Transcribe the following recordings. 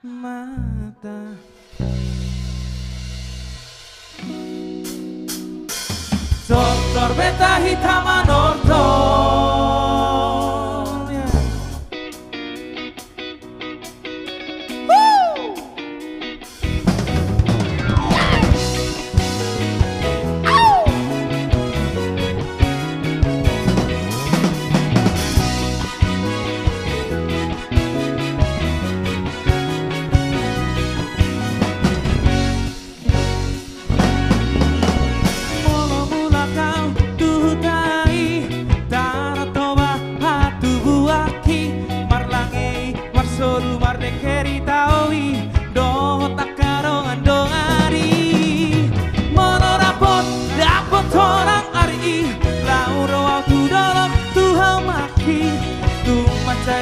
mata. Dokter beta hitam nonton ya.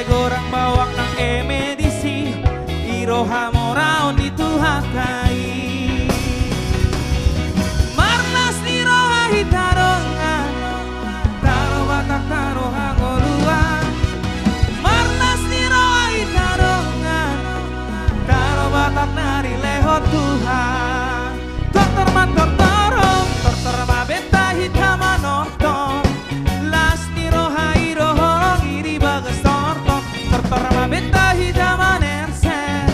Gorang bawang nang emedisi iroha moraon dituhakai marnas niroha hitarongan taro batak taro hangoluan marnas niroha hitarongan taro batak nari leho Tuhan dokter mantor torong dokter mabeta hitama nonton las niroha irohorong iri bagas torma beta hidaman ersen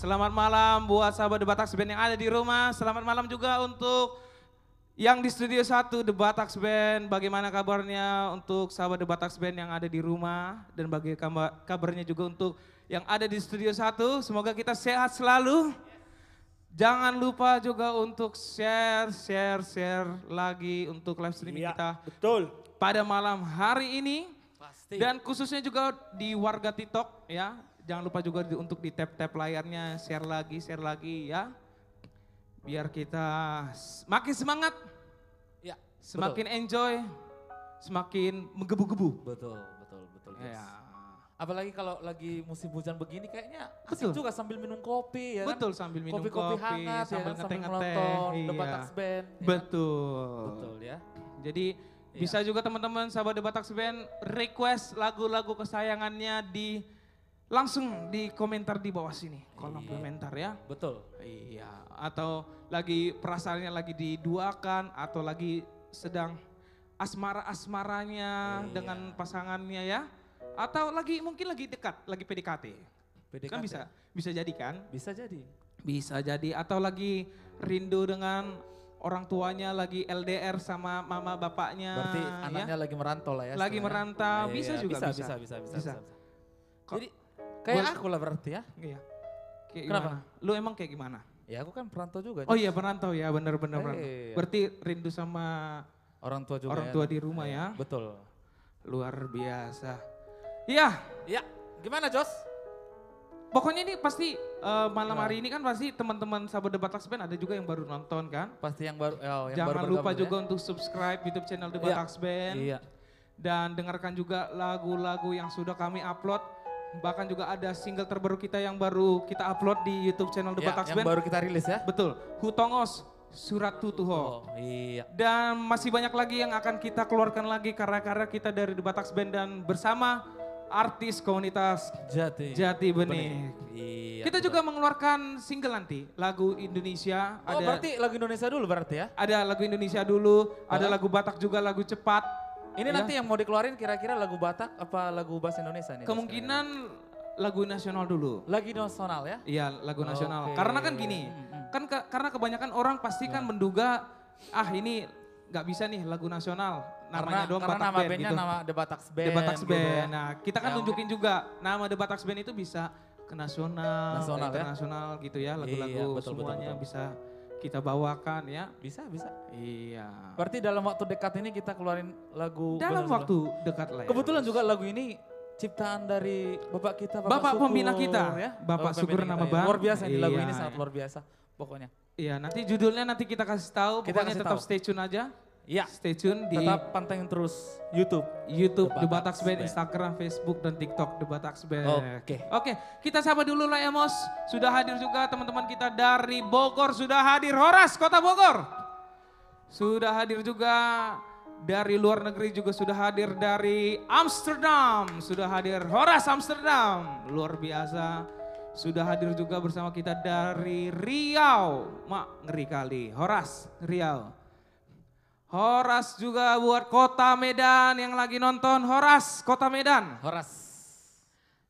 Selamat malam buat sahabat The Batax Band yang ada di rumah. Selamat malam juga untuk yang di studio 1 The Batax Band. Bagaimana kabarnya untuk sahabat The Batax Band yang ada di rumah. Dan kabarnya juga untuk yang ada di studio 1. Semoga kita sehat selalu. Jangan lupa juga untuk share lagi untuk live streaming kita. Betul. Pada malam hari ini. Pasti. Dan khususnya juga di warga TikTok ya. Jangan lupa juga untuk di tap layarnya, share lagi ya. Biar kita makin semangat, ya, semakin betul. Enjoy, semakin menggebu-gebu. Betul. Ya. Apalagi kalau lagi musim hujan begini kayaknya asik juga sambil minum kopi ya kan. Betul, sambil minum kopi hangat sambil ya kan, sambil ngeteh-ngeteh. menonton Iya. The Batax Band. Betul Ya. Jadi bisa juga teman-teman sahabat The Batax Band request lagu-lagu kesayangannya langsung di komentar di bawah sini, kolom komentar ya. Betul. Iya, atau lagi perasaannya lagi diduakan atau lagi sedang asmara-asmaranya dengan pasangannya ya. Atau mungkin lagi dekat, lagi PDKT. Kan bisa jadi kan? Bisa jadi. Bisa jadi atau lagi rindu dengan orang tuanya, lagi LDR sama mama bapaknya. Berarti anaknya lagi merantau lah ya. Lagi merantau, bisa juga bisa. Jadi kayak aku lah berarti ya. Iya. Kayak kenapa? Gimana? Lu emang kayak gimana? Ya aku kan perantau juga. Oh iya perantau ya, bener. Berarti rindu sama orang tua juga. Orang tua di rumah ya. Betul. Luar biasa. Iya. Ya, gimana Jos? Pokoknya ini pasti malam hari ini kan pasti teman-teman sahabat The Batax Band ada juga yang baru nonton kan. Pasti yang baru. Jangan lupa juga untuk subscribe YouTube channel The Batax Band. Iya. Dan dengarkan juga lagu-lagu yang sudah kami upload. Bahkan juga ada single terbaru kita yang baru kita upload di YouTube channel The Batax Band. Yang baru kita rilis ya. Betul. Hutongos Surat Tutuho. Oh, iya. Dan masih banyak lagi yang akan kita keluarkan lagi karya-karya kita dari The Batax Band dan bersama artis komunitas Jati Benih. Iya, kita juga mengeluarkan single nanti, lagu Indonesia. Oh berarti lagu Indonesia dulu berarti ya? Ada lagu Indonesia dulu, ada lagu Batak juga, lagu cepat. Ini nanti yang mau dikeluarin kira-kira lagu Batak apa lagu bahasa Indonesia nih? Kemungkinan lagu nasional dulu. Lagu nasional ya? Iya lagu nasional, karena kan gini, karena kebanyakan orang pasti kan menduga, ini nggak bisa nih lagu nasional, namanya doang Batak nama Band bandnya gitu. nama The Batax Band. The Batax Band, gitu ya. nah kita kan tunjukin juga nama The Batax Band itu bisa ke nasional internasional gitu ya, lagu-lagu semuanya betul. Bisa kita bawakan ya. Bisa. Iya. Berarti dalam waktu dekat ini kita keluarin lagu. Dalam waktu dekat lah ya. Kebetulan juga lagu ini ciptaan dari bapak kita, Bapak Sukur, pembina kita, ya? Bapak Sukur nama bang. Luar biasa ini lagu ini sangat luar biasa pokoknya. Iya nanti judulnya nanti kita kasih tahu, pokoknya tetap stay tune aja. Iya. Stay tune di. Tetap pantengin terus YouTube The Batax Band, Instagram, Facebook dan TikTok The Batax Band. Oke. Kita sapa dulu lah ya Mos. Sudah hadir juga teman-teman kita dari Bogor, sudah hadir Horas Kota Bogor. Sudah hadir juga dari luar negeri juga sudah hadir dari Amsterdam. Sudah hadir Horas Amsterdam, luar biasa. Sudah hadir juga bersama kita dari Riau. Ngeri kali, Horas Riau. Horas juga buat Kota Medan yang lagi nonton, Horas Kota Medan. Horas.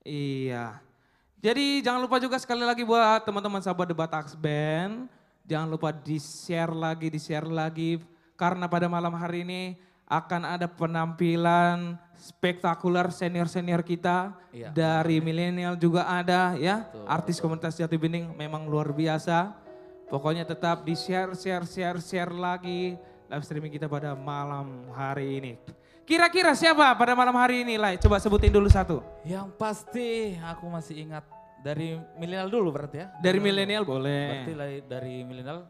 Iya. Jadi jangan lupa juga sekali lagi buat teman-teman sahabat The Batax Band. Jangan lupa di-share lagi. Karena pada malam hari ini akan ada penampilan spektakuler senior-senior kita. Iya. Dari milenial juga ada ya. Betul, artis komunitas Jati Bening memang luar biasa. Pokoknya tetap di-share lagi. Live streaming kita pada malam hari ini. Kira-kira siapa pada malam hari ini, Lai? Coba sebutin dulu satu. Yang pasti aku masih ingat dari milenial dulu berarti ya. Dari milenial boleh. Berarti dari milenial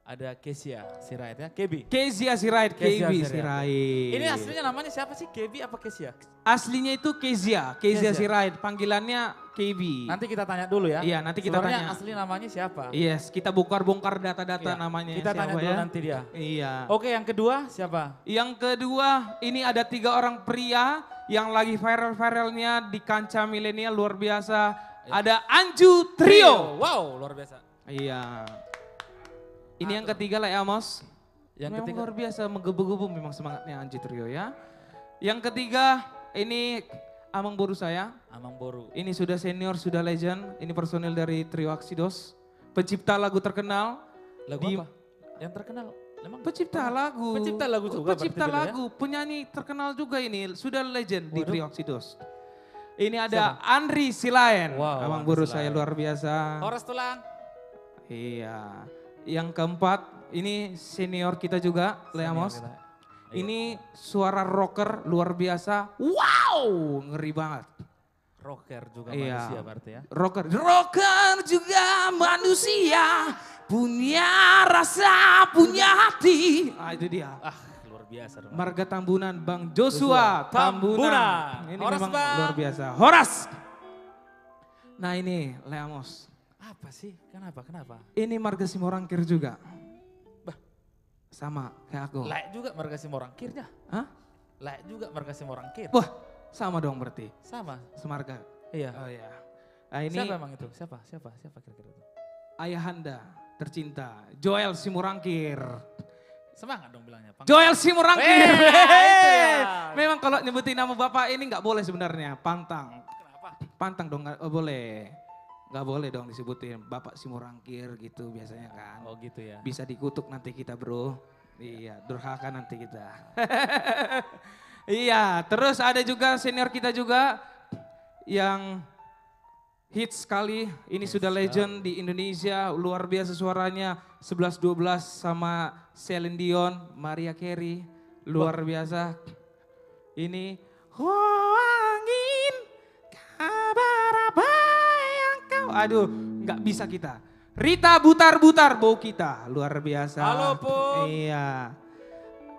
ada Kezia Sirait ya, Kebi. Kezia Sirait, Kebi Sirait. Ini aslinya namanya siapa sih, Kebi apa Kezia? Aslinya itu Kezia Sirait, panggilannya Kebi. Nanti kita tanya dulu ya. Iya, nanti kita tanya. Asli namanya siapa? Yes, kita bongkar data-data namanya. Kita tanya dulu nanti dia. Iya. Oke, yang kedua siapa? Yang kedua, ini ada 3 orang pria yang lagi viral-viralnya di kancah milenial luar biasa. Ada Anju Trio. Wow, luar biasa. Iya. Ini yang ketiga lah ya Amos. Yang ketiga luar biasa menggebu-gebu memang semangatnya Anju Trio ya. Yang ketiga ini Amang Boru saya. Amang Boru. Ini sudah senior, sudah legend. Ini personil dari Trio Aksidos. Pencipta lagu terkenal. Lagu Di- apa? Yang terkenal? Emang Pencipta lagu. Pencipta lagu juga Pencipta berarti beliau ya? lagu. Penyanyi terkenal juga ini. Sudah legend di Waduh. Trio Aksidos. Ini ada Andri Silaen. Wow, Amang Andri Boru Silaen. saya luar biasa. Horas Tulang. Iya. Yang keempat, ini senior kita juga, Leamos. Senior kita. Iya. Ini suara rocker luar biasa. Wow, ngeri banget. Rocker juga Iya. manusia berarti ya. Rocker juga manusia, punya rasa, punya hati. Ah itu dia. Ah, luar biasa dong. Marga Tambunan, Bang Joshua Tambunan. Tambunan. Ini Horas, memang Bang. luar biasa. Horas. Nah ini Leamos. Apa sih? Kenapa? Ini Marga Simorangkir juga. Bah. Sama kayak aku. Layak juga marga Simorangkirnya. Hah? Layak juga marga Simorangkir. Wah, sama dong berarti. Sama. Semarga. Iya. Oh iya. Nah ini Siapa emang itu? Siapa kira-kira itu? ayahanda tercinta, Joel Simorangkir. Semangat dong bilangnya. Pang. Joel Simorangkir. itu ya. Memang kalau nyebutin nama bapak ini nggak boleh sebenarnya, pantang. Kenapa? Pantang dong, nggak boleh. Nggak boleh dong disebutin bapak Simorangkir gitu biasanya kan. Oh gitu ya. Bisa dikutuk nanti kita bro. Iya, durhaka nanti kita. Iya, terus ada juga senior kita juga yang hits sekali. Ini sudah legend di Indonesia, luar biasa suaranya. 11-12 sama Celine Dion, Mariah Carey, luar biasa. Ini angin, kabar apa yang kau. Aduh, nggak bisa kita. Rita Butar-Butar bau kita, luar biasa. Halo, Pung. Iya.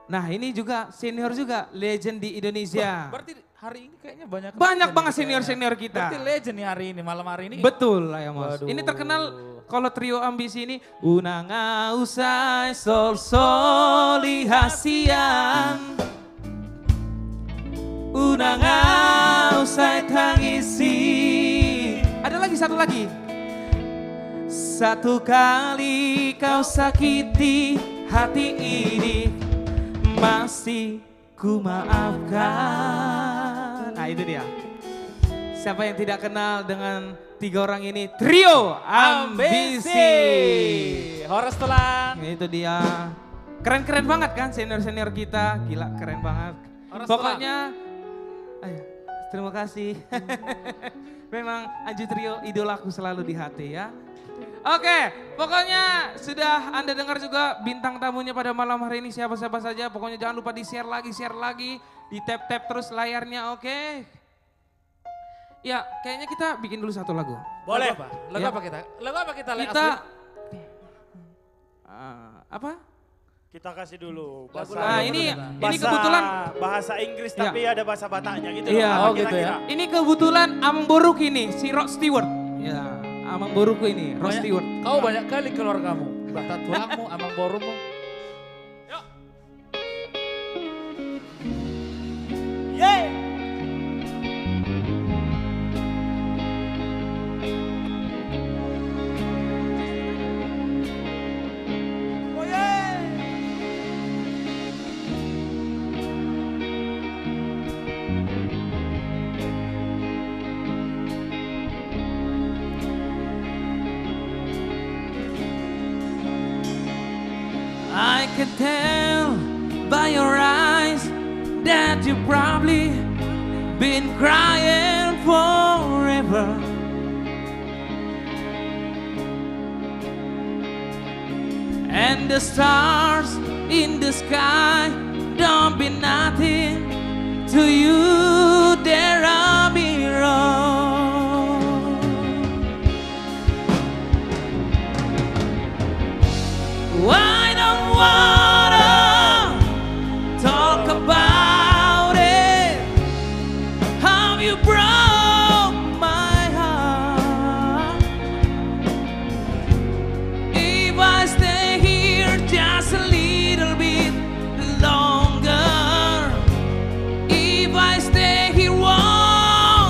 Nah ini juga senior juga, legend di Indonesia. Berarti hari ini kayaknya banyak. Banyak legend banget nih kayaknya. senior-senior kita. Berarti legend nih hari ini, malam hari ini. Betul lah ya Mas. Waduh. Ini terkenal kalau trio ambisi ini. Unanga usai sol soli hasian. Unanga usai tangisi. Ada lagi satu lagi. Satu kali kau sakiti hati ini masih ku maafkan. Nah itu dia. Siapa yang tidak kenal dengan tiga orang ini? Trio Ambisi. Horas Tulang. Itu dia. Keren-keren banget kan senior-senior kita. Gila keren banget. Horas Pokoknya, ayo, terima kasih. Memang Anju Trio idolaku selalu di hati ya. Oke, pokoknya sudah Anda dengar juga bintang tamunya pada malam hari ini siapa-siapa saja. Pokoknya jangan lupa di-share lagi, di-tap-tap terus layarnya, oke? Ya, kayaknya kita bikin dulu satu lagu. Boleh. Ya. Lagu apa kita? Lagu apa kita? Kita apa? Kita kasih dulu Lagu bahasa. Nah, lagu ini bahasa, kebetulan bahasa Inggris Ya. tapi ada bahasa Bataknya gitu. Iya. loh. Oh, Kira-kira. gitu ya. ini kebetulan Amang Boruk ini si Rod Stewart. Ya, Amang Boruk ini Rod Banyak- Stewart. Kau banyak kali keluar kamu. Batak tulangmu, amang borumu. Yeay. Oh, yeay. I can tell by your eyes that you've probably been crying forever. And the stars in the sky don't be nothing to you, they're a mirror. I don't wanna talk about it. How you broke my heart. If I stay here just a little bit longer, if I stay here one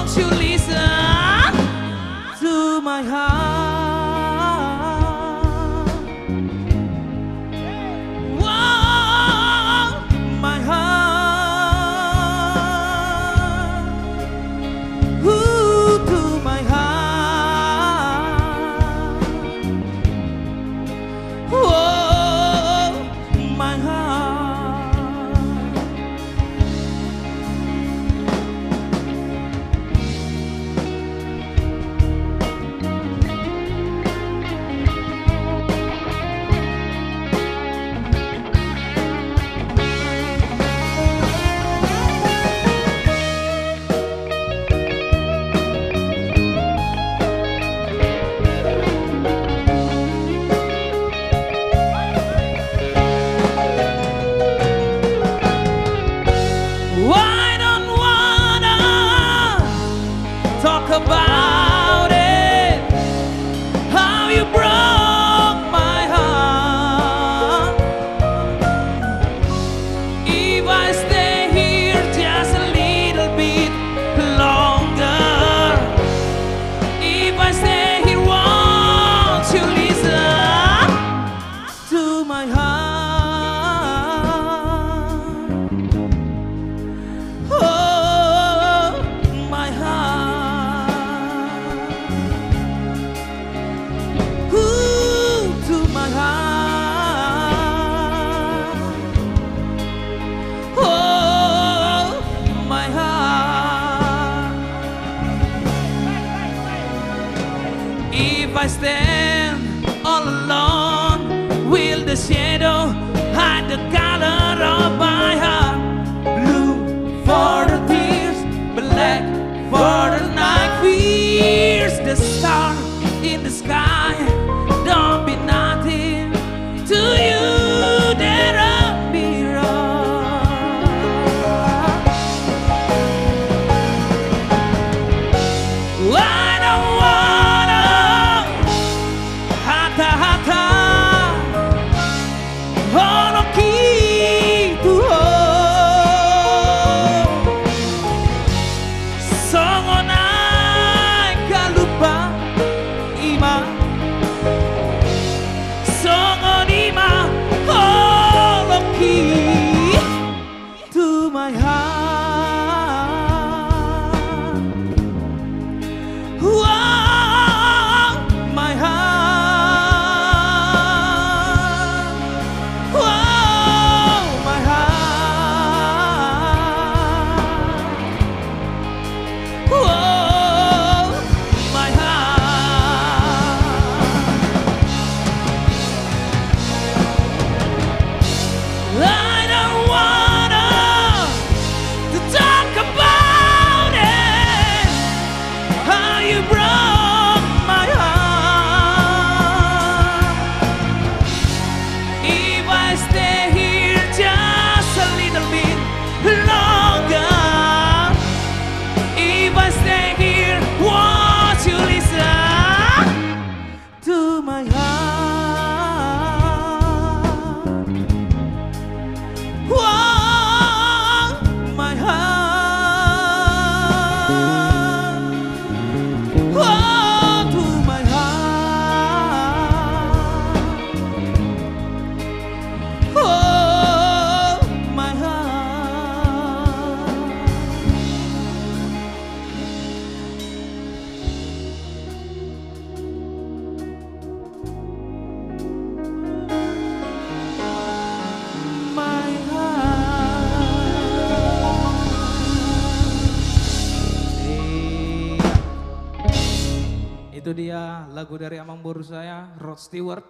Itu dia lagu dari Amang Boru saya, Rod Stewart.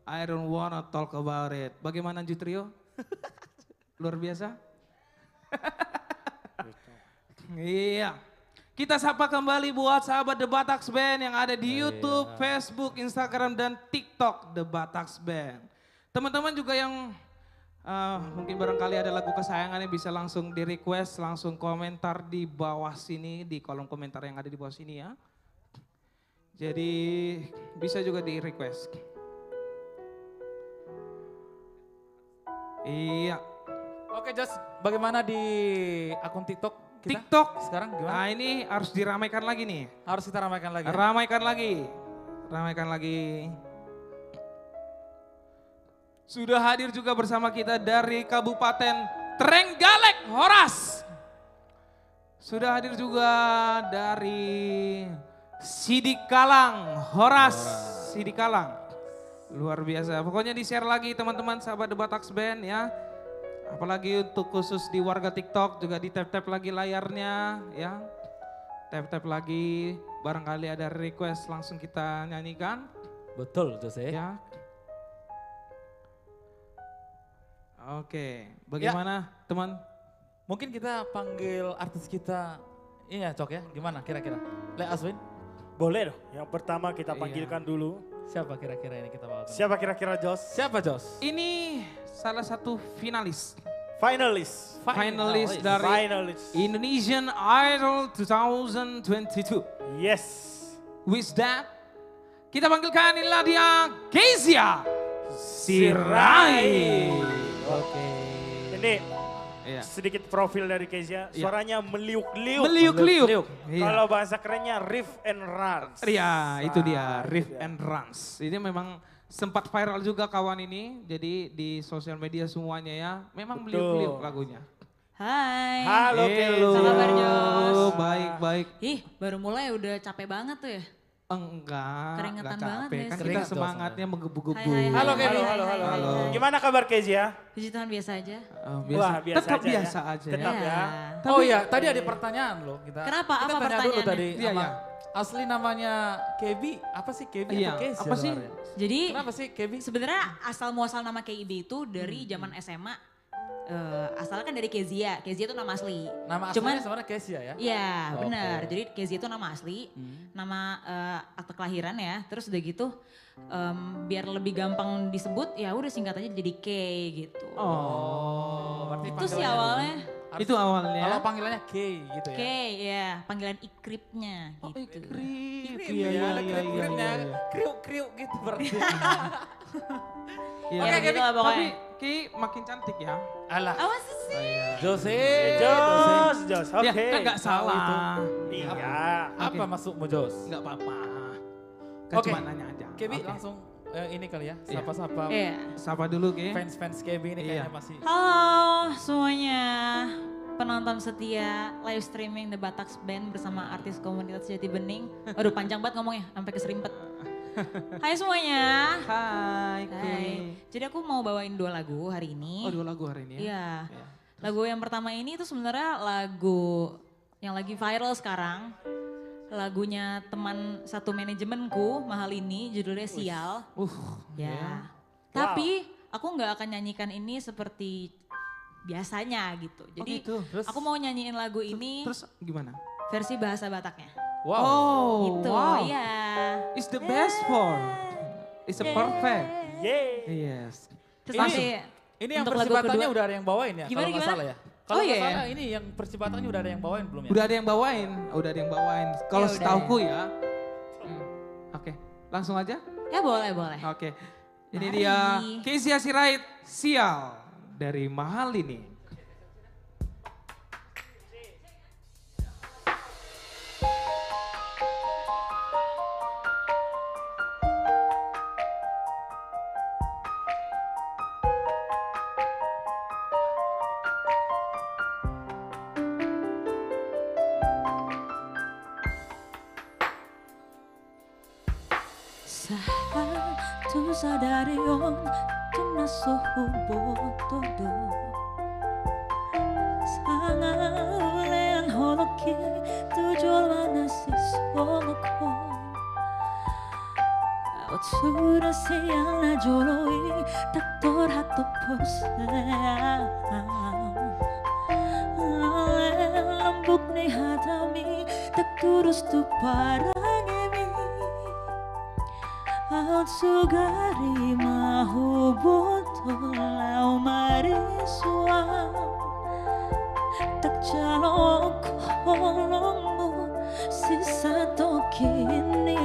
I don't wanna talk about it. Bagaimana Jutrio? Luar biasa? Iya. Kita sapa kembali buat sahabat The Bataks Band yang ada di YouTube, Facebook, Instagram, dan TikTok The Bataks Band. Teman-teman juga yang mungkin barangkali ada lagu kesayangannya bisa langsung di request, langsung komentar di bawah sini, di kolom komentar yang ada di bawah sini ya. Jadi bisa juga di request. Iya. Oke Jos, bagaimana di akun TikTok kita? TikTok. Sekarang gimana? Nah ini harus diramaikan lagi nih. Harus kita ramaikan lagi. Ramaikan lagi. Ramaikan lagi. Sudah hadir juga bersama kita dari Kabupaten Trenggalek, Horas. Sudah hadir juga dari Sidikalang, Horas. Sidikalang. Luar biasa. Pokoknya di-share lagi teman-teman sahabat The Bataks Band ya. Apalagi untuk khusus di warga TikTok juga di tap-tap lagi layarnya ya. Tap-tap lagi, barangkali ada request langsung kita nyanyikan. Betul Jose. Ya. Oke, bagaimana teman? Mungkin kita panggil artis kita, iya Cok ya, gimana kira-kira? Le Aswin, Boleh dong. Yang pertama kita Iya. panggilkan dulu. siapa kira-kira ini kita bawa? Siapa kira-kira Jos? Siapa Jos? Ini salah satu finalis. Finalis. Finalis dari Finalis. Indonesian Idol 2022. Yes. With that, kita panggilkan inilah dia Kezia Sirai. Oke. Ini Iya. sedikit profil dari Kezia. Iya. Suaranya meliuk-liuk. Meliuk-liuk. Iya. Kalau bahasa kerennya riff and runs. Iya, itu dia, Nah, Riff itu dia. and Runs. Ini memang sempat viral juga kawan ini, jadi di sosial media semuanya ya, memang Betul. meliuk-liuk lagunya. Hai. Halo Hello. Kezia. Apa kabar, Jos? Baik-baik. Ih, baru mulai udah capek banget tuh ya. Enggak Keringetan capek. banget Kan gak sih? kita Keringat, semangatnya menggebu-gebu. Hai, hai, hai. Halo, Hai, Kevin. hai, Halo, hai, halo, hai, halo. hai. Gimana kabar Kezia? Puji Tuhan biasa aja. Biasa, Wah, biasa tetap aja ya. biasa aja Tetap ya. ya. Oh iya, tadi ada pertanyaan loh kita. Kenapa? Kita Apa tanya dulu pertanyaannya? tadi Iya, sama iya. asli namanya Kebi, apa sih Kebi Iya, atau Kezia apa sih? sebenarnya? Jadi Kenapa sih Kebi? sebenarnya asal muasal nama KIB itu dari zaman SMA. Asalnya kan dari Kezia. Kezia itu nama asli. Nama Cuman aslinya sebenarnya Kezia ya? Iya Oke. benar. Jadi Kezia itu nama asli, nama akte kelahiran ya. Terus udah gitu biar lebih gampang disebut ya udah singkat aja jadi K gitu. Oh, berarti Itu sih panggilannya awalnya. Harus- itu awalnya. Kalau panggilannya K gitu K ya? ya panggilan ikripnya Oh, gitu. Krip. Kriuk Iya, ya, iya, ada iya, kriuk-kriuknya. iya. Kriuk-kriuk gitu berarti. Iya. Oke, Tapi- gitu lah pokoknya. Tapi Ki makin cantik ya. Alah, Awas sih. Jose. Jos. Ya, Oke. kan nggak salah. Iya. Apa masukmu Jos? Nggak apa-apa. Kan Oke. cuma nanya aja. Kebi Oke. langsung ini kali ya, Iya. sapa-sapa. Iya. Sapa dulu Ki. Fans-fans Kebi ini Iya. kayaknya masih. Halo semuanya, penonton setia live streaming The Bataks Band bersama artis komunitas Jati Bening. Aduh panjang banget ngomongnya, sampai keserimpet. Hai semuanya. Hai Ki. Hai. Jadi aku mau bawain 2 lagu hari ini. Oh 2 lagu hari ini ya? Iya. Iya. Lagu yang pertama ini itu sebenarnya lagu yang lagi viral sekarang. Lagunya teman satu manajemenku, Mahal ini, judulnya Sial. Iya. Ya. Tapi aku nggak akan nyanyikan ini seperti biasanya gitu. Jadi gitu. Terus? aku mau nyanyiin lagu ini Terus gimana? versi bahasa Bataknya. Wow. Oh, Gitu, wow. iya. It's the best form. It's a perfect. Yeay. Yes. Terus Ini- nanti Ini yang untuk lagu persibatannya kedua- udah ada yang bawain ya? Gimana, kalau nggak gimana? salah ya? Kalau Oh, nggak iya, salah ini yang persibatannya udah ada yang bawain belum ya? Udah ada yang bawain, udah ada yang bawain. Kalau Ya udah. setauku ya. Oke, langsung aja. Ya boleh, boleh. Oke. Ini Mari. dia Kezia Sirait Sial dari Mahal ini. Satu sadari on kena sohubo todo Sangalan holoki tujuan mana si sonoko Otsura siang na joloi taktor hato posea lembut ni hatami tak turus tu parangemi Otsugari mahu botolau marisua tak calon kolongmu sisa tokini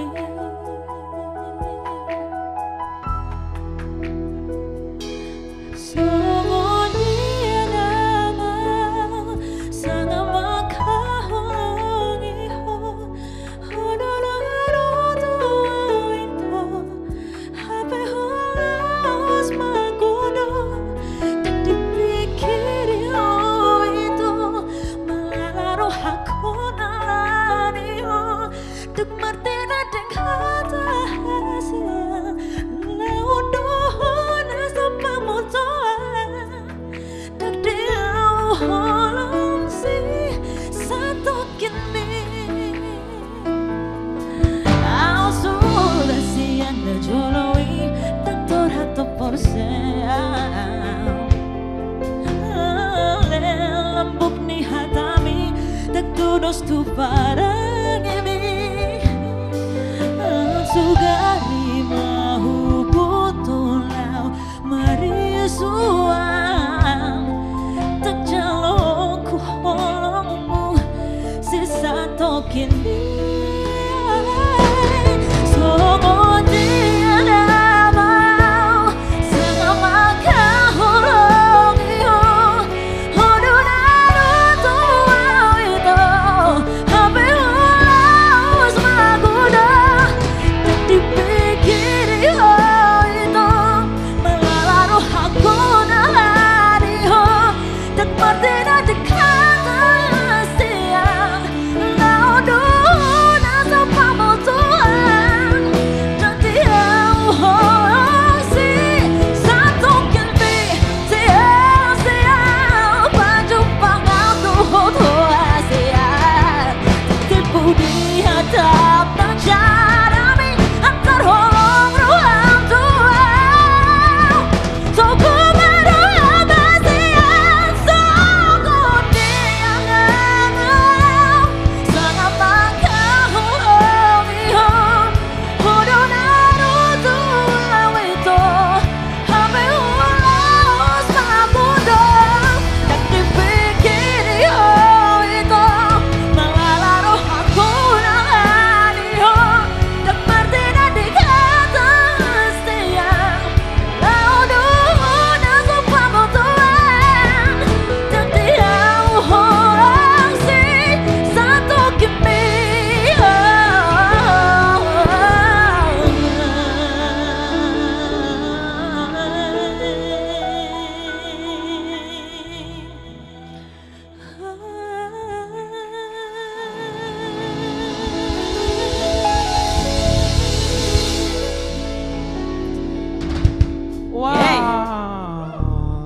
lembut ni hatami tak tudus tu parangemi sugari mahu butulau marisuang tak jalong ku holongmu sisa tokini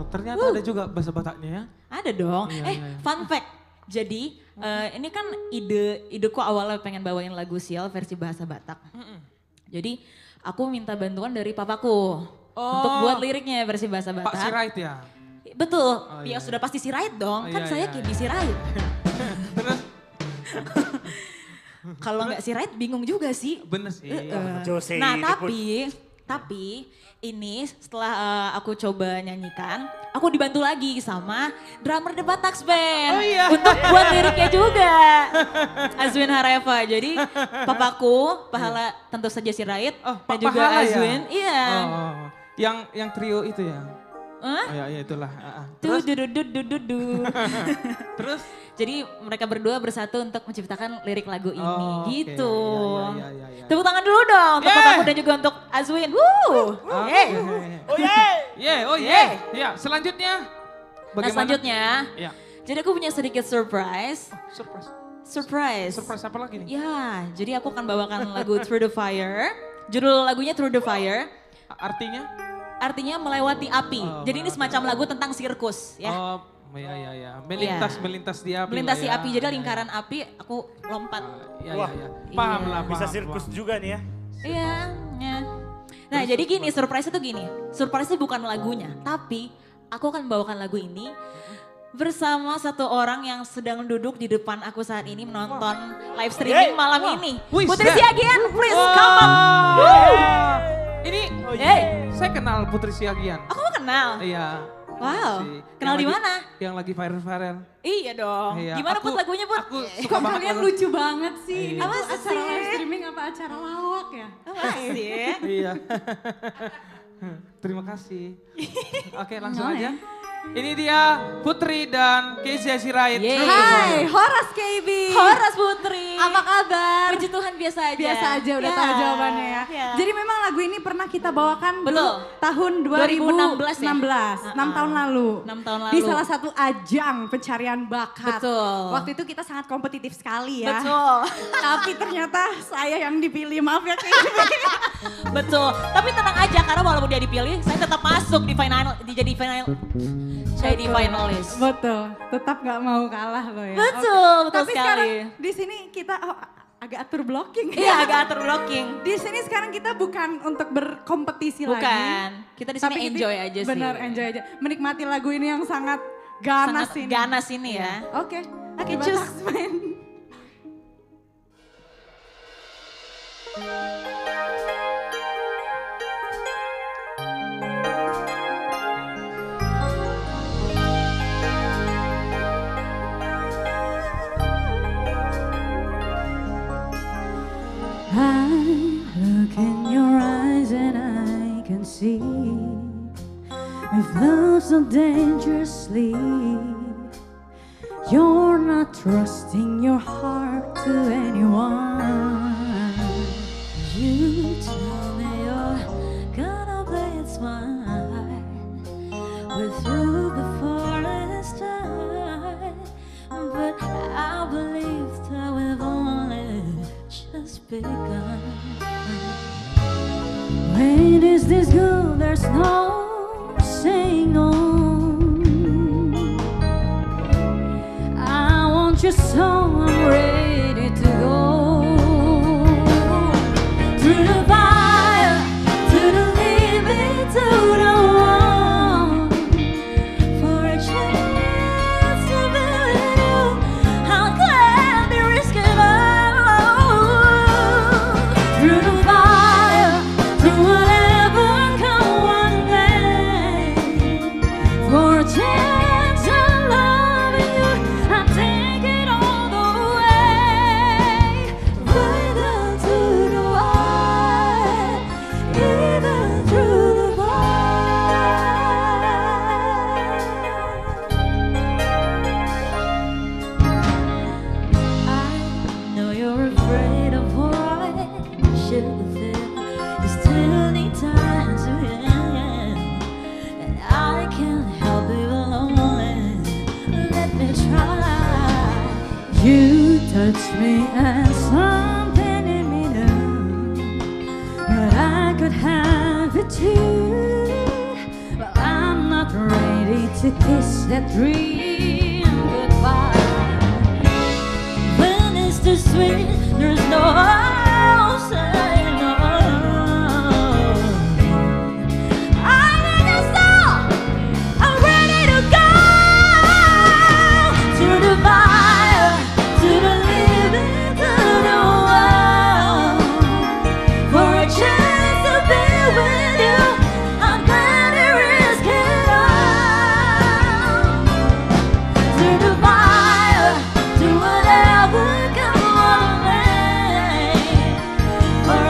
Ternyata ada juga bahasa Bataknya ya. Ada dong. Iya, iya. Fun fact. Jadi ini kan ideku awalnya pengen bawain lagu Sial versi bahasa Batak. Jadi aku minta bantuan dari papaku untuk buat liriknya versi bahasa Batak. Pak Sirait ya? Betul. Iya, Ya sudah pasti Sirait dong. Oh, Kan iya, saya iya, kayak Sirait. Terus Kalau nggak Sirait bingung juga sih. bener sih. Jose Nah ini tapi ini setelah aku coba nyanyikan, aku dibantu lagi sama drummer The Bataks Band. Oh iya. Untuk buat liriknya juga. Azwin Hareva. Jadi papaku, pahala tentu saja Sirait. Oh, Dan juga Pahala ya? Azwin. Iya. Oh, yang trio itu ya? Hah? Oh ya itulah. Tuh, Terus? Terus? Jadi mereka berdua bersatu untuk menciptakan lirik lagu ini Oh, oke. gitu. Iya, iya, iya. Tepuk tangan dulu dong untuk Yeah. papaku dan juga untuk Azwin. Woo! Yeay. Oh yeah. Ya, selanjutnya. Nah selanjutnya, Ya. jadi aku punya sedikit surprise. Surprise. Surprise. Surprise apa lagi nih? Ya, jadi aku akan bawakan lagu Through the Fire. Judul lagunya Through the Fire. Artinya? Artinya melewati api. Oh, Jadi ini semacam lagu tentang sirkus ya. Oh, ya. Melintas di api. Melintasi lah ya. api, jadi lingkaran api aku lompat. Ya, Wah, ya. Paham iya. lah, Bisa paham, sirkus paham. juga nih ya. Iya, ya. Nah jadi gini, surprise itu gini. Surprise itu bukan lagunya, tapi aku akan membawakan lagu ini bersama satu orang yang sedang duduk di depan aku saat ini menonton live streaming malam ini. Wih, Putri Zed. Siagian, please come on. Ini Hey, saya kenal Putri Siagian. aku mau kenal. Iya. Wow, Si- kenal yang di lagi- mana? Yang lagi viral-viral. Iya dong. Iya, Gimana aku- Put lagunya Put? Aku suka Kok banget kalian lagu- lucu banget sih? Ini Iya. tuh Apa acara sih? live streaming apa acara lawak ya? Masih. Iya. Terima kasih. Oke, langsung aja. Ini dia Putri dan Kezia Sirait. Yeay. Hai, Horas KB. Horas Putri. Apa kabar? Puji Tuhan biasa aja. Biasa aja udah Ya, tahu jawabannya ya. ya. Jadi memang lagu ini pernah kita bawakan Betul. dulu tahun 2016, 2016 ya? 6 tahun lalu. 6 tahun Di lalu. salah satu ajang pencarian bakat. Betul. Waktu itu kita sangat kompetitif sekali ya. Betul. Tapi ternyata saya yang dipilih, maaf ya KB. Betul. Tapi tenang aja karena walaupun dia dipilih, saya tetap masuk di final, jadi final. Saya di finalis. Betul, tetap nggak mau kalah loh ya. Betul, Oke. betul Tapi sekali. sekarang di sini kita agak atur blocking. Iya, agak atur blocking. Di sini sekarang kita bukan untuk berkompetisi lagi. Bukan. Kita di sini Tapi enjoy aja sih. Benar, enjoy aja. Menikmati lagu ini yang sangat ganas Sangat ini. ganas ini ya. Oke. Oke, Coba cus. Taxman. I look in your eyes and I can see if love so dangerously. You're not trusting your heart to anyone. You tell me you're gonna play it smart with you before it starts, but I believe that we've only just begun. When is this good? There's no saying no. I want you so I'm ready to go through the fire, to the limit, to the wall. For a chance to be with you, I'll gladly risk it all. Through the fire, through whatever, come one day. For a chance of loving you, I'll take it all the way. Right down to the wire, even through the I know you're afraid of what should feel. You still need time to heal, and I can't help it alone. Let me try. You touch me and something in me knew that I could have it too. But I'm not ready to kiss that dream goodbye. When it's too sweet, there's no saying no. I'm in the storm, I'm ready to go. To the fire, to the living, to the world. For a chance to be with you, I'm gonna risk it all. To the fire, to whatever come my way. For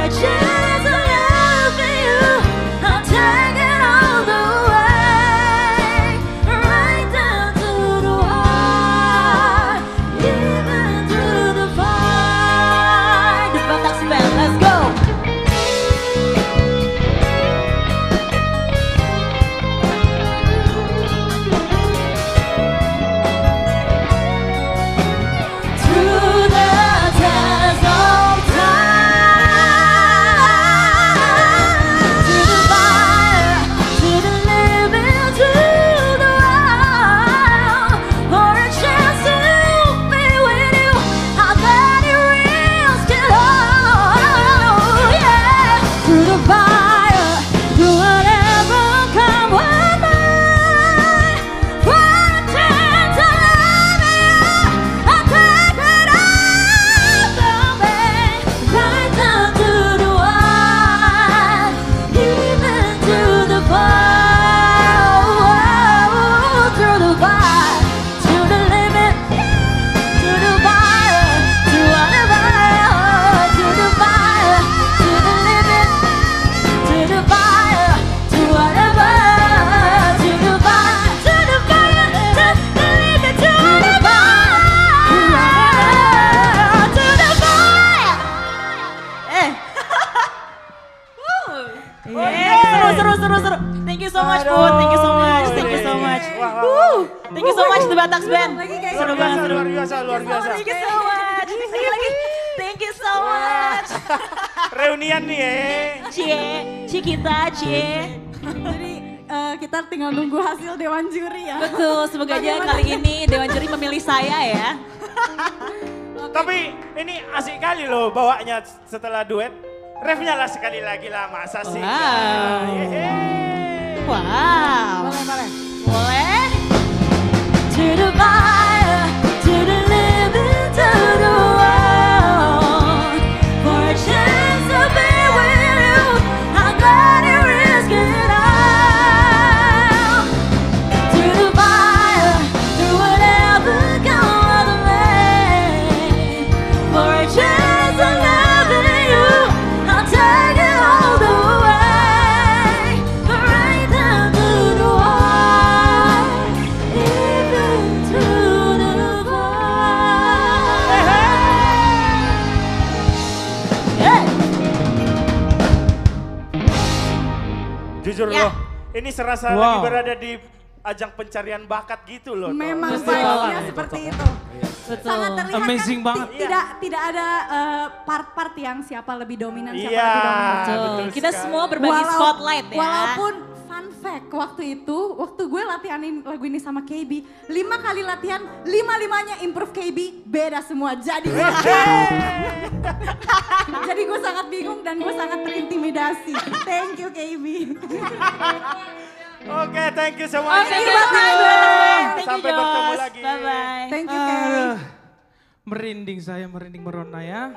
Thank you so much The Bataks Band. Lagi kayak Luar Seru biasa, banget. luar biasa, luar biasa. Thank you so much. Lagi. Thank you so much. Reunian nih Cie kita, Cie. Jadi kita tinggal nunggu hasil Dewan Juri ya. Betul, semoga aja kali ini Dewan Juri memilih saya ya. Tapi ini asik kali loh bawanya setelah duet. Refnya lah sekali lagi lah, masa sih? Wow. Yeay. Wow. Boleh. Boleh? To the fire, to the living, to the world. For a chance to be with you, I'm gonna risk it all. To the fire, through whatever comes the way. For a chance of loving you, I'll take it all the way. Right down to the wire, even to the fire. Yeah. Jujur Ya. loh, ini serasa Wow. lagi berada di ajang pencarian bakat gitu loh. Memang Betul. vibes-nya seperti itu. Betul. Sangat terlihat Amazing kan banget. tidak ada part-part yang siapa lebih dominan, siapa Iya. lebih dominan. Betul. betul Kita sekali. semua berbagi spotlight ya. Walaupun fun fact waktu itu, waktu gue latihanin lagu ini sama KB, 5 kali latihan, 5-5-nya improve KB, beda semua. Jadi jadi gue sangat bingung dan gue sangat terintimidasi. Thank you KB. Oke, thank you semuanya. Thank you banget. Thank you Sampai bertemu Jos. lagi. Bye bye. Thank you KB. Merinding saya, merinding merona ya.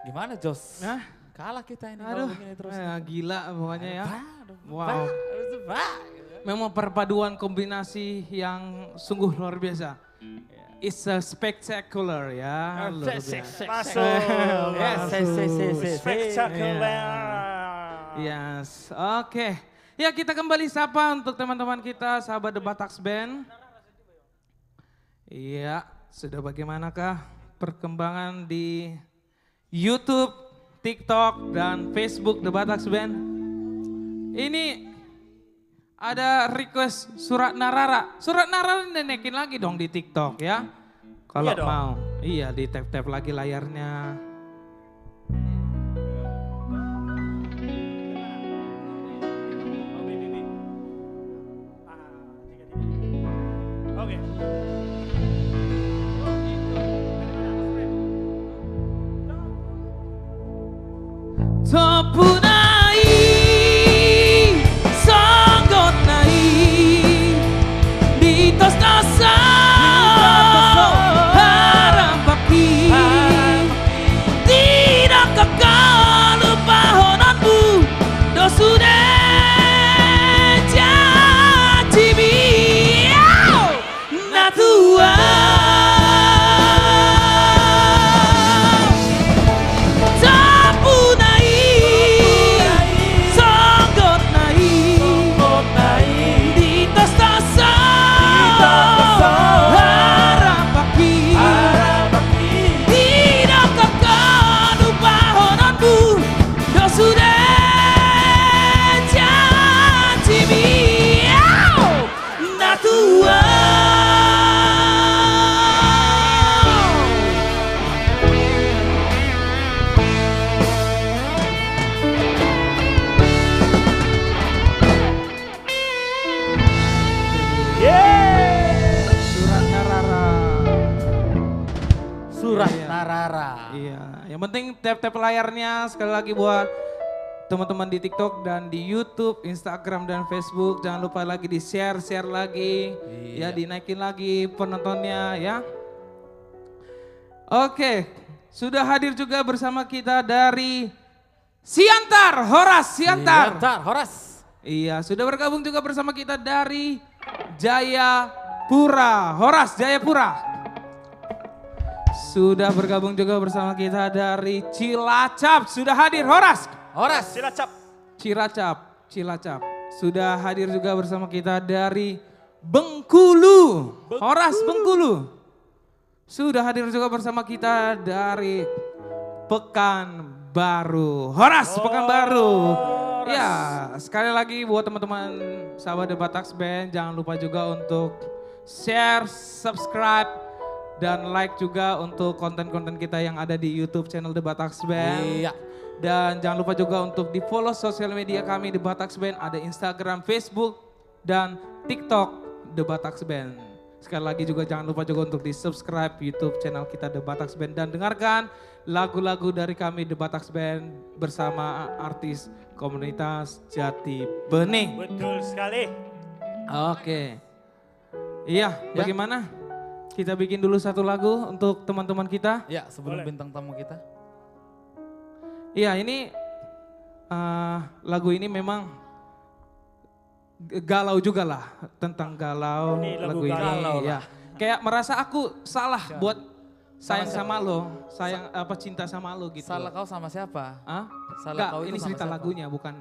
Gimana Jos? Hah? Kalah kita ini Aduh, kalau begini terus. gila pokoknya ya. Wow. Wow. Memang perpaduan kombinasi yang sungguh luar biasa. It's a spectacular ya. Luar biasa. Masuk. Spectacular. Yes, oke. Ya kita kembali sapa untuk teman-teman kita, sahabat The Bataks Band. Iya, sudah bagaimanakah perkembangan di YouTube, TikTok, dan Facebook The Bataks Band? Ini ada request Surat Narara. Surat Narara nenekin lagi dong di TikTok ya. Kalau Iya dong. mau. Iya, di tap-tap lagi layarnya. Oke. Topunai, sanggot nai, di tos nasa, harapaki, tidak kekal lupa honanmu, dosude jatibi, natua. Surat Iya, iya. Narara. Iya, yang penting tap-tap layarnya sekali lagi buat teman-teman di TikTok dan di YouTube, Instagram dan Facebook. Jangan lupa lagi di share lagi, ya dinaikin lagi penontonnya ya. Oke, sudah hadir juga bersama kita dari Siantar, Horas Siantar. Siantar, Horas. Iya, sudah bergabung juga bersama kita dari Jayapura, Horas Jayapura. Sudah bergabung juga bersama kita dari Cilacap, sudah hadir Horas. Horas. Cilacap. Cilacap. Sudah hadir juga bersama kita dari Bengkulu, Horas Bengkulu. Sudah hadir juga bersama kita dari Pekanbaru, Horas Pekanbaru. Ya, sekali lagi buat teman-teman sahabat The Bataks Band, jangan lupa juga untuk share, subscribe, dan like juga untuk konten-konten kita yang ada di YouTube channel The Bataks Band. Iya. Dan jangan lupa juga untuk di follow sosial media kami The Bataks Band, ada Instagram, Facebook, dan TikTok The Bataks Band. Sekali lagi juga jangan lupa juga untuk di subscribe YouTube channel kita The Bataks Band dan dengarkan lagu-lagu dari kami The Bataks Band bersama artis komunitas Jati Bening. Betul sekali. Oke. Iya, bagaimana? Kita bikin dulu satu lagu untuk teman-teman kita. Ya, sebelum Boleh. bintang tamu kita. Iya, ini lagu ini memang galau juga lah, tentang galau. Ini lagu galau ya. Kayak merasa aku salah buat sayang siapa? sama lo, cinta sama lo gitu. Salah kau sama siapa? Hah? Salah Enggak, kau itu ini sama cerita siapa? lagunya bukan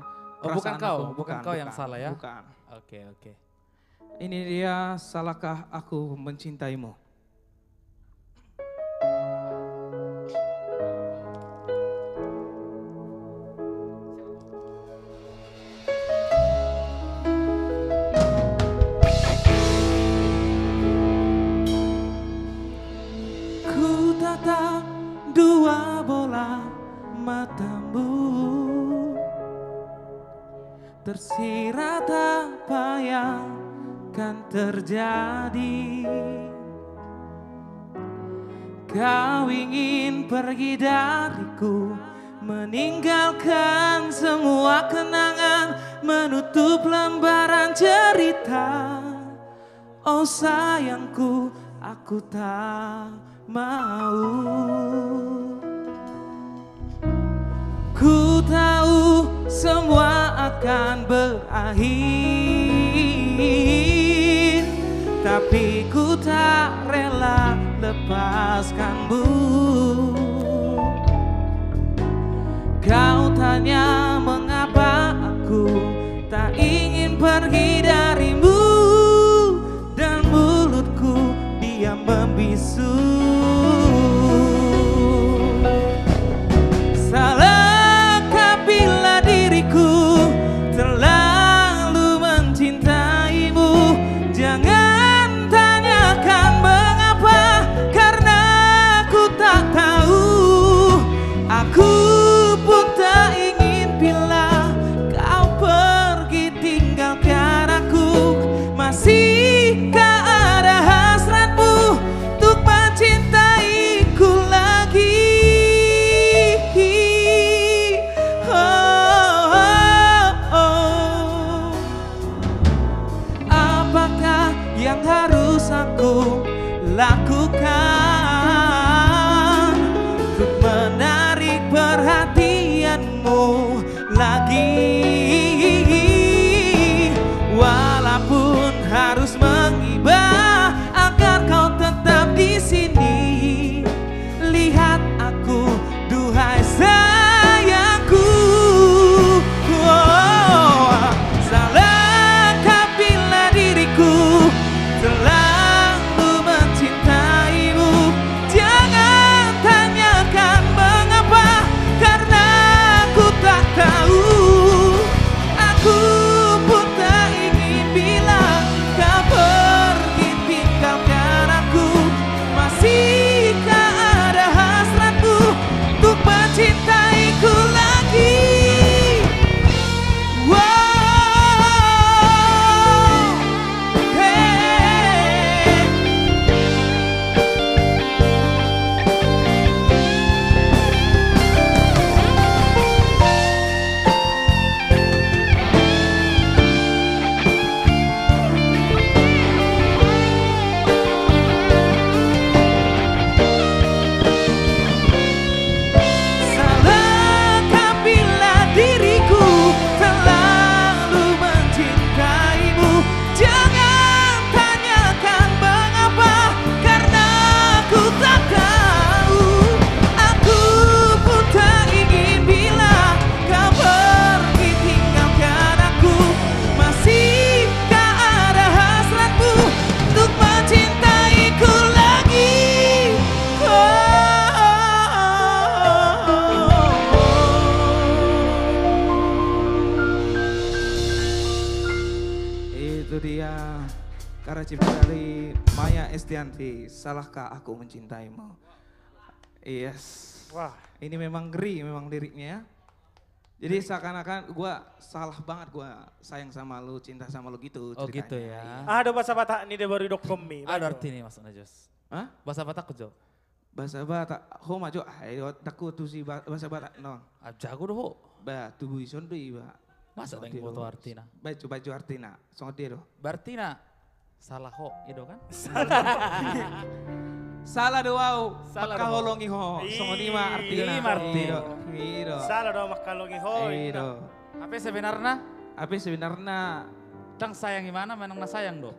Oh, bukan perasaan kau, aku. bukan kau yang salah ya? Bukan. Oke, oke. Ini dia, salahkah aku mencintaimu? Ku tatap dua bola matamu, tersirat apa yang kan terjadi. Kau ingin pergi dariku, meninggalkan semua kenangan, menutup lembaran cerita. Oh sayangku, aku tak mau. Ku tahu semua akan berakhir, tapi ku tak rela lepaskanmu. Kau tanya mengapa aku tak ingin pergi darimu, dan mulutku diam membisu. Salahkah bila diriku terlalu mencintaimu? Jangan tanyakan mengapa, karena aku tak tahu. Aku pun tak ingin bila kau pergi tinggalkan aku. Masihkah ada hasratmu untuk mencintaiku lagi? Apakah yang harus aku lakukan untuk menarik perhatianmu lagi? Walaupun harus mengibah agar kau tetap di sini. Lihat aku, duhai sayangku. Salahkah bila diriku terlalu mencintaimu? Jangan tanyakan mengapa, karena aku tak tahu. Aku pun tak ingin bilang kau pergi tinggalkan aku. Masihkah ada hasratmu untuk mencintaiku lagi? Wow, hey. Salahkah bila diriku terlalu mencintaimu? Jangan tanyakan mengapa, karena aku tak tahu. Aku pun tak ingin bila kau pergi tinggalkan aku. Masihkah ada hasratmu untuk mencintaiku lagi? Itu dia karya cipta dari dari Maya Estianti, salahkah aku mencintaimu? Yes. Wah. Ini memang ngeri memang liriknya ya. Jadi seakan-akan gue salah banget gue sayang sama lu, cinta sama lu gitu Oh ceritanya. gitu ya. Ada bahasa Batak nih dia baru dok komi. Ada arti nih maksudnya Jos. Hah? Bahasa Batak Jo. Bahasa Batak, ho maju, ayo takut tuh si bahasa Batak non. Jago doh. Ba, tubuh ison tuh iba. Masa tadi foto artina. Baju artina, songot dia doh. Berarti na salah ho itu kan? Salah doau, Salah pagka doau. holongi ho, songot ima artina. Ih, Martin. Ido. Salah dong makalongi hoi. Ido. Apa sebenarnya? Apa sebenarnya Dang sayang gimana menang na sayang do?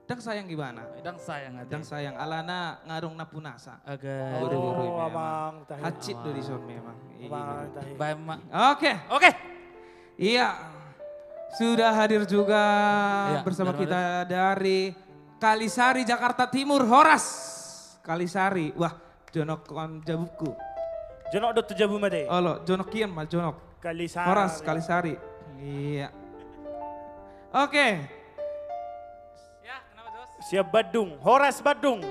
dang sayang gimana? Dang sayang aja. Dang sayang alana ngarung na punasa. Agak. Buru-buru Oh, memang. abang tahi. Hacit do di son memang. Abang tahi. Baik mak. Oke. Oke. Iya, sudah hadir juga Iya, bersama dari kita dari Kalisari, Jakarta Timur, Horas. Kalisari, wah Jonok kon jabuku. Jonok do tujabu mate. Olo, Jonok kian mal Jonok. Kalisari. Horas, Kalisari. Iya. Oke, Siap Badung. Horas Badung.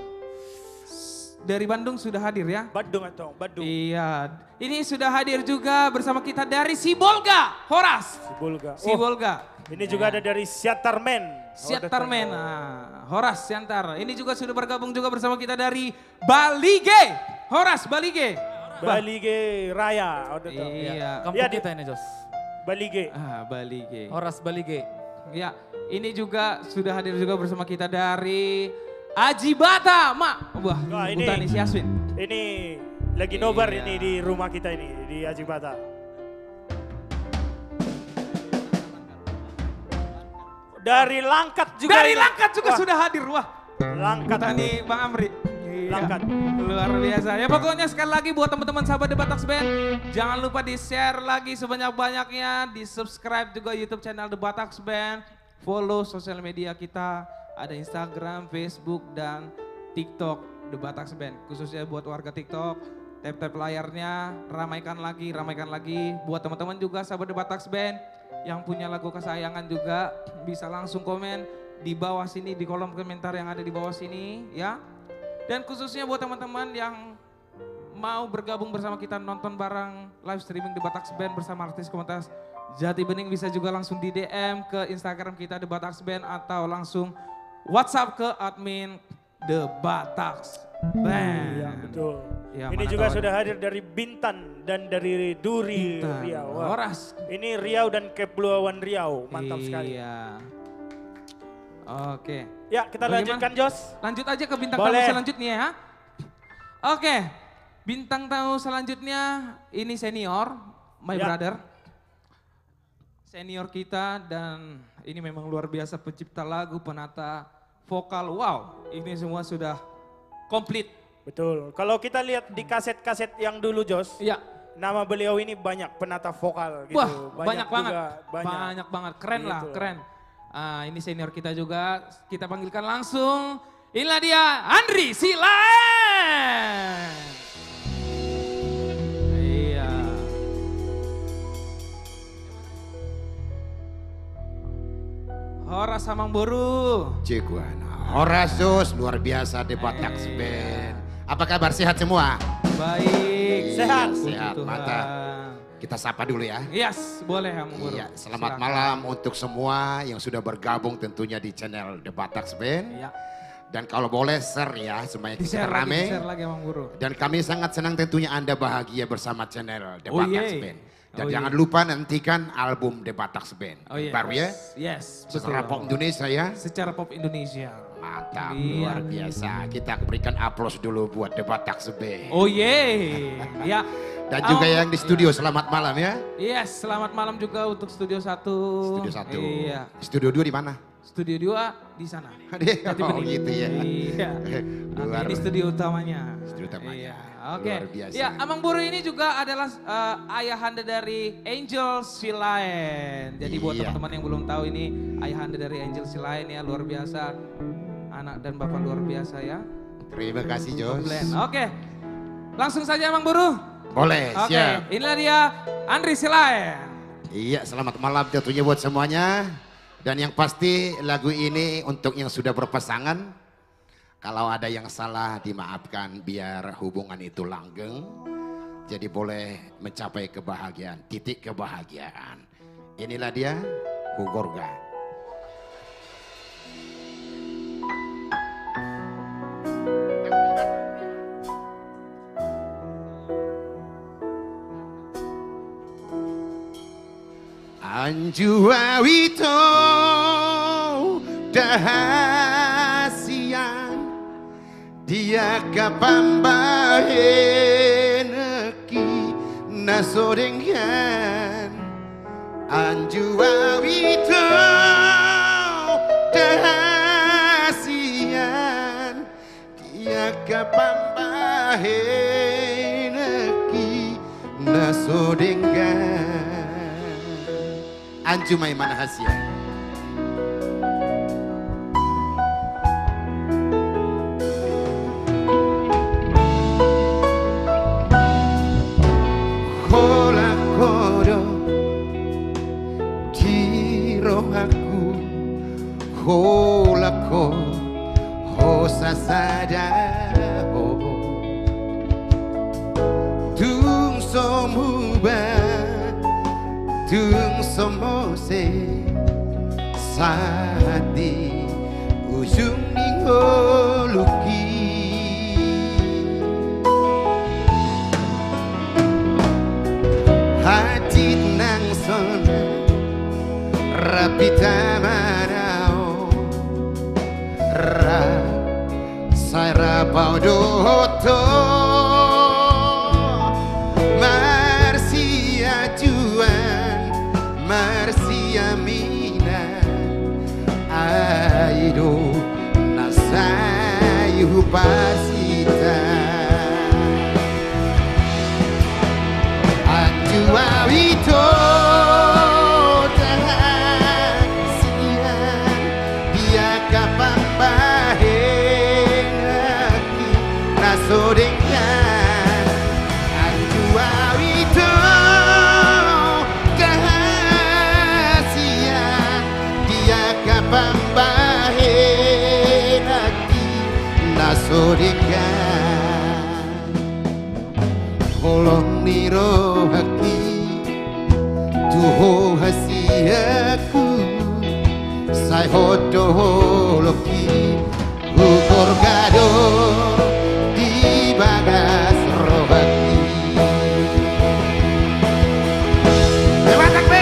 dari Bandung sudah hadir ya. Badung atau Badung. Iya, ini sudah hadir juga bersama kita dari Sibolga, Horas. Bulga. Oh, Sibolga. ini juga ada dari Siatarmen. Siantarmen, Horas Siantar. Ini juga sudah bergabung juga bersama kita dari Balige, Horas Balige. Balige Raya. Oh, betul. Iya. Kampung Iya, kita ini Jos. Balige. Balige. Horas Balige. Ya, ini juga sudah hadir juga bersama kita dari Aji Bata, Mak. Wah, Wah, ini- Butani si Aswin. Ini lagi nobar Iya. ini di rumah kita ini di Ajibata. Dari Langkat juga. Dari ini. Langkat juga Wah, sudah hadir. Wah, Langkat. Butani Bang Amri. Iya. Langkat. Luar biasa. Ya pokoknya sekali lagi buat teman-teman sahabat The Batax Band, jangan lupa di-share lagi sebanyak-banyaknya, di-subscribe juga YouTube channel The Batax Band, follow sosial media kita, ada Instagram, Facebook, dan TikTok The Batax Band. Khususnya buat warga TikTok, tap-tap layarnya, ramaikan lagi. Buat teman-teman juga sahabat The Batax Band yang punya lagu kesayangan juga bisa langsung komen di bawah sini, di kolom komentar yang ada di bawah sini ya. Dan khususnya buat teman-teman yang mau bergabung bersama kita nonton bareng live streaming The Batax Band bersama artis komunitas Jati Bening, bisa juga langsung di DM ke Instagram kita The Batax Band atau langsung WhatsApp ke admin The Batax Band. Iya, betul. Ya, Ini mana juga tahu sudah hadir dari Bintan dan dari Duri Bintan, Riau. Wah, Horas. ini Riau dan Kepulauan Riau. Mantap sekali. Iya. Oke. Ya, kita Bagaimana? lanjutkan Jos. Lanjut aja ke bintang Boleh. tamu selanjutnya ya. Oke, bintang tamu selanjutnya ini senior, my Ya. brother. Senior kita dan ini memang luar biasa pencipta lagu, penata vokal. Wow, ini semua sudah komplit. Betul. Kalau kita lihat di kaset-kaset yang dulu Jos, Iya. nama beliau ini banyak penata vokal gitu. Wah, banyak banget. juga, Banyak banget. Keren lah, Gitu. keren. Ini senior kita juga, kita panggilkan langsung. Inilah dia, Andri Silaen. Iya. Horas Hamangboru. Cikuana. Horasus luar biasa di Batax Band. Apa kabar, sehat semua? Baik. Sehat. Puji Sehat, Tuhan. mantap. Kita sapa dulu ya. Yes, boleh Hamangboru. Iya, selamat Silakan. malam untuk semua yang sudah bergabung tentunya di channel The Batax Band. Iya. Dan kalau boleh share ya supaya kita Di-share rame. lagi Hamangboru. Dan kami sangat senang tentunya Anda bahagia bersama channel The Oh, Batax yeay. Band. Dan Oh, jangan yeay. lupa nantikan album The Batax Band. Oh iya. Baru ya. Yes, Secara betul. pop Indonesia ya. Secara pop Indonesia. Mantap, Iya. luar biasa. Kita berikan aplaus dulu buat The Batax Band. Oh yeay. Ya. Dan juga Oh, yang di studio, selamat malam ya. Yes, selamat malam juga untuk Studio 1. Studio 1. Iya. Studio 2 di mana? Studio 2 di sana. Jati Oh Bening. gitu ya. Iya. Luar, Ini studio utamanya. Studio utamanya. Iya. Oke. Luar biasa. Ya, Amang Buru ini juga adalah ayahanda dari Angel Silaen. Jadi buat Iya. teman-teman yang belum tahu ini ayahanda dari Angel Silaen ya, luar biasa. Anak dan bapak luar biasa ya. Terima kasih Jos. Glenn. Oke. Langsung saja Amang Buru. Boleh, Oke, siap. inilah dia Andri Silaen. Iya, selamat malam tentunya buat semuanya. Dan yang pasti lagu ini untuk yang sudah berpasangan, Kalau ada yang salah dimaafkan biar hubungan itu langgeng. Jadi boleh mencapai kebahagiaan, titik kebahagiaan. Inilah dia, Hugorga. Anjua wito dahasian dia kapambaheneki nasodengan anjua wito dahasian dia kapambaheneki nasodengan Anju Maimana Hasya. Hola kodo di rohaku, hola ko hosa sada ho, tung somuba. Tung somose saat di ujung ningoluki hati nang sona rapi tamanao ra sai rapau doto marsia juan Marsia mina aido nasai hupasita Anjua wito dahasian dia kapambahenaki nasodengan Anjua wito kapambahenaki nasodengan holong niro haki tuho hasiaku sai hodo holoki ukur gado di bagas rohaki Batak be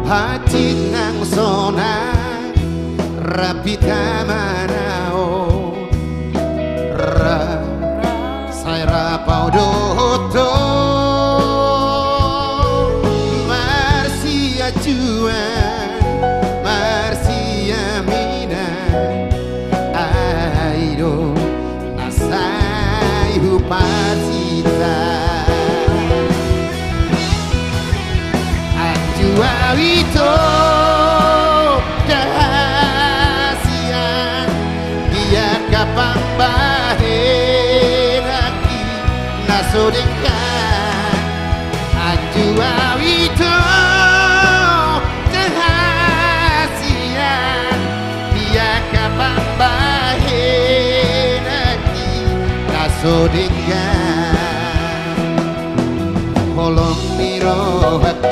hati nang sona rapi tamanao ra sai rapau doto marsia juan marsia mina aido nasai hupasita Wito dahasian dia kapambahenaki nasodengan Anjua wito dahasian dia kapambahenaki nasodengan holong niro haki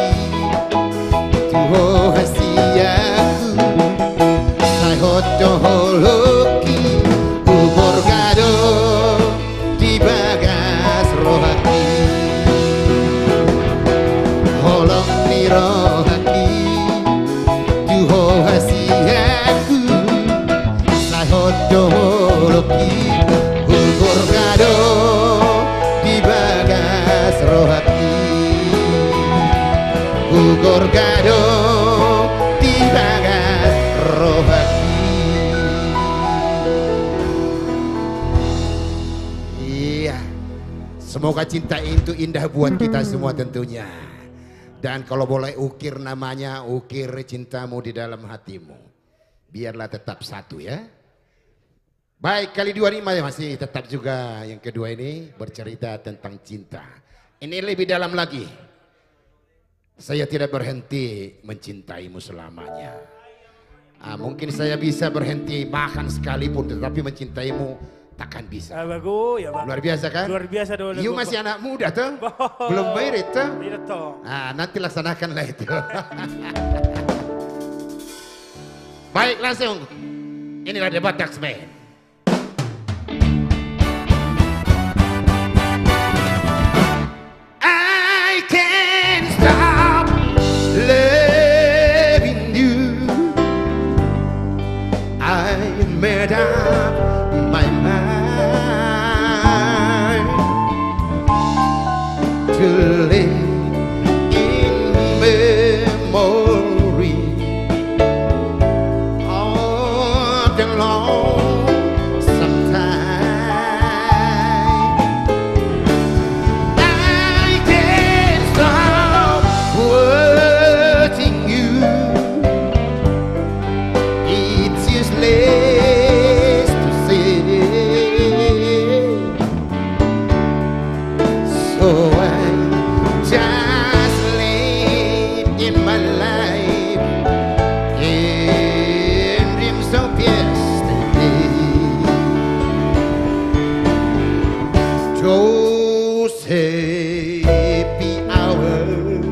Tuho hasiaku sai hodo holoki ubor gado di bagas rohaki holong niro haki tuho hasiaku sai hodo holoki ubor gado di bagas rohaki gugur gaduh di bagas rohani. Iya, semoga cinta itu indah buat kita semua tentunya. Dan kalau boleh ukir namanya, ukir cintamu di dalam hatimu. Biarlah tetap satu ya. Baik, kali dua ini masih tetap juga yang kedua ini bercerita tentang cinta. Ini lebih dalam lagi. Saya tidak berhenti mencintaimu selamanya. Mungkin saya bisa berhenti makan sekalipun, tetapi mencintaimu takkan bisa. Bagus ya, Bang. Luar biasa kan? Luar biasa dulu. You masih anak muda tuh, belum merit tuh. Tidak toh. Nanti laksanakanlah itu. Baik, langsung. Inilah The Batak Band. I can't stop loving you. I made up my mind to live in memory of the lonesome time. I can't stop watching you. It's useless to say. So I just live in my life in dreams of yesterday. Those happy hours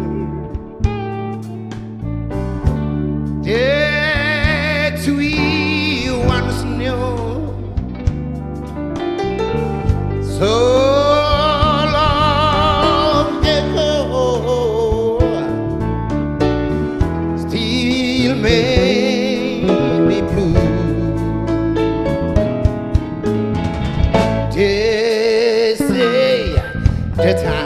that we once knew, so long ago, still make me blue. They say the time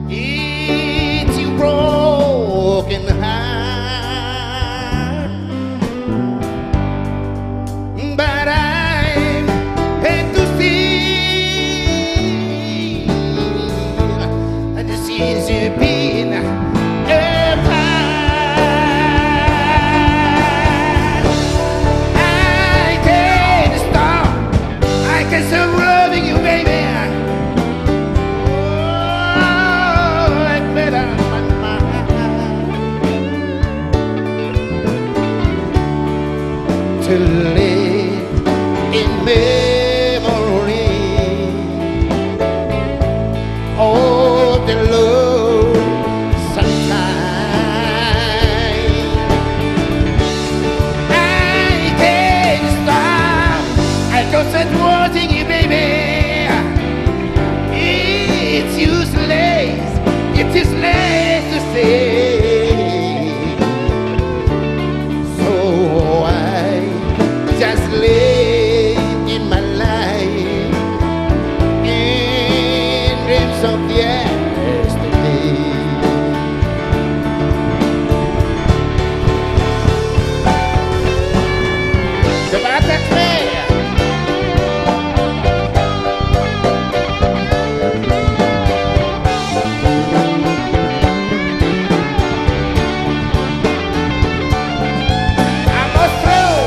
it's a broken heart, but I'm hate to see and since you've been apart, I can't stop. I can't stop loving you, baby. Oh, I made up my mind to live in memory of the love sometime. I can't stop. I just said watching you, baby. It's useless. It is late to say. So I just live in my life in dreams of yesterday. The Batak Band. I'm through.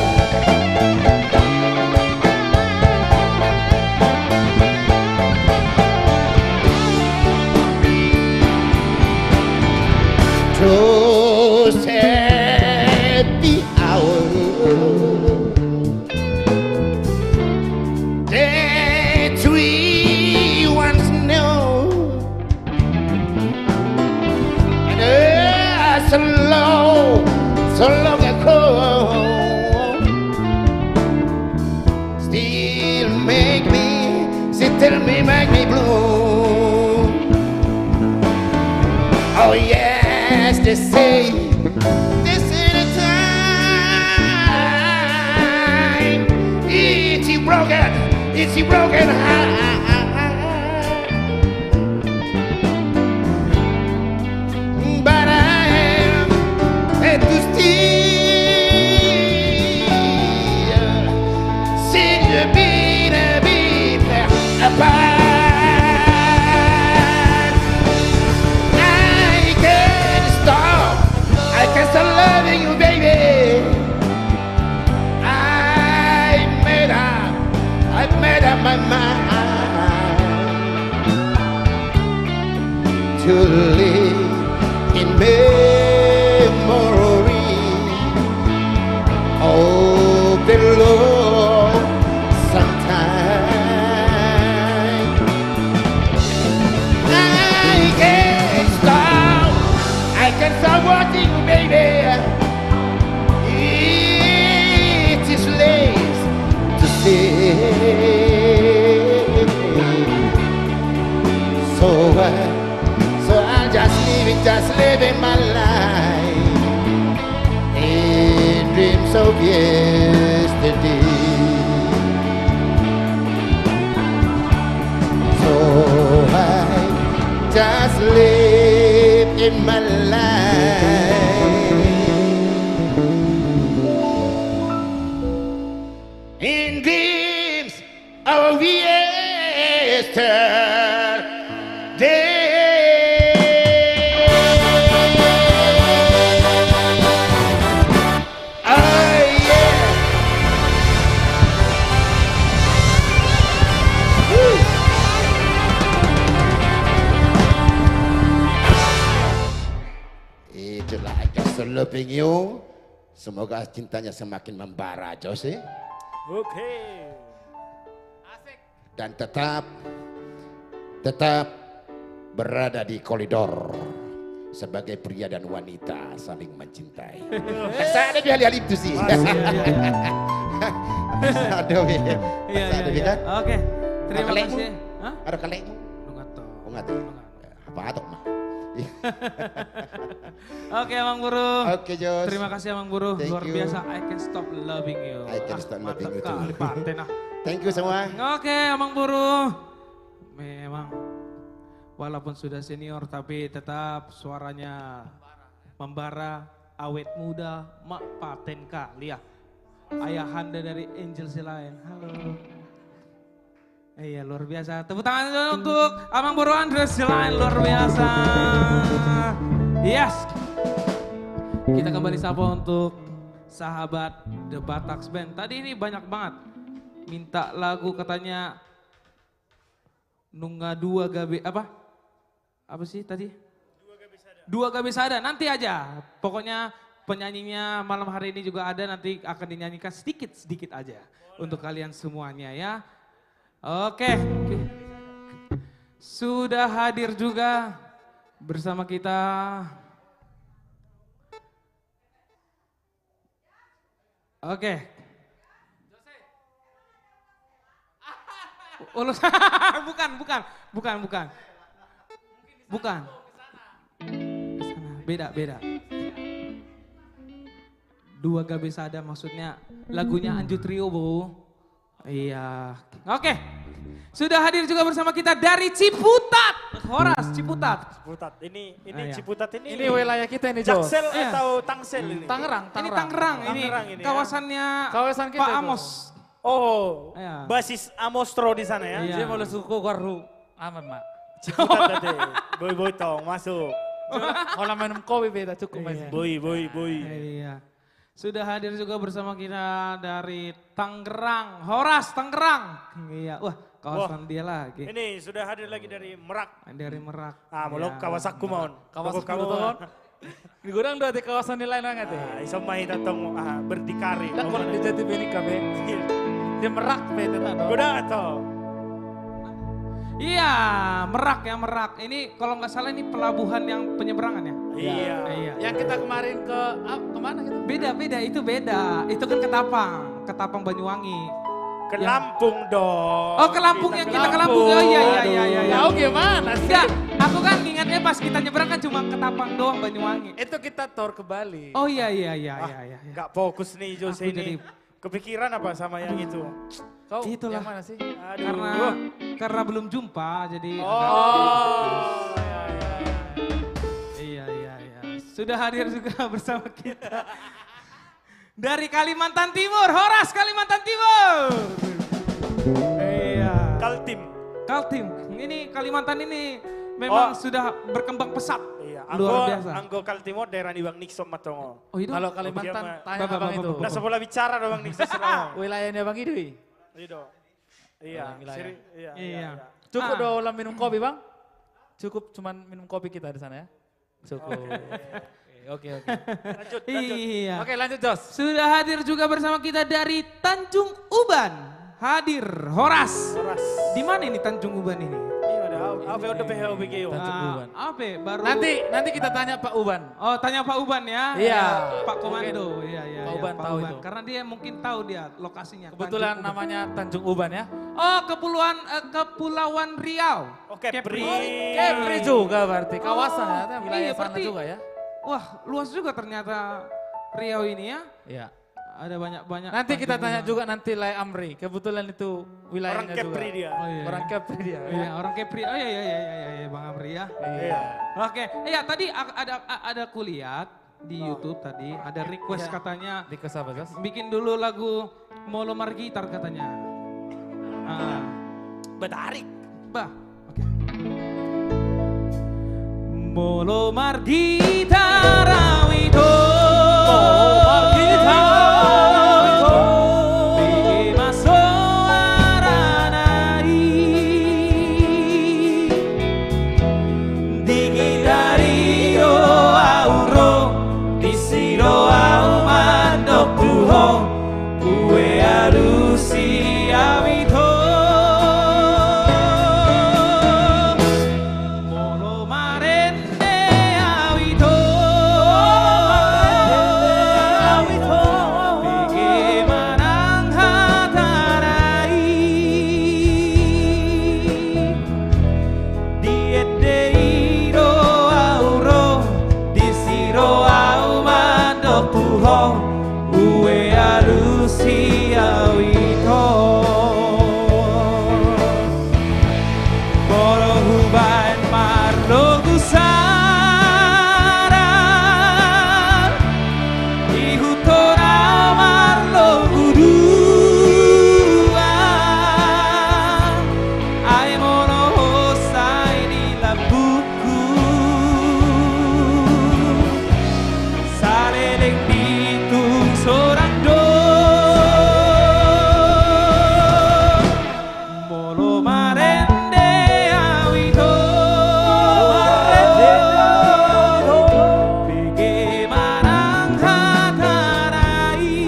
Those happy hours that we once knew, and so long ago, still make me blue. Oh yes, they say this is the time. It's a broken heart. to live in memory of the Lord sometime. I can't stop watching you, baby. It is late to say. So I'm just living my life in dreams of yesterday. So I just live in my life in dreams of yesterday. Itulah I just loving you. Semoga cintanya semakin membara, Jose. Oke. Dan tetap berada di koridor sebagai pria dan wanita saling mencintai. Saya ada di hal itu sih. Ada Iya, iya. Oke, terima kalengmu? kasih. Hah? Ada kalengmu? Lu nggak tahu. Oh, nggak tahu. Apa atok mah? Oke, Mang Buru. Oke, Jos. Terima kasih Mang Buru. Thank Luar you. biasa. I can stop loving you. I can stop loving you too. Mantap kali, paten ah. Thank you semua. Oke, Mang Buru. Memang walaupun sudah senior tapi tetap suaranya membara, awet muda, mak paten kali ya. Ayahanda dari Angel Silain. Halo. Iya, luar biasa. Tepuk tangan dulu untuk Amang Buru Andres Silain, luar biasa. Yes. Kita kembali sapa untuk sahabat The Bataks Band. Tadi ini banyak banget minta lagu katanya Nunga Dua Gabe apa? Apa sih tadi? Dua Gabe Sada. Nanti aja. Pokoknya penyanyinya malam hari ini juga ada, nanti akan dinyanyikan sedikit aja untuk kalian semuanya ya. Oke. Sudah hadir juga bersama kita Oke. Ulus. Bukan. Beda. Dua Gabe Sada maksudnya lagunya Anju Trio, Bu. Iya. Oke. Sudah hadir juga bersama kita dari Ciputat. Horas Ciputat. Ciputat. Ini iya. Ciputat ini. Ini wilayah kita ini, Jos. Jaksel Iya. atau Tangsel ini? Tangerang. Ini Tangerang ini ya. kawasannya Kawasan kita Pak itu. Amos. Oh, Iya. basis Amostro di sana ya? Iya. Dia mau suku garu. Aman, Mak. Ciputat tadi. Boy tong masuk. Kalau minum kopi beda cukup masih. Boy. Iya. Sudah hadir juga bersama kita dari Tangerang, Horas Tangerang. Iya, wah kawasan dia lagi. Ini sudah hadir lagi dari Merak. Dari Merak. Ah, mulok kawasaku mohon. Kawasan kamu tuh. Di gudang udah di kawasan di lain banget ya. Iso mahi tatong berdikari. Dan kalau di Jati Bening kabe. Dia merak beda tadi. Gudang atau? Iya, Merak. Ini kalau nggak salah ini pelabuhan yang penyeberangan ya. Iya. Iya. Yang kita kemarin kemana gitu? Beda, itu beda. Itu kan Ketapang Banyuwangi. Ke Lampung dong. Oh, ke Lampung ya, kita ke Lampung. Oh iya. Tahu gimana sih? Enggak, aku kan ingatnya pas kita nyebrang kan cuma Ketapang doang Banyuwangi. Itu kita tor ke Bali. Oh iya. Gak fokus nih Jose Aku ini. jadi- Kepikiran apa sama yang itu? Kau Itulah. yang mana sih? Aduh. Karena belum jumpa jadi Oh. Iya. Sudah hadir juga bersama kita dari Kalimantan Timur, Horas Kalimantan Timur. Iya. Kaltim. Ini Kalimantan ini memang sudah berkembang pesat. Iya. Luar biasa. Anggo Kaltimor daerah di Bang Nixon matongo. Oh itu? Kalau Kalimantan Bapak, tanya abang itu. Nah sebelah bicara dong Bang Nixon. Wilayahnya Bang Idui. Iya. Wilayah. Iya. Iya. Cukup dong ulam minum kopi bang? cukup cuman minum kopi kita di sana ya. Cukup. Oke. Lanjut. Iya. Oke, lanjut Jos. Sudah hadir juga bersama kita dari Tanjung Uban. Hadir Horas. Horas. Di mana ini Tanjung Uban ini? Iya udah, apa udah PHOBGO. Tanjung Uban. Apa? Baru. Nanti kita tanya Pak Uban. Oh, tanya Pak Uban ya. Iya. Pak Komando. Iya. Pak Uban tahu itu. Karena dia mungkin tahu dia lokasinya. Kebetulan Tanjung Uban. namanya Tanjung Uban ya. Oh, Kepulauan Riau. Oke, Kepri. Kepri juga berarti kawasan ya, ternyata wilayah iya, sana berarti- juga ya. Wah, luas juga ternyata Riau ini ya. Iya. Ada banyak-banyak. Nanti kita Tanjung tanya Uban. juga nanti Lai Amri. Kebetulan itu wilayahnya Orang Kepri juga. dia. Oh, iya. Orang Kepri dia. Iya, orang Kepri. Oh iya, Bang Amri ya. Iya. Oke, iya tadi ada kulihat di YouTube tadi, ada request Iya. katanya Di Kesapa Jos? bikin dulu lagu Molo Margitar katanya. Betarik. Bah, oke. Molo Margitar awito. Bigi maso aranai. Digitario auro. Disiro au mando puho. Ue alusi awito. Molo marende awito. Bigi manang hatarai. Diedeiro auro. Disiro au mando puho. Ue alusi awito. Boro huban marlo gusara. Ihutora marlo gudua. Ai mono hosai di labuku. Saleleng ditung sorang do. Molo marende awito. Bigi manang hatarai.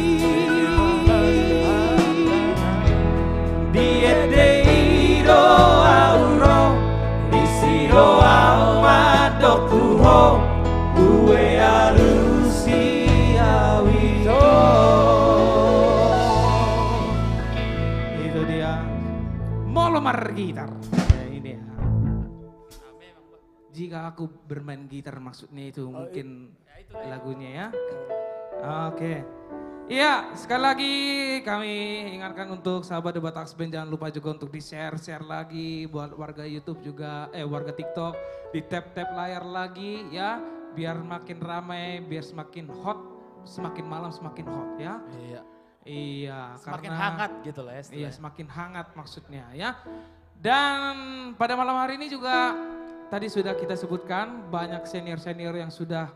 Diedeiro auro. Disiro au madokuho. Ue alusi awito. Itu dia Molo Margitar. Ya, ini ya. Jika aku bermain gitar maksudnya itu mungkin lagunya ya. Oke. Iya, sekali lagi kami ingatkan untuk sahabat The Batax Band jangan lupa juga untuk di-share lagi buat warga YouTube juga, warga TikTok, di tap layar lagi ya, biar makin ramai, biar semakin hot, semakin malam semakin hot ya. Iya. Iya, Semakin karena hangat gitu lah ya. iya istilahnya. semakin hangat maksudnya ya. Dan pada malam hari ini juga tadi sudah kita sebutkan banyak senior-senior yang sudah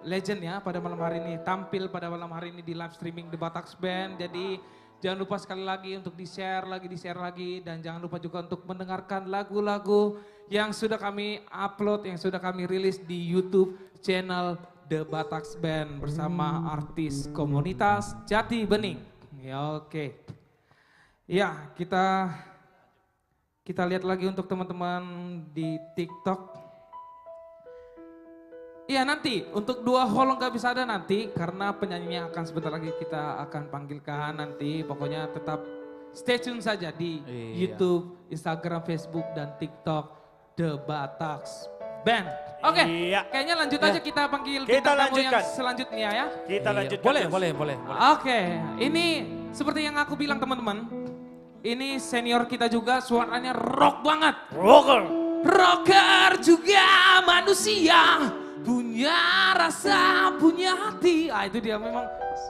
legend ya pada malam hari ini, tampil pada malam hari ini di live streaming The Batax Band. Jadi jangan lupa sekali lagi untuk di-share lagi dan jangan lupa juga untuk mendengarkan lagu-lagu yang sudah kami upload, yang sudah kami rilis di YouTube channel The Batax Band bersama artis komunitas Jati Bening. Ya oke. Ya kita lihat lagi untuk teman-teman di TikTok. Iya nanti untuk 2 hall nggak bisa ada nanti karena penyanyinya akan sebentar lagi kita akan panggilkan nanti. Pokoknya tetap stay tune saja di Iya. YouTube, Instagram, Facebook dan TikTok The Batax Band. Oke, Iya. kayaknya lanjut aja kita panggil Kita bintang tamu yang lanjutkan. selanjutnya ya. Kita Iya. lanjutkan. Boleh, terus. boleh. Oke, ini seperti yang aku bilang teman-teman. Ini senior kita juga suaranya rock banget. Rocker. Rocker juga manusia, punya rasa, punya hati. Ah itu dia memang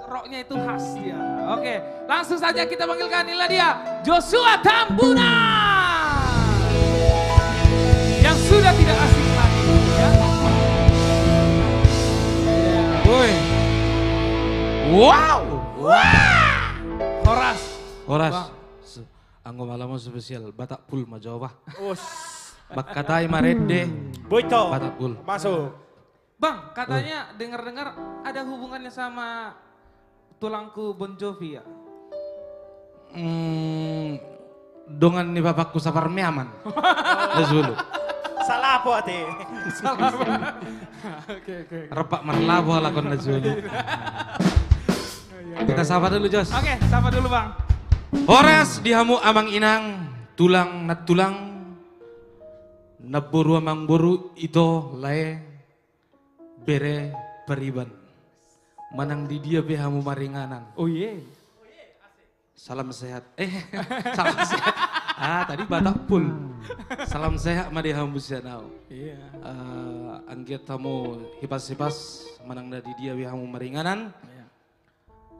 rocknya itu khas dia. Oke, langsung saja kita panggilkan, inilah dia Joshua Tambuna. Yang sudah tidak asing lagi. Ya. Woi. Wow. Horas. Horas. Bang. Anggo malaman spesial Batak Pul Majawa. Us. Bakatai marede. Boito, Batakul. masuk. Bang, katanya dengar-dengar ada hubungannya sama tulangku Bon Jovi ya? Dongan ni bapakku sapar aman. Lazulu. Salah apa ati? Oke. Repak marlabo ala kon Lazulu. Kita sapa dulu Jos. Oke, sapa dulu Bang. Horas dihamu amang inang, tulang nat tulang. Naburu amang buru ito lae bere beriban. Manang di dia behamu maringanan. Oh iya. Salam sehat. Salam sehat. Tadi Batak pul. Salam sehat madi hamu sianau. Iya. Angget tamu hipas-hipas manang di dia behamu maringanan.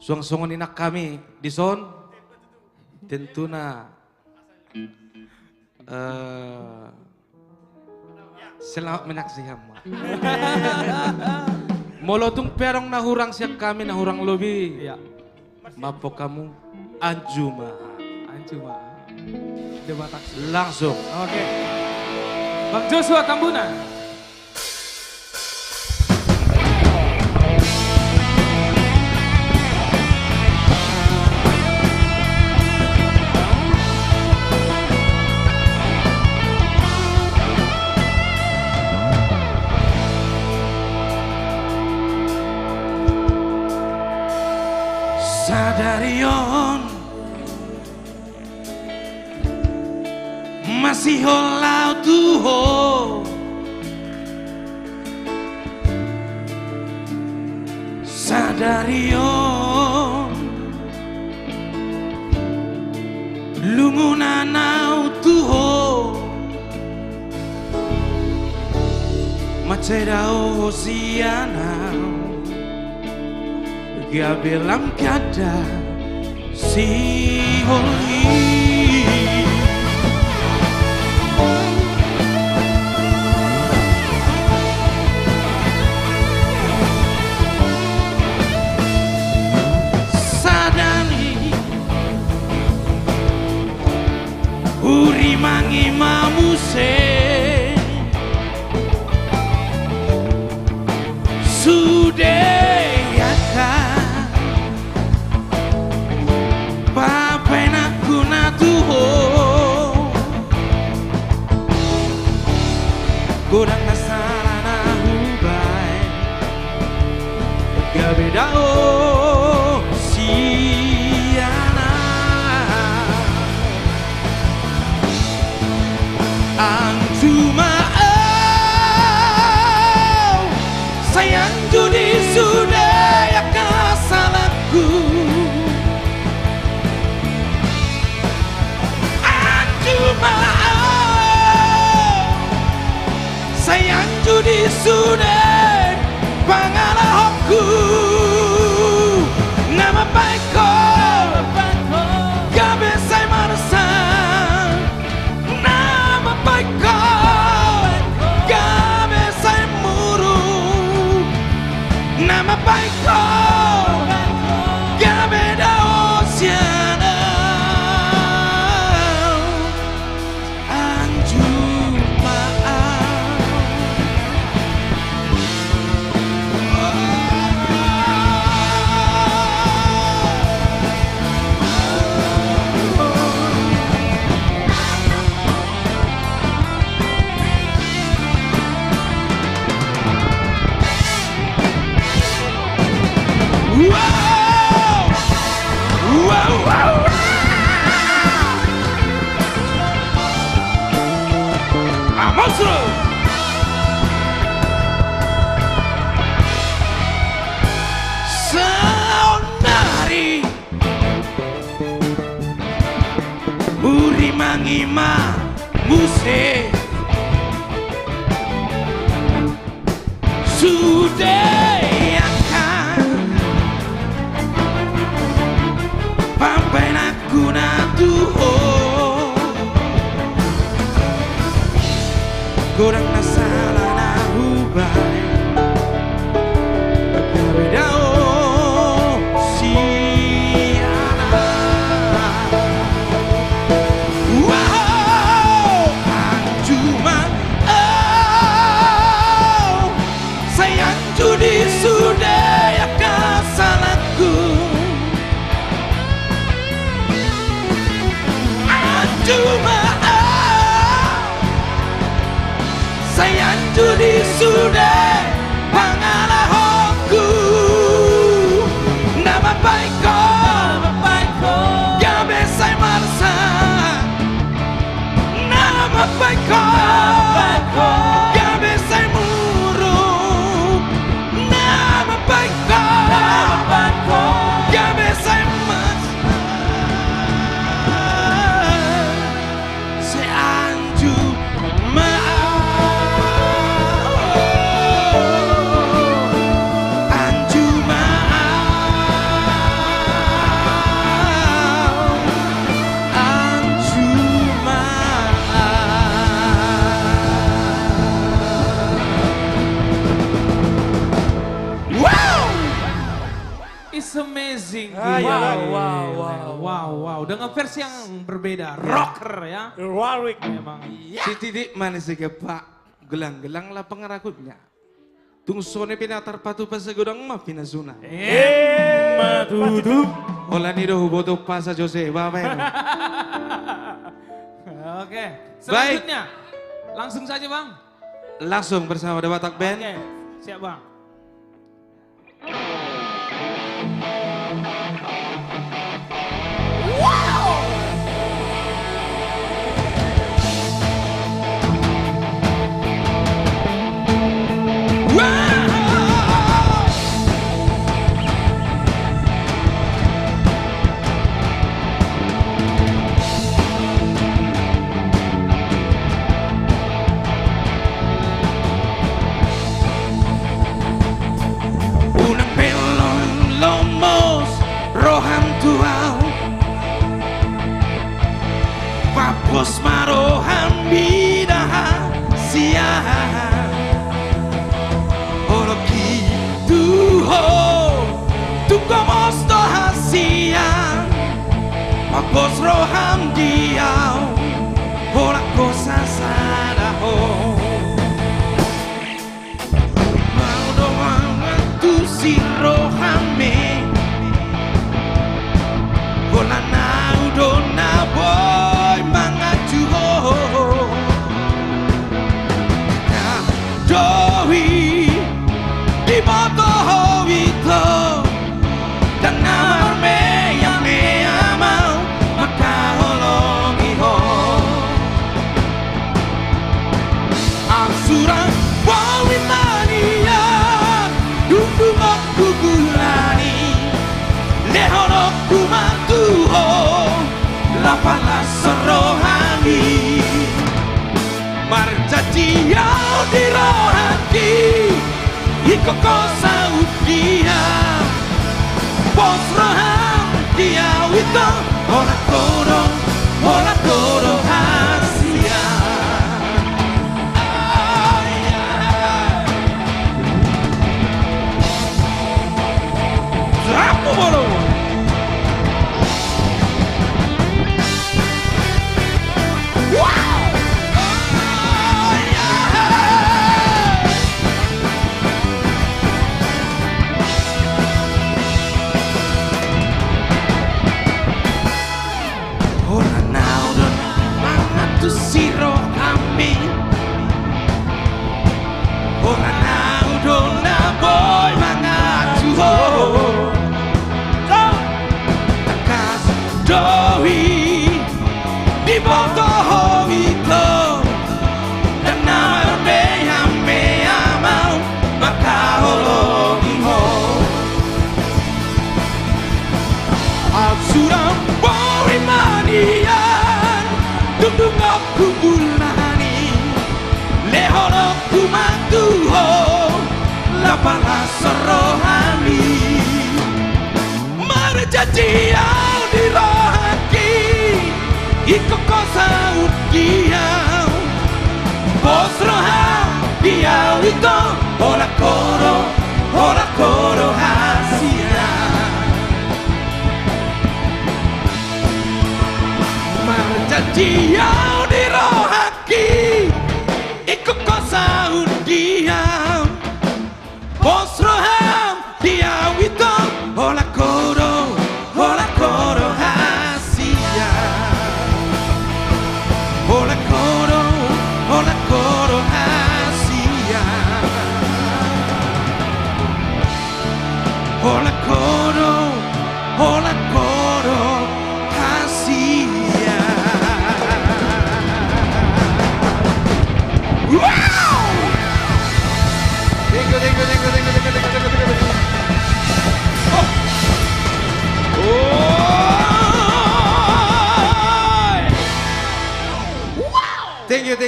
Suang-suangon inak kami di son. Tentuna selamat menyaksikan. Molotung perong nahurang siap kami nahurang lobi. Iya. Mapo kamu anjuma. Anjuma. The Batak. Langsung. Oke. Bang Joshua Tambunan. Sadarion masih holau tuho Sadarion lungunanau tuho macedao hosianau gabelam kada si holi sadani uri mangi mamuse sudah kurang nasana hubay gabedao siana ang tumaw sayang judi sudah ya kasalaku ang tumaw sayang judi sudah pangalahku nama baikku gabe saya marasa nama baikku gabe saya muru nama baikku gabe daosiana Saudari Uri mangima muse sudah akan pampai aku natuho kurang nasalah na hubay gabedao siana wow ang cuma anju di sude pangalahoku nama baikku gabe sai marsa nama baikku gabe sai muruk nama baikku gabe sai marsa sai anju It's amazing. Wow. Dengan versi yang berbeda, rocker ya. Warwick. Memang. Si titik mana sih Pak? Gelang-gelang lah pengarakutnya. Tung sone pinatar patu pasagudang ma pinasuna. Matutu. Ola nido huboto pasa Jose, Bapak. Oke, selanjutnya. Langsung saja Bang. Langsung bersama The Batak Band. Oke, siap Bang. Unang pelon lomos roham tuau Papos maroham bidaha siaha Oroki tuho tuko mosto hasian Papos roham diau Ora cosa sadaho si rohame Hola naudo na boy mangaju Na dohi di moto hovito Dan namar me yang me amau maka holongi ho Angsuran wawi mania Dundung aku bulani Lehono kumantuho Lapala serohani Marjaji yau di rohati Iko kosa udia Bos roham dia wito Ora koro hasia Aku bolo. Ora naudo mangatu siro ami. Ora naudo na boy mangatu ho. Dohi di boto hovito dan nama me amau maka hologi ho Absuram bori manian dundung aku bulani lehono kumantu ho lapala serohani marjaji di rohaki Iko kosa udiau Bos roham diau ito Ola koro hasia Marjaji au di rohaki Iko kosa udiau Bos roham diau ito Ola koro hasia Ola koro hasia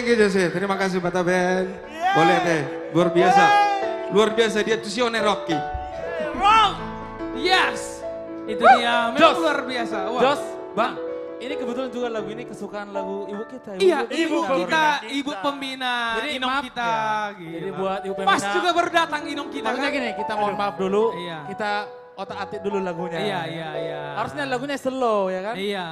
thank you Jose. Terima kasih Bata Band. Boleh teh, luar biasa. Luar biasa dia tuh Sione Rocky. Yes. Itu dia, memang Jos. luar biasa. Wah. Jos, Bang, ini kebetulan juga lagu ini kesukaan lagu ibu kita. Iya, ibu pembina kita, kita. ibu pembina, Jadi Inong maaf kita. ya. Gila. Jadi buat ibu Pas pembina. juga baru datang Inong kita Maksudnya kan. gini, kita mohon maaf dulu. Iya. Kita otak-atik dulu lagunya. Iya. Harusnya lagunya slow ya kan? Iya.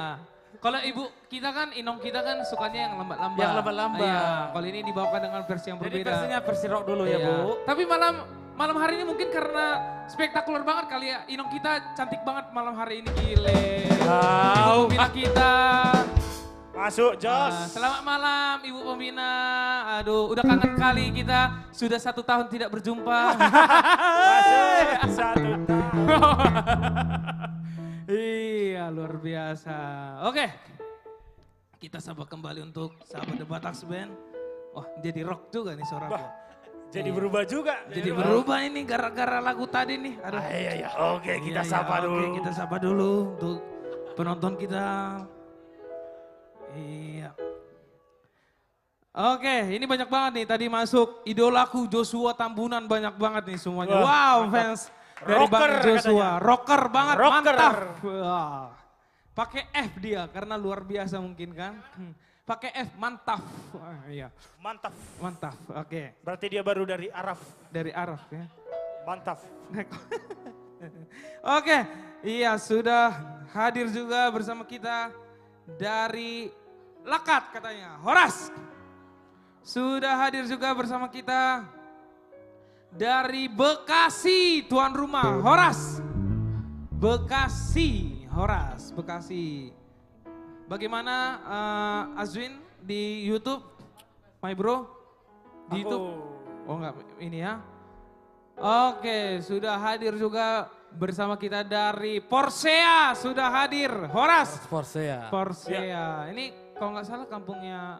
Kalau ibu kita kan, Inong kita kan sukanya yang lambat-lambat. Yang lambat-lambat. Iya. Kalau ini dibawakan dengan versi yang Jadi berbeda. versinya versi rock dulu ya Iya. Bu. Tapi malam hari ini mungkin karena spektakuler banget kali ya. Inong kita cantik banget malam hari ini, gile. Wow. Ibu pembina kita. Masuk Jos. Selamat malam Ibu Pembina. Aduh, udah kangen kali kita. Sudah 1 tahun tidak berjumpa. Masuk 1 tahun. Iya, luar biasa. Oke. Kita sapa kembali untuk sahabat The Bataks Band. Wah, jadi rock juga nih suara gua. Jadi berubah juga. Jadi berubah ini gara-gara lagu tadi nih. Aduh. Iya. Oke, kita Iya, sapa oke, dulu. kita sapa dulu untuk penonton kita. Iya. Oke, ini banyak banget nih tadi masuk idolaku Joshua Tambunan, banyak banget nih semuanya. Wah, Wow, fans dari Rocker Bang Joshua, katanya. rocker banget, Rocker. mantap. Wah. Pakai F dia karena luar biasa mungkin kan. Pakai F, mantap. Wah, iya, Mantap. mantap. Oke, Berarti dia baru dari Araf. dari Araf ya. Mantap. Oke, iya sudah hadir juga bersama kita dari Lakat katanya, Horas. Sudah hadir juga bersama kita dari Bekasi, tuan rumah, Horas. Bekasi, Horas, Bekasi. Bagaimana Azwin di YouTube, my bro? Di YouTube? Oh enggak, ini ya. Oke, sudah hadir juga bersama kita dari Porsea, sudah hadir, Horas. Force ya. Porsea, ini kalau nggak salah kampungnya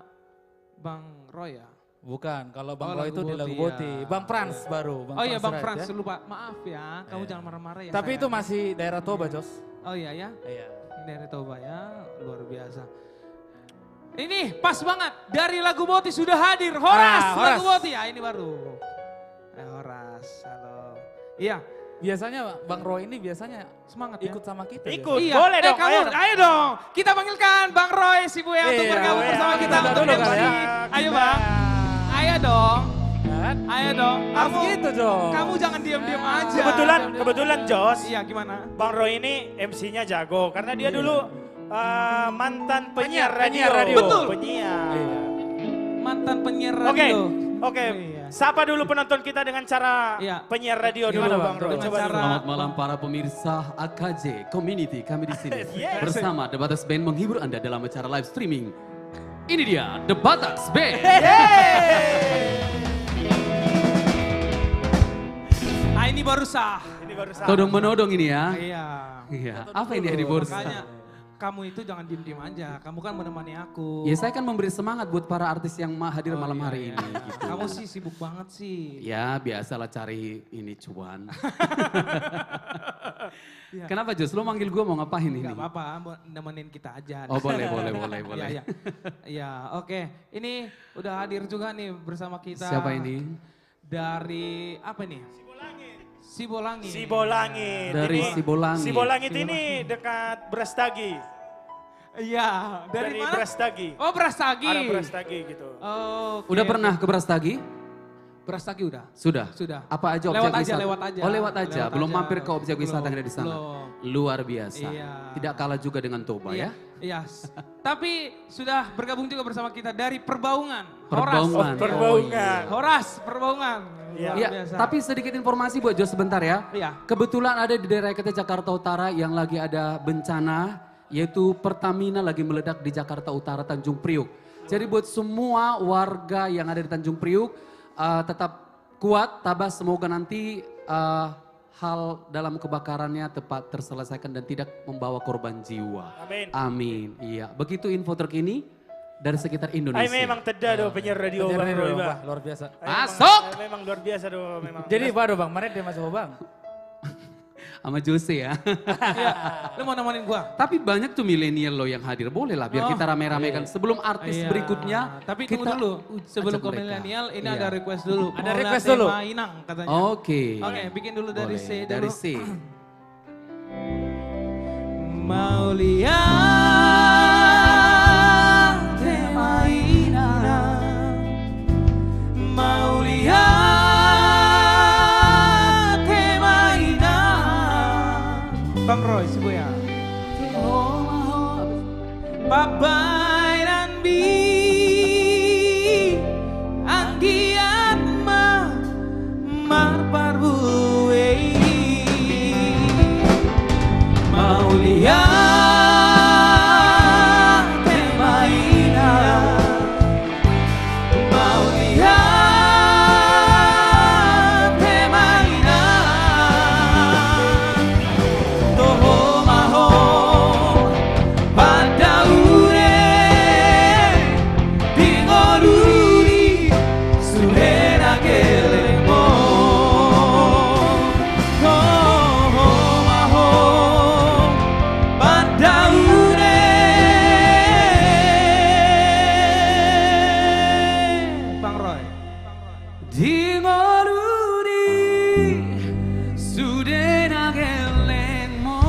Bang Roy ya? Bukan, kalau Bang Oh, Roy itu di Lagu Lagu Boti, Boti. ya. Bang Frans baru. Oh iya Bang Wright Frans, ya. lupa. Maaf ya, kamu Iya. jangan marah-marah ya. Tapi itu sayang. masih daerah Toba, Jos. Oh iya ya, Iya. dari Toba ya, luar biasa. Ini pas banget, dari Lagu Boti sudah hadir, Horas, Horas. Lagu Boti. Ya ini baru. Horas, halo. Iya, Biasanya Bang Roy ini biasanya semangat ya. ikut sama kita. Ikut. Iya, Boleh dong, kamu, ayo. ayo dong. Kita panggilkan Bang Roy si Buya untuk Iya, bergabung Buya. bersama kita Kita untuk dulu kali MC. ya. Ayo Bang, ayo dong, Kan? ayo dong. Harus gitu dong. Kamu jangan diam-diam aja. Kebetulan Jos, Iya gimana? Bang Roy ini MC-nya jago karena dia dulu mantan penyiar radio. Betul. Penyiar. Iya. Mantan penyiar Oke, radio. oke. Iya. Sapa dulu penonton kita dengan cara Iya. penyiar radio dulu Gimana, Bang Bang? Roy. Dengan Coba cara- dulu. Selamat malam para pemirsa AKJ Community, kami di sini Yes. bersama The Bataks Band menghibur Anda dalam acara live streaming. Ini dia The Bataks Band. Ah ini baru sah. Ini baru sah. Todong menodong ini ya. Iya. Iya. Apa ini yang di borsa? Makanya kamu itu jangan diem-diem aja. Kamu kan menemani aku. Ya saya kan memberi semangat buat para artis yang hadir Oh, malam iya, hari iya. ini. Gitu. Kamu sih sibuk banget sih. Ya biasalah cari ini cuan. Iya. Kenapa Jos? Lo manggil gue mau ngapain ini? Gak apa-apa, mau nemenin kita aja. Oh boleh. Iya, iya. Iya, oke. Ini udah hadir juga nih bersama kita. Siapa ini? Dari apa nih? Sibolangit. Sibolangit. Dari Ini- Sibolangit. Sibolangit ini dekat Brastagi. Iya, dari mana? Brastagi. Oh, Brastagi. Ada Brastagi gitu. Oke. Udah pernah ke Brastagi? Brastagi udah. Sudah. Sudah. Apa aja objek Lewat aja, wisata? lewat aja. Oh lewat aja, Lewat belum aja. mampir ke objek wisata yang ada di sana. Belum. Luar biasa. Iya. Tidak kalah juga dengan Toba Iya, ya. iya. Tapi sudah bergabung juga bersama kita dari Perbaungan. Perbaungan. Horas. Perbaungan. Horas, Perbaungan. Iya. Luar Iya, biasa. tapi sedikit informasi buat Jos sebentar ya. Iya. Kebetulan ada di daerah kita Jakarta Utara yang lagi ada bencana, yaitu Pertamina lagi meledak di Jakarta Utara Tanjung Priuk. Jadi buat semua warga yang ada di Tanjung Priuk tetap kuat, tabah, semoga nanti hal dalam kebakarannya tepat terselesaikan dan tidak membawa korban jiwa. Amin. Amin. Iya, begitu info terkini dari sekitar Indonesia. Ay memang teda do penyiar radio Penyiar Bang radio, Roy, Bang. Bang. Luar biasa. Ay, Masuk! Memang luar biasa do memang. Jadi baru Bang, mana dia masuk Bang? Sama Jose ya. Iya, lu mau nemenin gua? Tapi banyak tuh milenial loh yang hadir. Boleh lah biar kita rame-ramekan. Sebelum artis Iya. berikutnya. Tapi kita tunggu dulu, sebelum ajak ke mereka. milenial ini Iya. ada request dulu. Ada Mau request lihat dulu. tema Inang katanya. Oke. Oke, bikin dulu dari Boleh. C dulu. Dari C. Mau lihat tema Inang, mau lihat tema Inang. Bang Roy, Sibuya. Babai dan bi anggiat marparbuwe mau lihat tema Inang, mau lihat tema Inang. Toho maho pada Tingoluri surena kelemo maho padaure Bang Roy Tingoluri surena kelemo.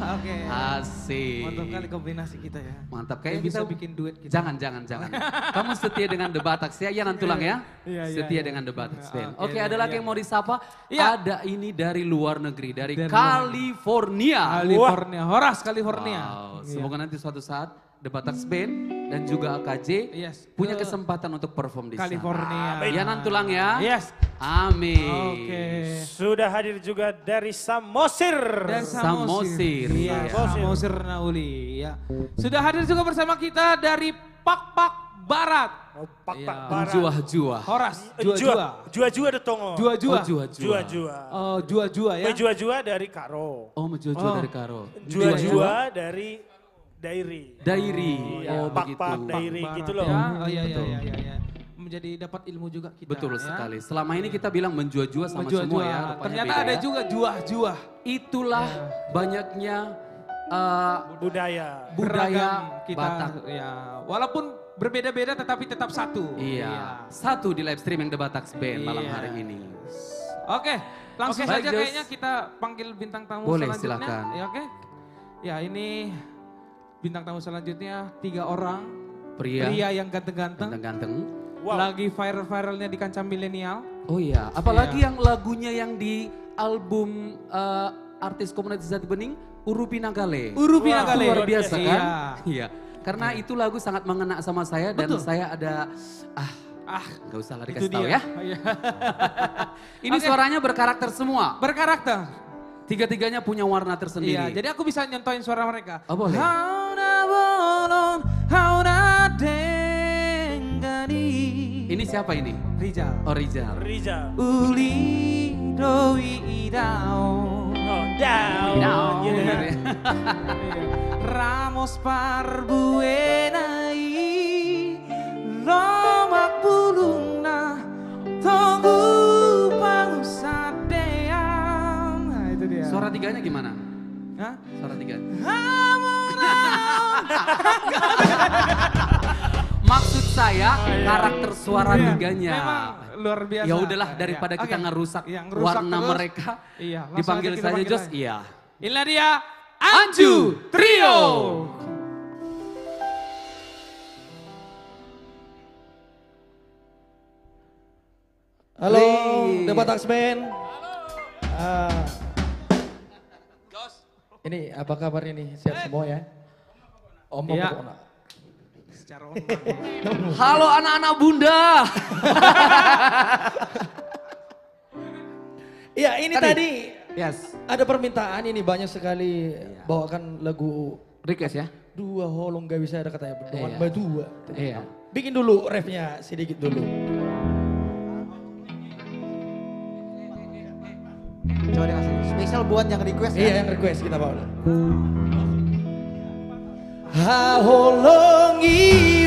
Oke. Asik. Mantap kali kombinasi kita ya. Mantap. Kayak Kayak bisa kita bikin duet gitu. Jangan. Kamu setia dengan The Bataks ya? Iya Nantulang ya? Iya, iya, Setia iya. dengan The Bataks Band. Oke, Oke, ada lagi iya. yang mau disapa? Iya. Ada ini dari luar negeri, dari Dari luar. California. California, Horas California. Wow, Iya. semoga nanti suatu saat The Bataks Band dan juga AKJ Yes, punya ke kesempatan untuk perform di sana. California. Ya Nantulang ya? Yes. Amin. Oke. Sudah hadir juga dari Samosir. Dan Samosir. Iya, Iya. Samosir Nauli. Ya. Sudah hadir juga bersama kita dari Pak Barat. Oh, Pak Iya. Pak Barat. Jua-jua. Horas, Jua-Jua. Jua-jua ada tongo. Jua-jua. Oh, jua-jua. Jua-jua. Oh, Jua-Jua ya. Jua-jua dari Karo. Oh, jua-jua Oh. dari Karo. Jua-jua dari Dairi. Dairi. Oh, begitu. Pak Dairi Barat gitu loh. Ya. Oh iya, Betul. iya. Menjadi dapat ilmu juga kita. Betul ya. sekali. Selama ini kita bilang menjua-jua sama Menjua-jua. semua ya. rupanya Ternyata beda ada ya. juga jua-jua. Itulah banyaknya Budaya. budaya kita. Batak. Ya, walaupun berbeda-beda tetapi tetap satu. Iya. Satu di live streaming The Bataks Band malam Iya. hari ini. Oke, langsung Oke, saja baik, Jos. kayaknya kita panggil bintang tamu Boleh, selanjutnya. silakan. Ya, oke. Ya, ini bintang tamu selanjutnya 3 orang. Pria, Yang ganteng-ganteng. ganteng-ganteng. Wow. Lagi viral-viralnya di kancah milenial. Oh iya, apalagi yang lagunya yang di album artis komunitas Jati Bening, Urupi Nagale. Urupi Wah, Nagale. Luar biasa Iya. kan? Iya. Karena itu lagu sangat mengena sama saya dan Betul. saya ada nggak usah lah Itu dikasih tahu dia. ya. Iya. Ini Oke. suaranya berkarakter semua. Berkarakter. Tiga-tiganya punya warna tersendiri. Iya, jadi aku bisa nyontoin suara mereka. Oh, boleh. Hauna bolon, hauna denggani. Ini siapa ini? Rijal. Oh Rizal. Riza. Uli doi idao. Oh, down. Down. Gitu ya. Ramos parbuenai lomak bulungna tunggu pangsadean. Nah itu dia. Suara tiganya gimana? Hah? Suara tiganya. Hamunaon. Maksud saya karakter suara Iya, tiganya. Memang luar biasa. Ya udahlah Iya, daripada iya. kita Oke. ngerusak Iya, ngerusak warna terus. mereka. Iya, langsung Dipanggil aja kita saja panggil Jos. aja. Iya. Inilah dia Anju Trio. Halo, The Bataks Band. Ini apa kabar ini? Siap semua ya? Omong Iya. pokoknya. Secara online. Halo anak-anak bunda. Iya ini tadi Yes. ada permintaan ini banyak sekali bawakan lagu Request ya? dua holong gak bisa ada katanya dengan Iya. berdua. Iya. Bikin dulu refnya sedikit dulu. Coba dikasih spesial buat yang request Iya ya. yang request kita bawa. Ha holongi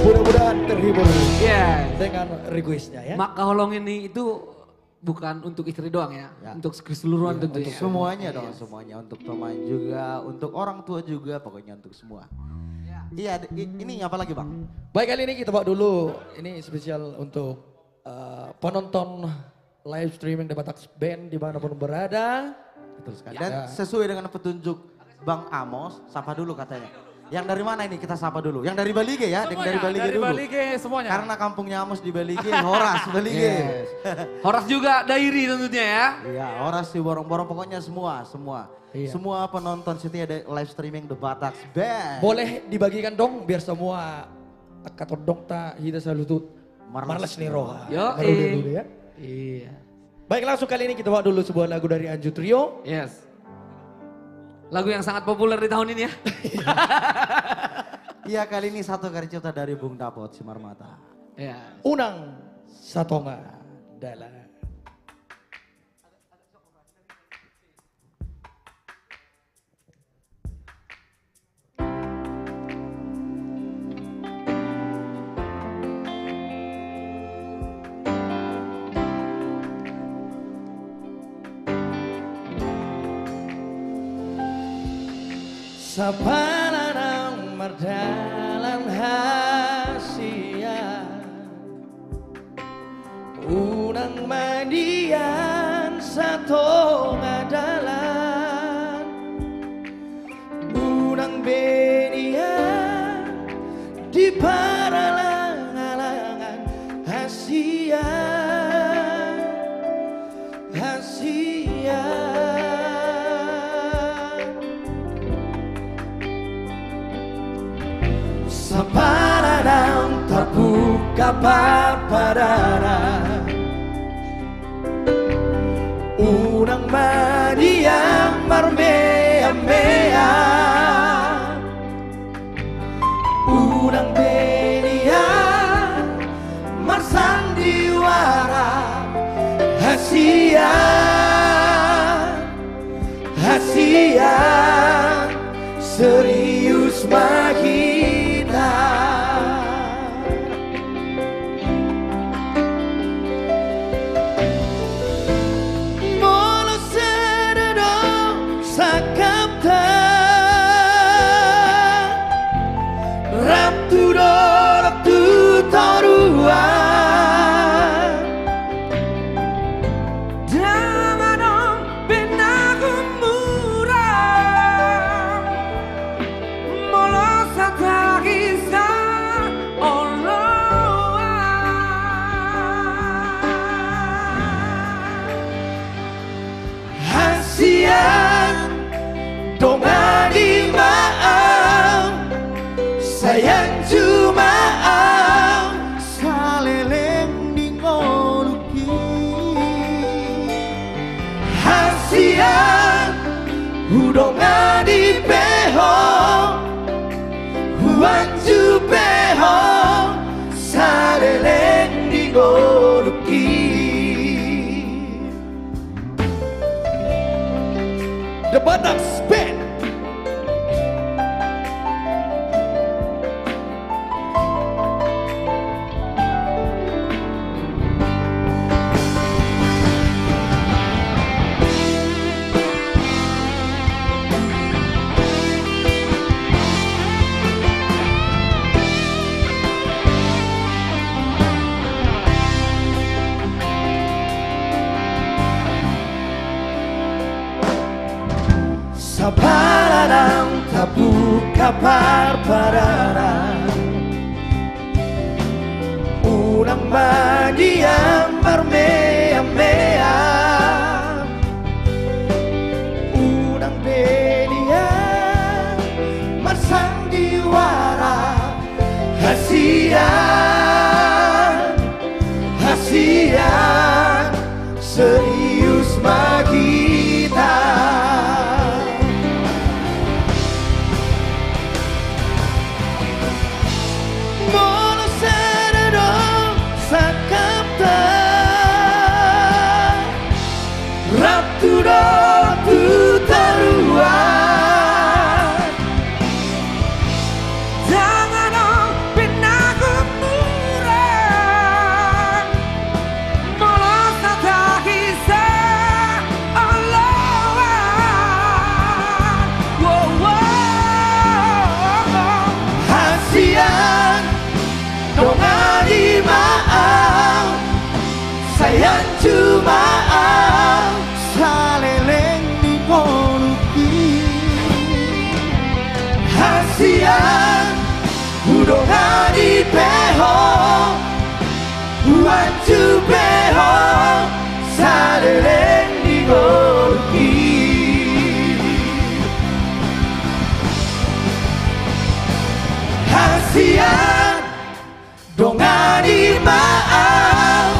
Mudah-mudahan terhibur Yes. dengan requestnya ya. Mak Kaholong ini itu bukan untuk istri doang ya, untuk keseluruhan tentunya. Untuk semuanya dong, semuanya. Untuk pemain juga, untuk orang tua juga, pokoknya untuk semua. Iya, ini apa lagi Bang? Baik, kali ini kita bawa dulu, ini spesial untuk penonton live streaming The Batak Band dimanapun berada. Betul sekali. Dan sesuai dengan petunjuk Bang Amos, sapa dulu katanya. Yang dari mana ini kita sapa dulu? Yang dari Balige ya, yang dari Balige dulu. Dari Balige semuanya. Karena kampungnya Amos di Balige, Horas Balige. Yes. Horas juga Dairi tentunya ya. Iya, Horas di borong-borong, pokoknya semua. Iya. Semua penonton setia ada live streaming The Batak Band. Boleh dibagikan dong biar semua kata dokta kita selalu tuh Marles Niro. Yo, Dulu ya. Iya. Baik, langsung kali ini kita bawa dulu sebuah lagu dari Anju Trio. Yes. Lagu yang sangat populer di tahun ini ya. Iya, kali ini satu karya cipta dari Bung Dapot Simarmata. Ya. Unang Satonga Dala. Sapanang mardalan hasia unang madian satu ngadalan unang benian di paralangan hasia Saparadang terbuka papadana unang madiang marmea-mea unang benia marsandiwara hasia serius mahina Molo sedado sakapta Ratu dorok tu torua Damadong benagu murah Molo satakisa oloa Hasian dongani maaf sayang cuma saleleng di ngoluki Hasian udongani peho huanju peho saleleng di ngoluki The Batak Band. Saparadang tabu kapar parara unang madiang marmea-mea unang belia marsandiwara hasian serius magita Molo sedado sakapta Ratu doratu taruan Jangan benaku di peho Wancu peho Sareleng di golki Hasian dongani maaf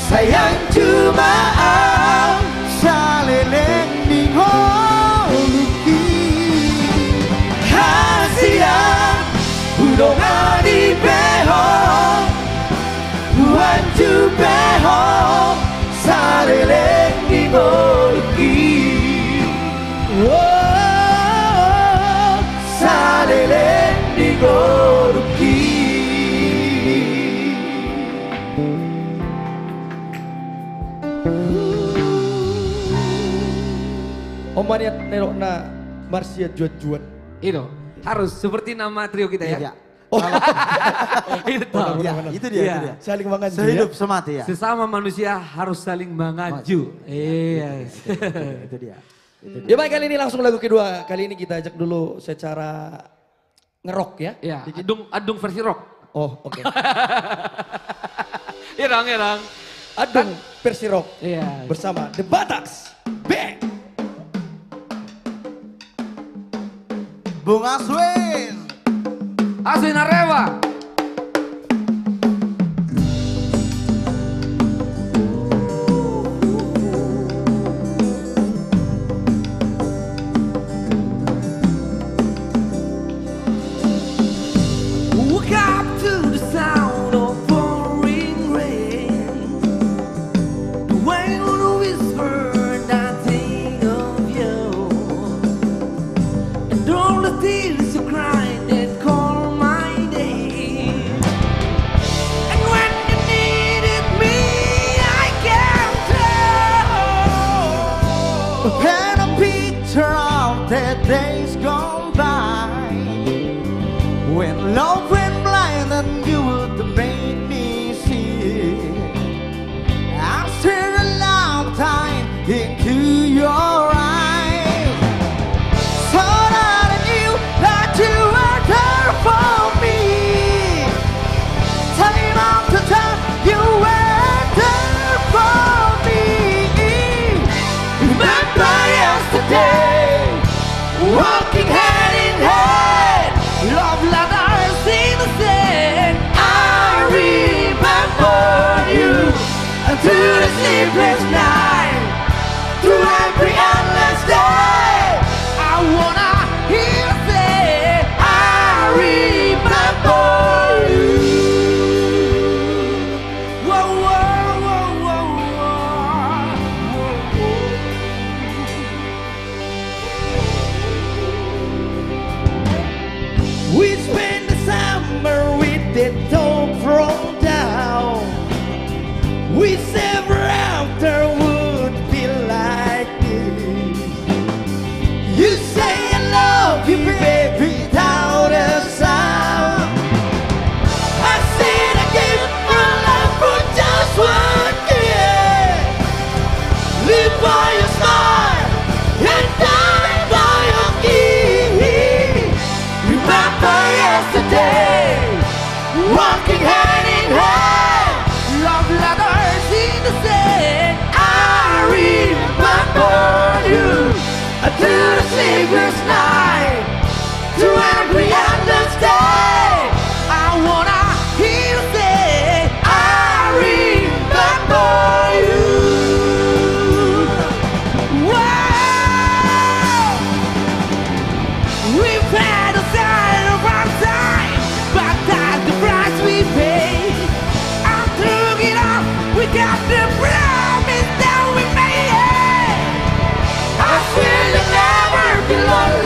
Sayang cuma Saleleng di golki Hasian dongani peho Wancu peho Sareleng di golki Sareleng di golki Omaniat nerokna Marsia juat-juat. Itu harus seperti nama trio kita ya. Oh. Itu itu dia. Saling mengaju. Sehidup semati ya. Sesama manusia harus saling mengaju. Iya. Itu dia. Ya baik, kali ini langsung lagu kedua. Kali ini kita ajak dulu secara ngerok ya. Iya, adung versi rock. Oh, oke. Iya dong, iya dong. Adung versi rock. Iya. Bersama The Bataks Band. Bung Aswin. Aswin Arewa. Woke up to the sound of pouring rain. The wind would whisper nothing of you. And all the tears you cried that call my name. And when you needed me, I came through. Paint a picture of the days gone by. When love went blind and you would make me see. I stared a long time into your eyes. So that I knew that you were there for me. Time after time you were there for me. Remember yesterday, walking hand in hand. Love letters in the sand. I remember you until the sleepless night. Through every endless day, I wanna hear you say, I remember you. Whoa, whoa, whoa, whoa, whoa. We spent the summer with the top thrown down. We never after would be like this. You say I love you, baby, without a sound. I said I gave my life for just one year. Live by your side and die by your key. Remember yesterday, walking hand in hand. Love letters in the sand. I remember you until the sleepless night. Through every endless day, I wanna hear you say, I remember you. Wow! We've had a sign of our time, but that's the price we pay. I took it off, we got the promise that we made. I swear you'll never be lonely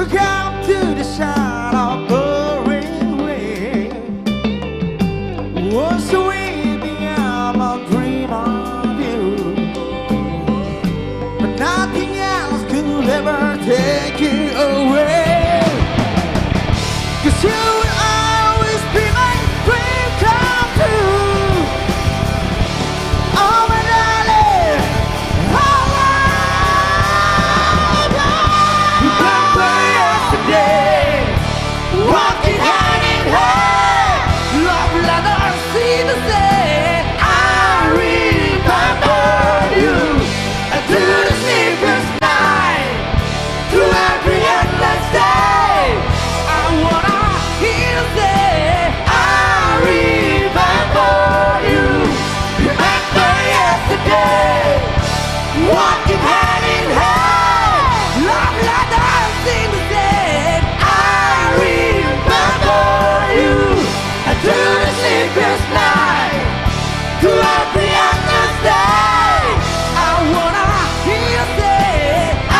Look out to the side of pouring rain. Once away beyond my dream of you, but nothing else could ever take you away. 'Cause you will always be my dream come true. Oh my darling, remember yesterday, walking hand in hand, love letters seem to say, I remember you, and through the sleepless night, through every endless day, I wanna hear you say, I remember you. Remember yesterday, walking hand in hand, love letters seem to say, I remember you. And through the sleepless night, through every endless day, I wanna hear you say, I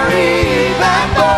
remember.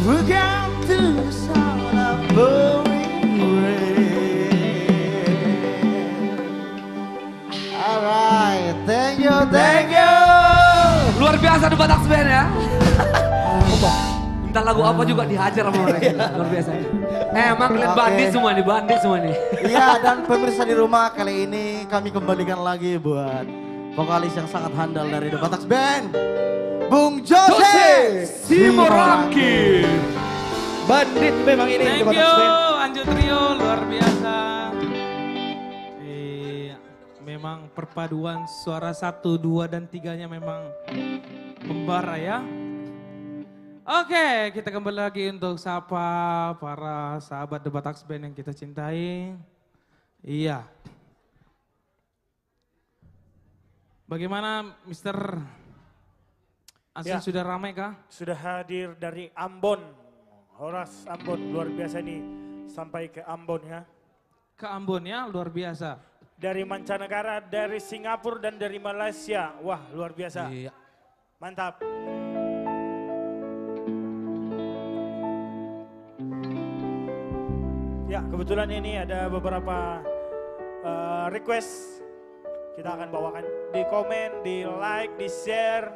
Look out to the sound of pouring rain. Alright, thank you, thank you. Luar biasa The Batak Band ya. Entah lagu apa juga dihajar sama mereka. Luar biasa. Emang kalian bandit semua nih. Iya, dan pemirsa di rumah, kali ini kami kembalikan lagi buat vokalis yang sangat handal dari The Batak Band, Bung Jose Simorangki. Bandit memang ini The Thank Batak you, Band. Anjo Trio, luar biasa. Iya, memang perpaduan suara 1, 2, dan 3-nya memang membara ya. Oke, kita kembali lagi untuk sapa para sahabat The Batak Band yang kita cintai. Iya. Bagaimana Mr. Asin, Ya. sudah ramai kah? Sudah hadir dari Ambon, Horas Ambon, luar biasa ini sampai ke Ambon ya. Ke Ambon ya, luar biasa. Dari mancanegara, dari Singapura dan dari Malaysia, wah luar biasa. Iya. Mantap. Ya, kebetulan ini ada beberapa request. Kita akan bawakan di komen, di like, di share.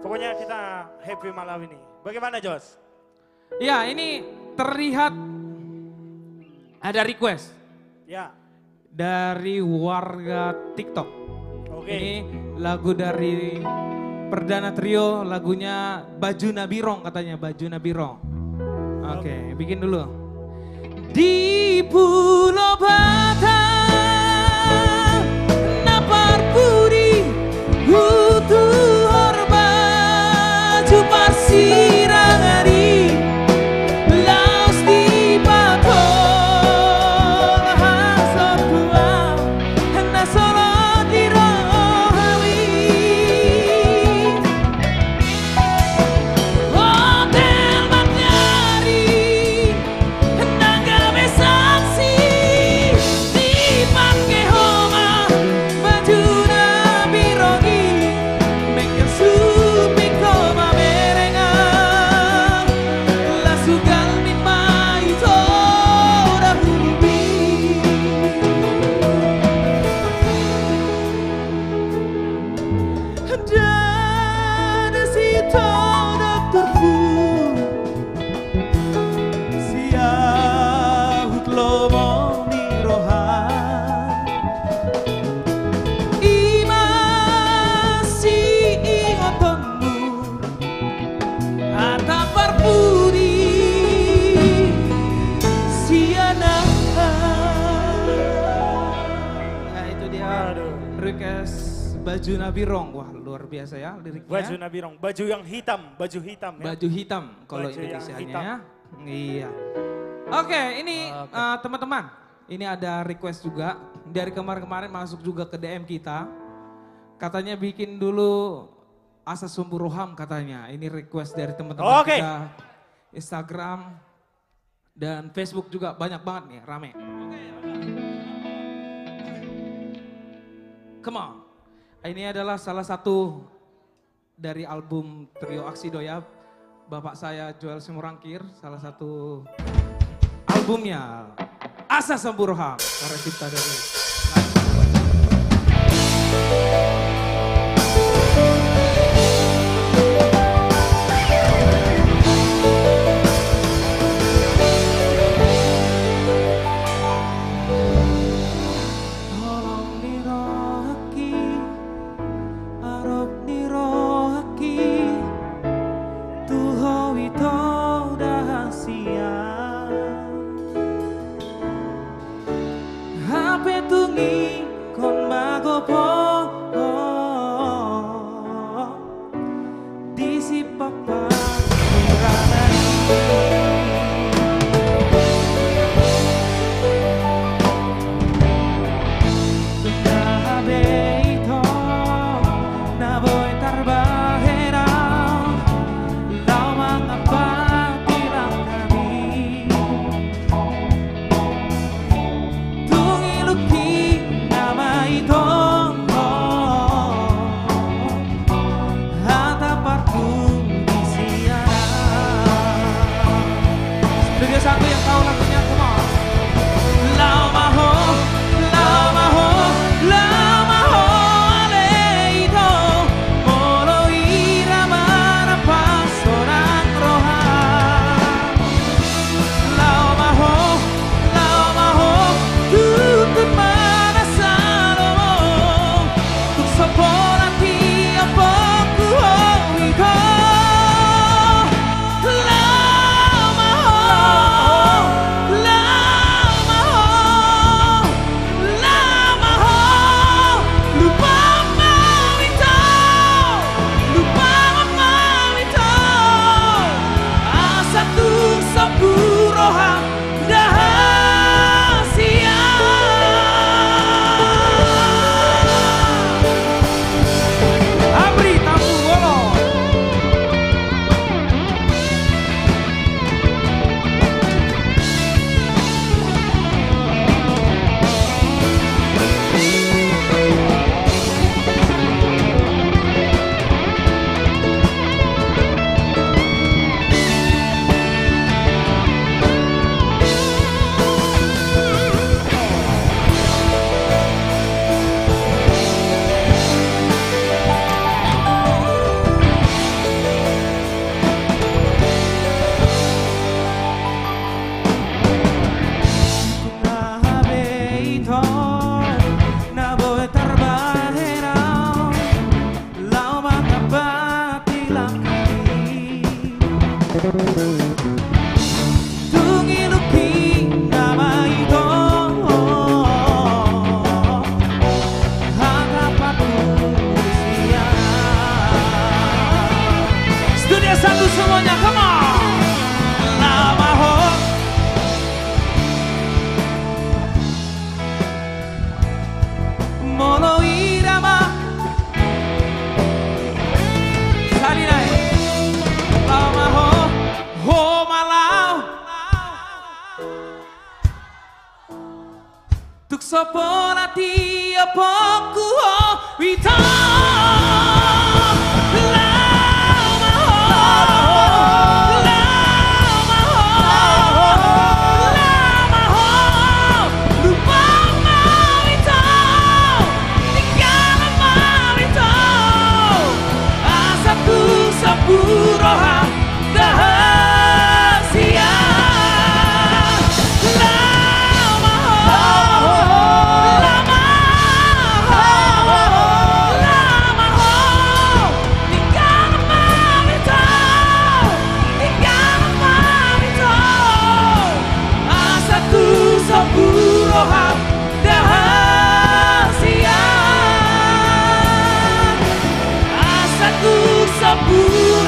Pokoknya kita happy malam ini. Bagaimana Jos? Ya, ini terlihat ada request Ya, dari warga TikTok. oke. Ini lagu dari Perdana Trio, lagunya Baju Nabirong katanya, Baju Nabirong. Oke, bikin dulu. Di Pulau Batam, napar puri, hutu hormat, pasirang ari, laos di patol, hasot tua, hena solo di rohawi. Hotel Magnyari, nanggawe saksi, dipakai homa, baju nabirogi, mengker supi koma merengang, la sugal min maito dahulubi. Dan situ dokterku, siahut lomo mirohan, imasi ingotonmu, atapar puri, siana. Nah itu dia request Baju Nabirong. Wah luar biasa ya liriknya. Baju Nabirong, baju yang hitam, baju hitam ya. Baju hitam kalau Baju yang Indonesianya hitam. ya. Iya. Oke, ini teman-teman, ini ada request juga dari kemarin-kemarin masuk juga ke DM kita. Katanya bikin dulu Asa Sumbu Roham katanya. Ini request dari teman-teman kita. Instagram dan Facebook juga banyak banget nih, rame. Come on. Ini adalah salah satu dari album Trio Aksi Doya. Bapak saya Joel Simorangkir, salah satu albumnya Asa Sumbu Roham. Karya cipta dari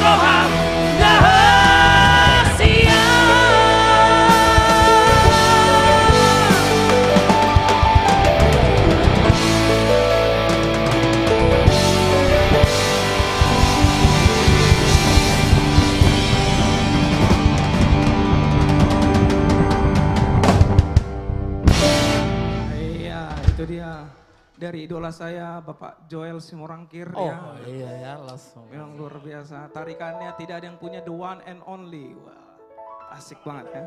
Roham Rahasia. dari idola saya Bapak Joel Simorangkir Oh ya. iya ya langsung. Memang luar biasa, tarikannya tidak ada yang punya the one and only. Wah, asik banget ya.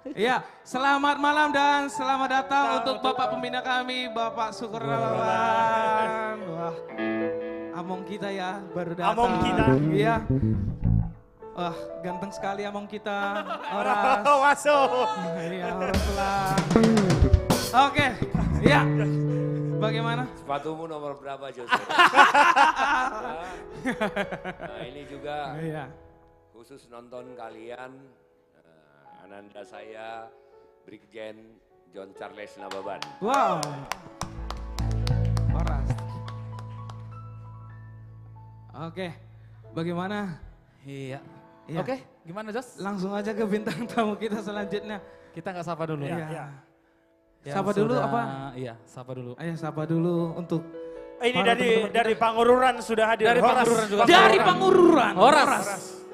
Iya, selamat malam dan selamat datang untuk Bapak Pembina kami, Bapak Sukurnawan. Wah, among kita ya, baru datang. Among kita. Iya. Wah, ganteng sekali among kita. Horas. Masuk. Iya, Horas pulang. Oke, iya. Bagaimana? Sepatumu nomor berapa, Jose? Nah, ini juga Iya. khusus nonton kalian, Ananda saya, Brigjen John Charles Nababan. Wow. Horas. Oke, bagaimana? Iya. Iya. Oke, gimana Jos? Langsung aja ke bintang tamu kita selanjutnya. Kita nggak sapa dulu. Iya. Yang Sapa dulu sudah- apa? Iya, sapa dulu. Ayo sapa dulu untuk Ini para teman-teman dari kita. Pangururan sudah hadir. Dari Horas. Pangururan juga. Dari Pangururan. Horas.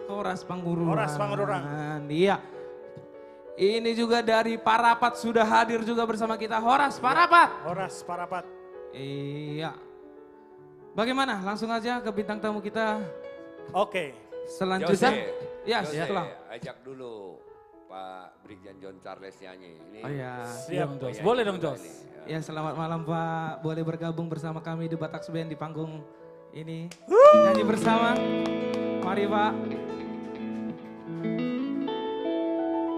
Horas Pangururan. Horas Pangururan. Iya. Ini juga dari Parapat sudah hadir juga bersama kita. Horas Parapat. Horas Parapat. Iya. Bagaimana? Langsung aja ke bintang tamu kita. Oke. Selanjutnya. Ya, Jose, setelah. ajak dulu Pak Brigjen John Charles nyanyi. Ini Oh ya. Siap Jos. Boleh dong Jos. Ya, selamat malam Pak. Boleh bergabung bersama kami di Batak Band di panggung ini. Nyanyi bersama. Mari Pak.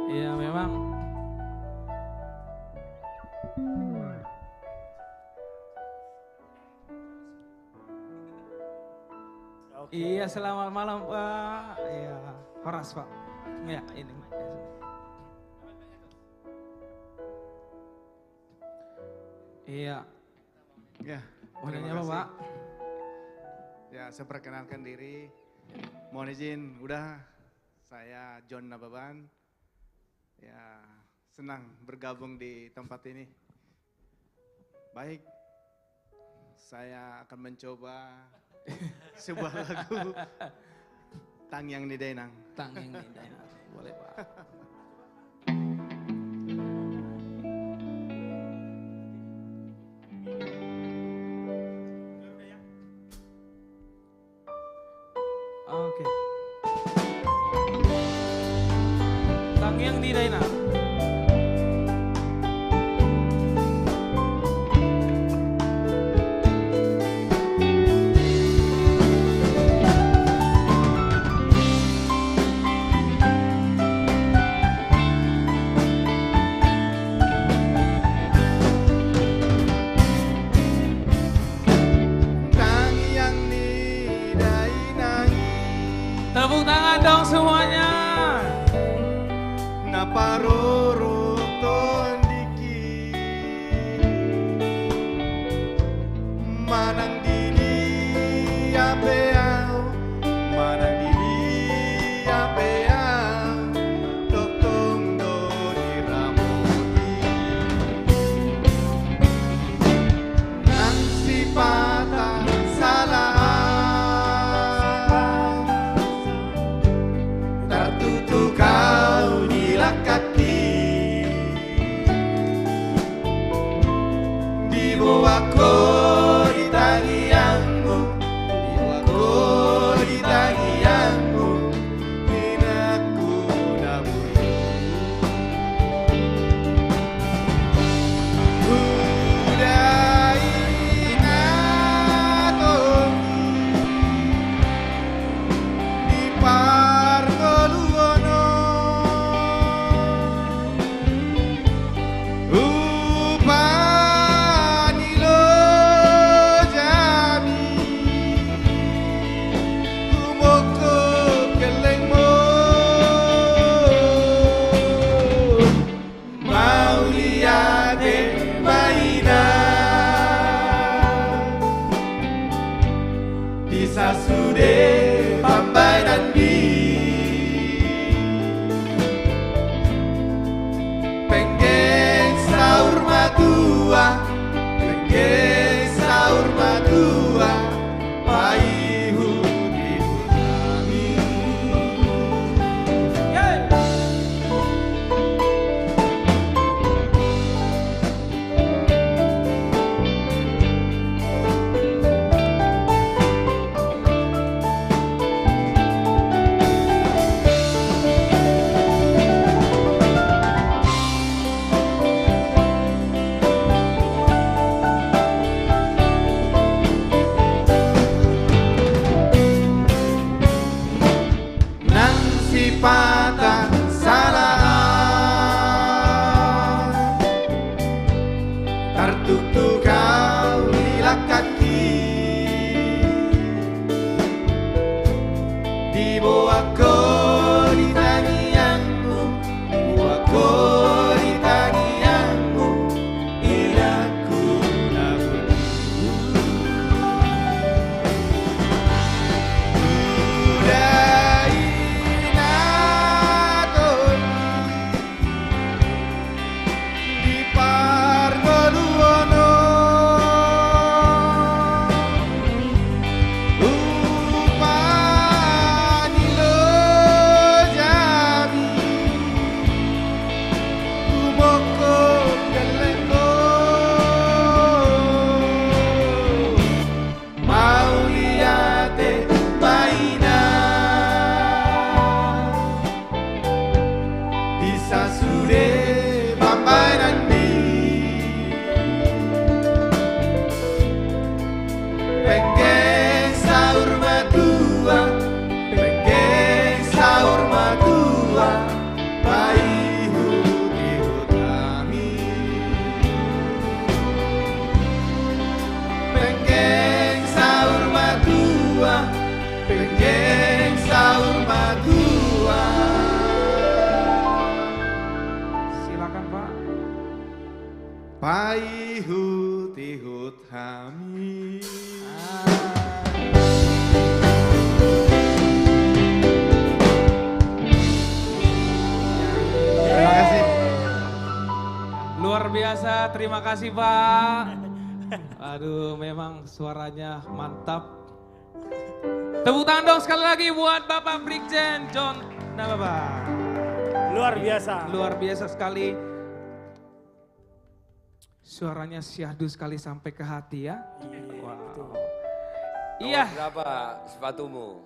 Iya memang. Iya selamat malam Pak. Iya Horas Pak. Ya ini. Iya. Ya, Mau terima nanya apa kasih. Pak? Ya, saya perkenalkan diri. Mohon izin, udah saya John Nababan. Ya, senang bergabung di tempat ini. Baik, saya akan mencoba sebuah lagu Tangyang ni Dainang. Tangyang ni Dainang, boleh Pak. Oke. Tangyang ni Dainang. Tangyang ni Dainang. Tepuk tangan dong semuanya. Naparoro tondiki manang didi apeau manang didi apeau totong do diramoti nang sipata salah tertutup kau dilakati dibawaku di tangianmu dibawaku di tangianmu hinaku namun budai natongi di pargoluono upani lo jami kumoko kelengmo mau liate maina bisa sude pambai nandi pengen sahur madua pengen sahur madua paihu dihutami pengen sahur madua. Silakan Pak. Paihut-ihut hami. Terima kasih. Luar biasa, terima kasih Pak. Aduh, memang suaranya mantap. Tepuk tangan dong sekali lagi buat Bapak Brigjen John Nababa. Luar biasa. Luar biasa sekali. Suaranya syahdu sekali sampai ke hati ya. Wow. Iya. Berapa sepatumu?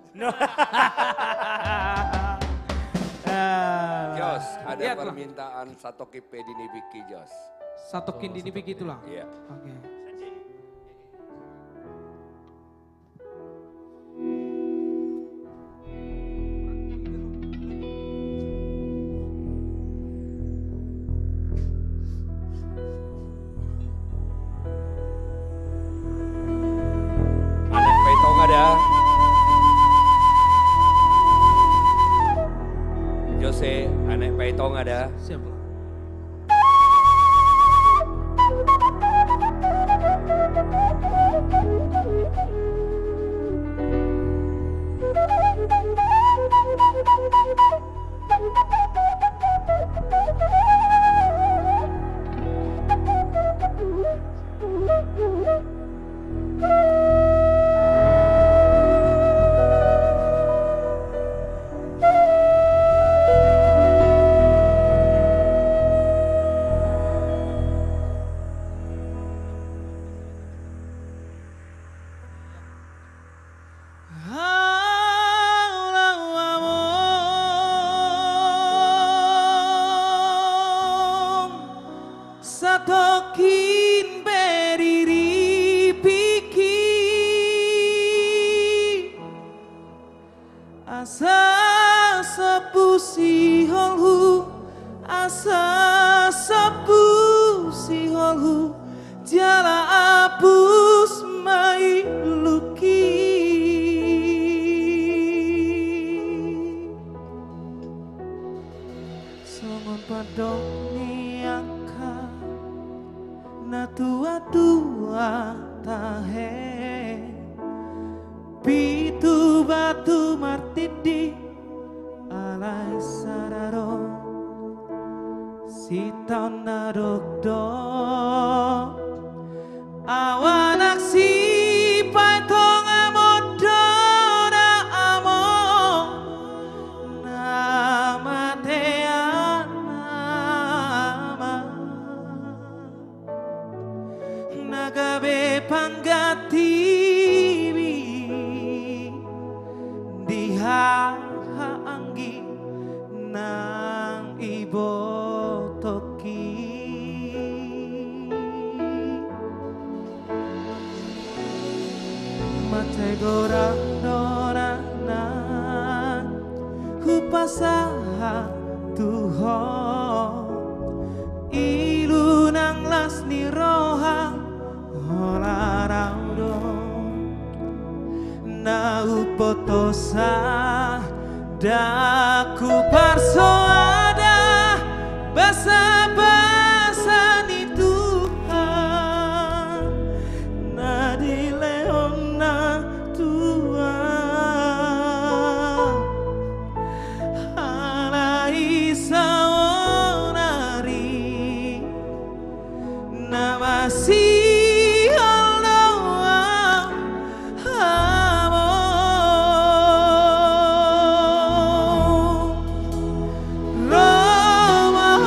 Jos, ada Lihat, permintaan Satoki Pedini Biki Jos. Satokin Dini Biki itulah. Iya. Oke. Anak Petong ada. Jose, anak Petong ada. Siap. Satokin beriri piki asa sapu si holhu asa sapu si holhu jala apus mai luki songon padong niangka na tua-tua tahe pitu batu martidi alai sararo si taon nadogdo awanak si paitong amodo na amo nama nagabe panggatiwi dihaanggi nang ibo toki matai gorang dorana hupasaha tuho ilu nang las niroha Holaraudo na upotosa daku parsoada basa-basa ni Tuhan na di leon na tua alai saonari na masih Roma,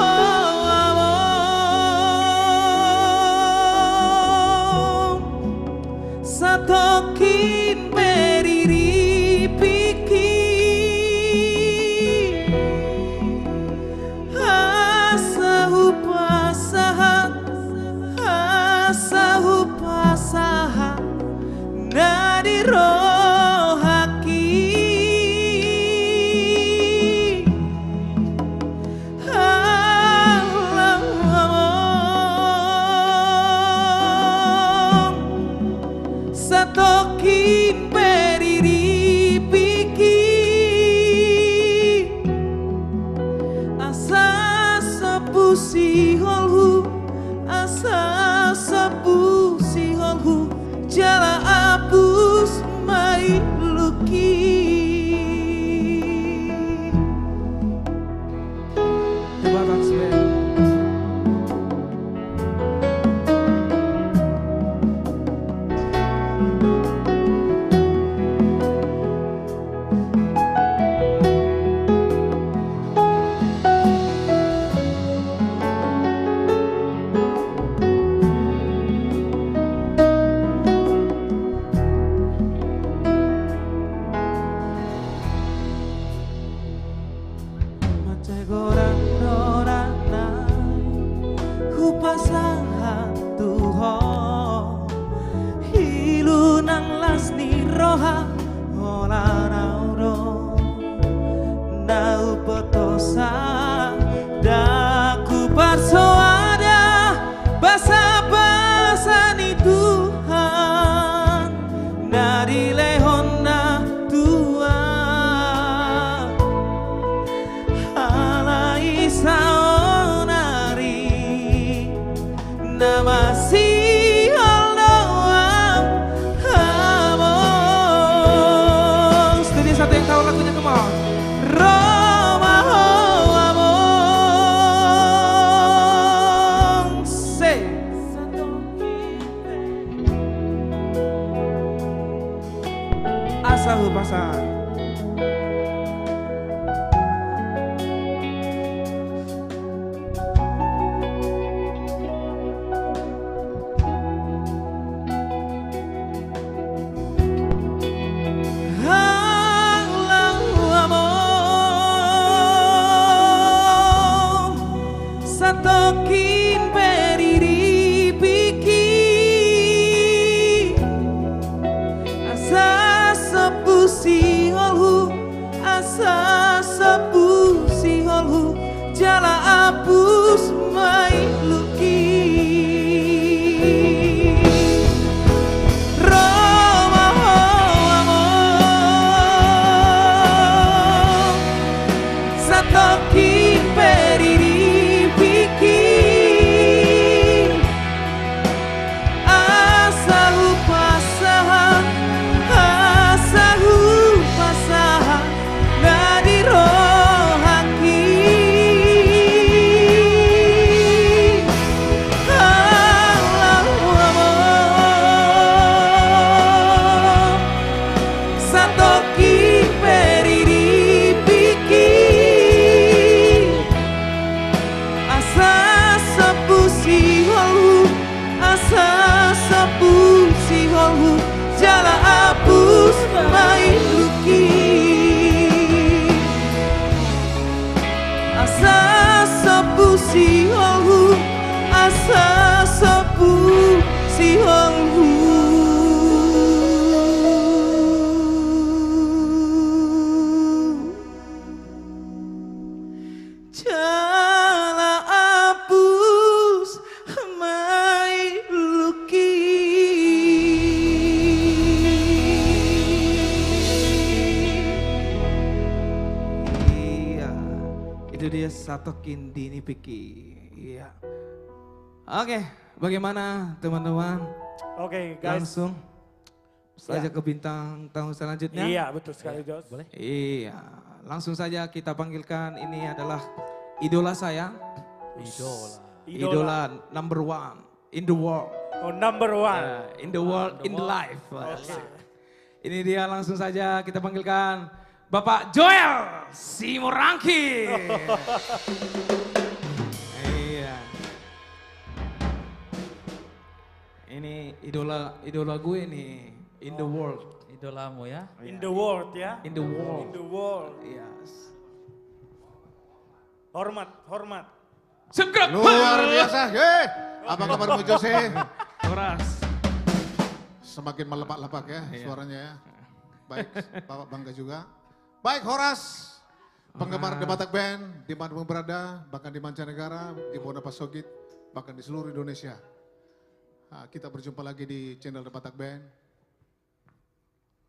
asahu pasan. Satokin periri piki asa sepusi holhu jala apus mai luki Roma hoamo satokin periri jala apus mai luki asa sapu si holhu jala apus mai luki. Itu dia Satokin Dini Piki. Iya. Oke, bagaimana teman-teman? Oke, guys. Langsung saja ke bintang tamu selanjutnya. Iya, betul sekali, Jos. Boleh? Iya, langsung saja kita panggilkan, ini adalah idola saya. Idola number one in the world. Oh, number one. In the world, in the life. Ini dia, langsung saja kita panggilkan Bapak Joel Simorangki. Iya. Ini idola gue nih, in the world. Idolamu ya? In the world ya? In the world. In the world. Yes. Hormat. Segera. Luar biasa. Apa kabarmu Jose? Horas. Semakin melepak-lepak ya suaranya ya. Baik, Bapak bangga juga. Baik Horas, penggemar The Batak Band, dimanapun berada, bahkan di mancanegara, di Bonapasogit, bahkan di seluruh Indonesia. Kita berjumpa lagi di channel The Batak Band.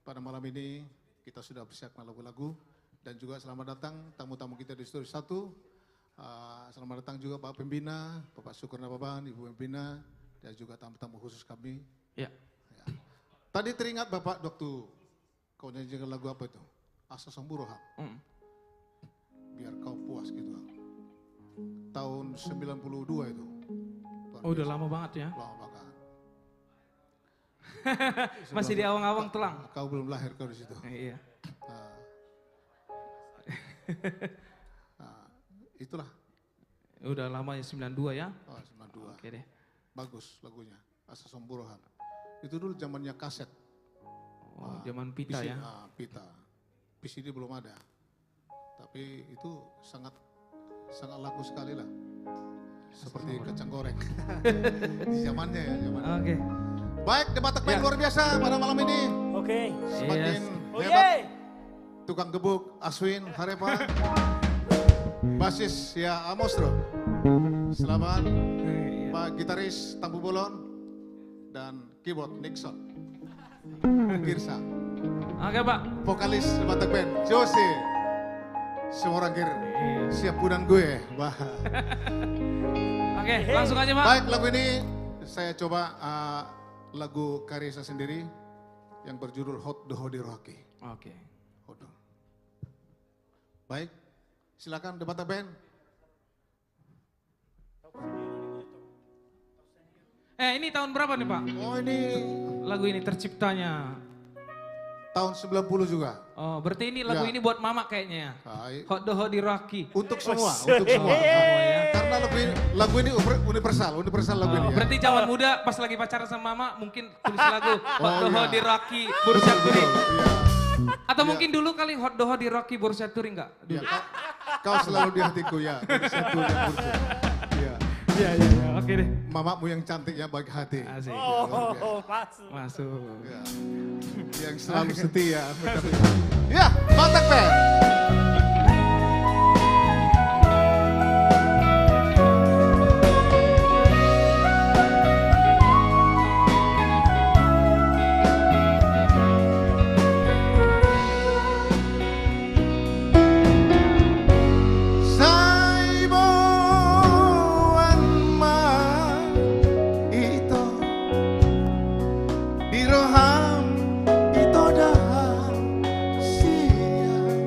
Pada malam ini kita sudah persiapkan lagu-lagu dan juga selamat datang tamu-tamu kita di Studio 1. Selamat datang juga Pak Pembina, Bapak Syukur Nababan, Ibu Pembina, dan juga tamu-tamu khusus kami. Ya. Tadi teringat Bapak waktu kau nyanyikan lagu apa itu? Asa Samburohan. Biar kau puas gitu. Tahun 92 itu. Oh, udah lama banget ya. Lama banget. Masih di awang-awang tulang. Kau belum lahir kau di situ. Iya. Itulah. Udah lama ya, 92 ya. Oh, 92. Oke deh. Bagus lagunya. Asa Samburohan. Itu dulu zamannya kaset. Oh, zaman pita ya. Pita. PCD belum ada. Tapi itu sangat laku sekali lah. Seperti kacang goreng. Di zamannya ya. Oke. Baik, The Batak Band luar biasa pada malam ini. Oke. Semakin hebat. Tukang gebuk Aswin Harepa. Basis ya Amostro. Selamat. Pak Gitaris Tambu Bolon. Dan keyboard Nixon. Girsa. Oke Pak. Vokalis The Batak Band Jose Simorangki. Siap budan gue. Oke, langsung aja Pak. Baik, lagu ini saya coba lagu karya saya sendiri yang berjudul Hot the Hodirohaki. Oke. Baik, silakan The Batak Band. Ini tahun berapa nih Pak? Oh ini lagu ini terciptanya. tahun 90 juga. Oh, berarti ini lagu Ya. ini buat mama kayaknya. Hai. Hot Doho di Rocky. Untuk semua, untuk semua. Karena lagu ini universal lagu ini ya. Berarti zaman muda pas lagi pacaran sama mama mungkin tulis lagu Hot Oh, Doho iya. di Rocky Borussia Touring. Iya. Atau mungkin dulu kali Hot Doho di Rocky Borussia Touring enggak? Ya, kau selalu di hatiku ya. Satu yang Borussia. Iya. Iya. Oke deh. Mamamu yang cantik yang baik hati. Asik. Oh, masuk. Masuk. Ya. Yang selalu setia. Ya, Batak Band. Diroham ito daham siya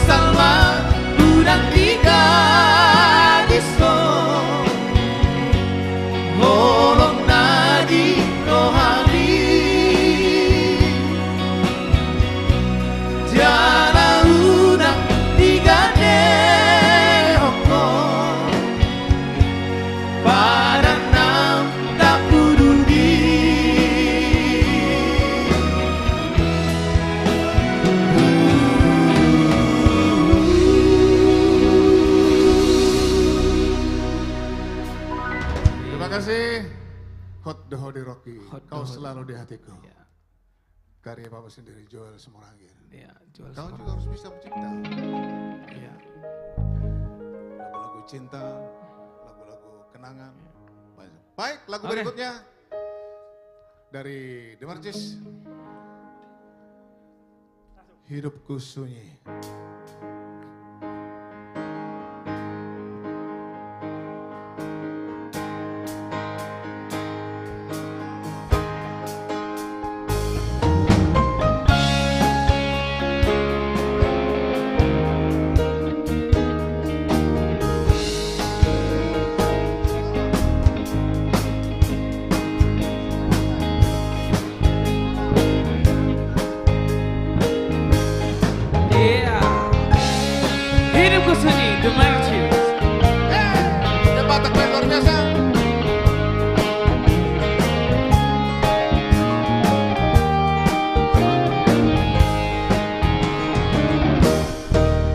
Salma budak di gadisku Holong nadi rohani Jana unak di gade hoko Pada nam tak pududi Terima kasih. Hot the Hodi Rocky. Kau selalu di hatiku. Karya Bapak sendiri, Joel Semorangir. Kau juga harus bisa mencipta. Lagu-lagu cinta, lagu-lagu kenangan. Baik, lagu berikutnya dari The Marcis. Hidupku sunyi. Hidupku sunyi, The Marcis. The Batak Band luar biasa.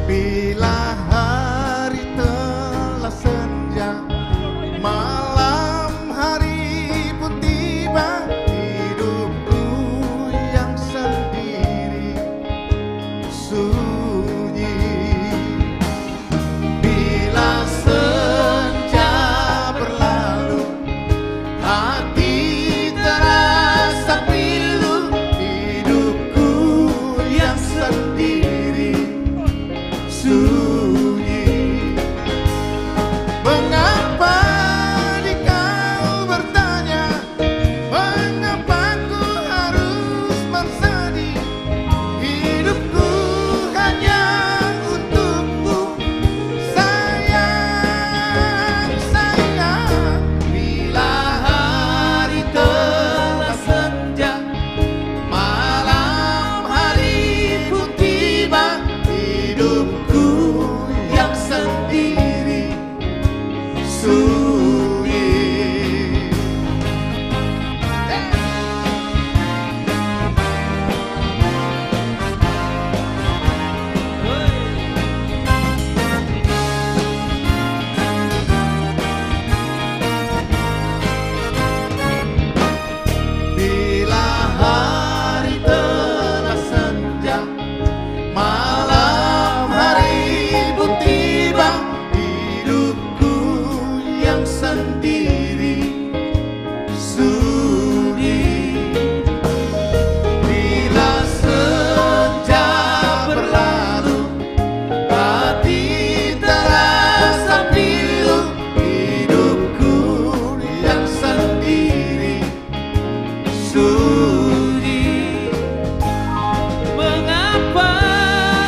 Bila hari telah senja, malam hari pun tiba, hidupku yang sendiri sunyi. Bila senja berlalu, hati terasa pilu, hidupku yang sendiri sunyi. Mengapa kau bertanya, mengapa ku harus bersedih? Hidupku hanya untukmu, sayang, sayang. Bila hari telah senja, malam hari pun tiba, hidupku yang sendiri sunyi. Bila hari telah senja, malam hari pun tiba, hidupku yang sendiri sunyi. Bila senja berlalu, hati terasa pilu, hidupku yang sendiri sunyi. Mengapa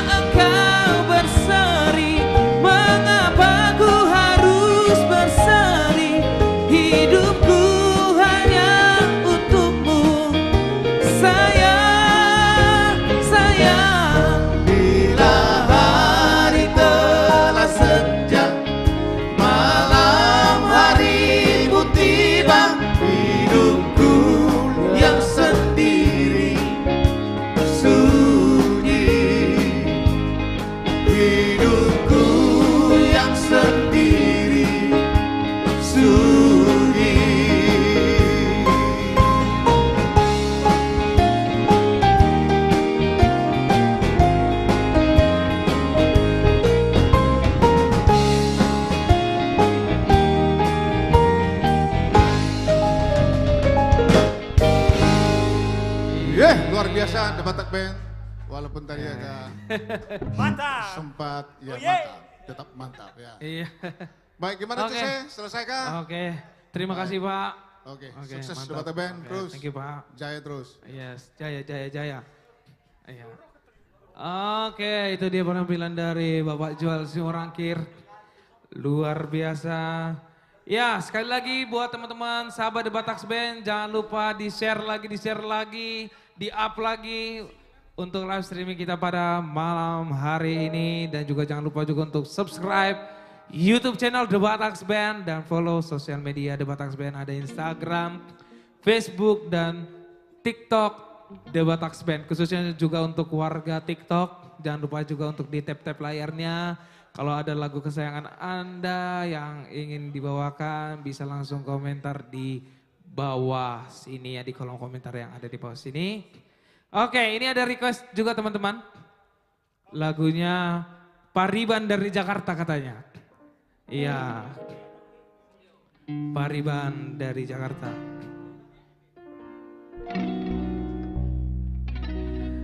engkau berseri? Mengapa ku harus berseri? Hidupku hanya untukmu, sayang, sayang. Bila hari telah senja, malam hari pun tiba, hidupku yang sendiri sunyi. Hidupku yang sendiri sunyi. Luar biasa The Batak Band. Walaupun tadi agak Mantap. sempat ya Oh, yeah. mantap, tetap mantap ya. Iya. Baik, gimana Oke. Cuse? Selesai kah? Oke, terima kasih Pak. Oke, Oke, sukses The mantap. Batak Band Oke, terus. thank you, Pak. Jaya terus. Yes, jaya, jaya, jaya. Iya. Oke, itu dia penampilan dari Bapak Joel Simorangkir. Luar biasa. Ya, sekali lagi buat teman-teman sahabat The Bataks Band, jangan lupa di-share lagi, di-up lagi untuk live streaming kita pada malam hari ini. Dan juga jangan lupa juga untuk subscribe YouTube channel The Bataks Band dan follow sosial media The Bataks Band. Ada Instagram, Facebook, dan TikTok The Bataks Band. Khususnya juga untuk warga TikTok, jangan lupa juga untuk di tap-tap layarnya. Kalau ada lagu kesayangan Anda yang ingin dibawakan, bisa langsung komentar di bawah sini ya, di kolom komentar yang ada di bawah sini. Oke, ini ada request juga teman-teman. Lagunya Pariban dari Jakarta katanya. Iya. Pariban dari Jakarta.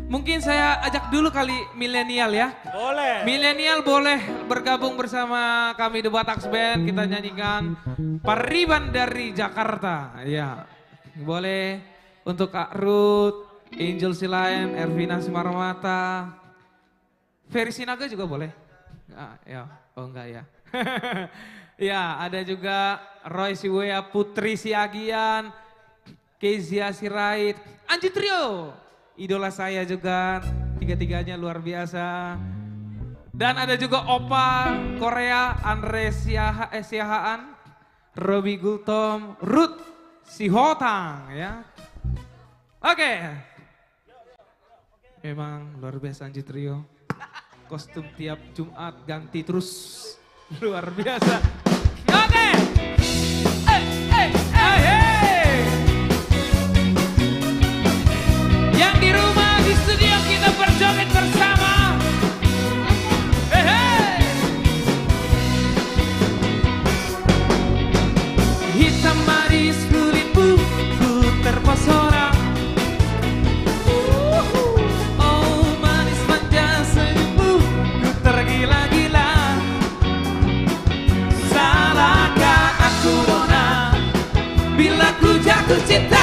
Mungkin saya ajak dulu kali milenial ya. Boleh. Milenial boleh bergabung bersama kami The Bataks Band. Kita nyanyikan Pariban dari Jakarta. Ya, boleh untuk Kak Ruth, Angel Silain, Ervina Simarmata, Ferry Sinaga juga boleh. Ya, oh enggak ya. Ya, ada juga Roy Siwea, Putri Siagian, Kezia Sirait, Anji Trio. Idola saya juga, tiga-tiganya luar biasa. Dan ada juga Opa Korea, Andre Siahaan, Robi Gultom, Ruth Sihotang ya. Oke. Memang luar biasa Anji Trio. Kostum tiap Jumat ganti terus. Luar biasa. Oke. Yang di rumah, di studio kita berjoget bersama. Hitam manis kulitmu, ku terpesona. Oh manis manja senyummu, ku tergila-gila. Salahkah aku nona, bila ku jatuh cinta?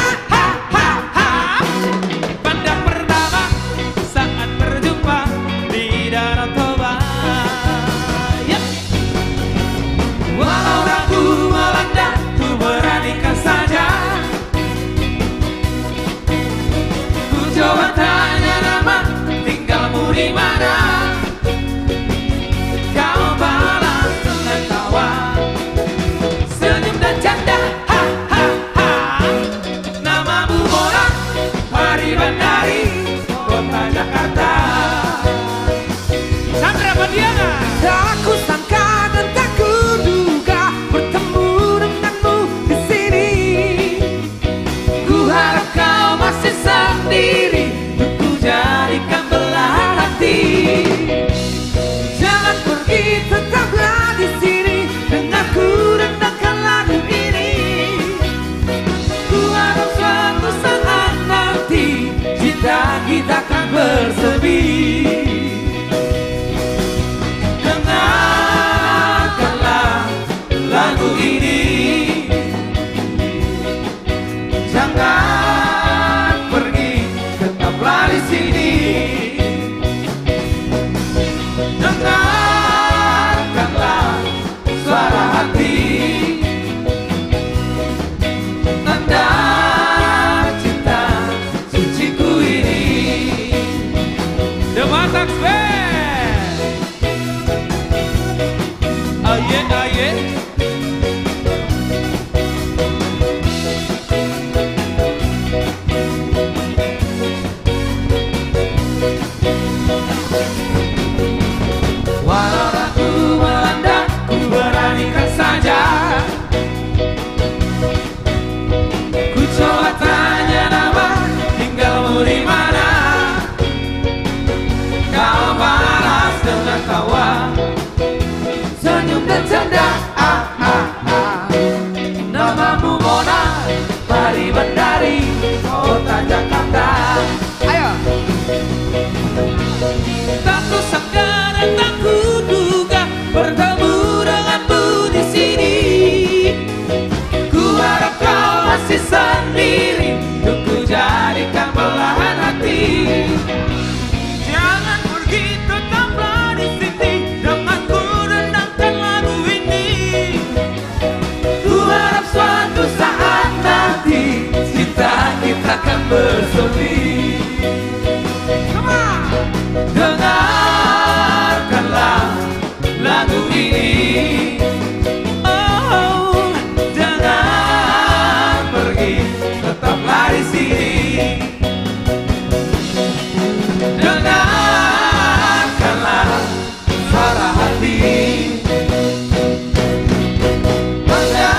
Tak kusangka dan tak kuduga bertemu denganmu di sini. Ku harap kau masih sendiri, untuk ku jadikan belahan hati. Jangan pergi, tetaplah di sini denganku, dengarkan lagu ini. Ku harap suatu saat nanti cinta kita akan bersemi. Lagu ini jangan pergi, tetaplah di sini. Dengarkanlah suara hati, tanda cinta suciku ini. The Bataks Band. Aye aye. Senyum dan canda, namamu Mona, Pariban dari kota Jakarta. Ayo. Tak kusangka dan tak kuduga bertemu denganmu di sini. Ku harap kau masih sendiri, untuk ku jadikan belahan hati. Jangan pergi. bersemi. Dengarkanlah lagu ini. Oh, jangan pergi, tetaplah di sini. Dengarkanlah suara hati. Tanda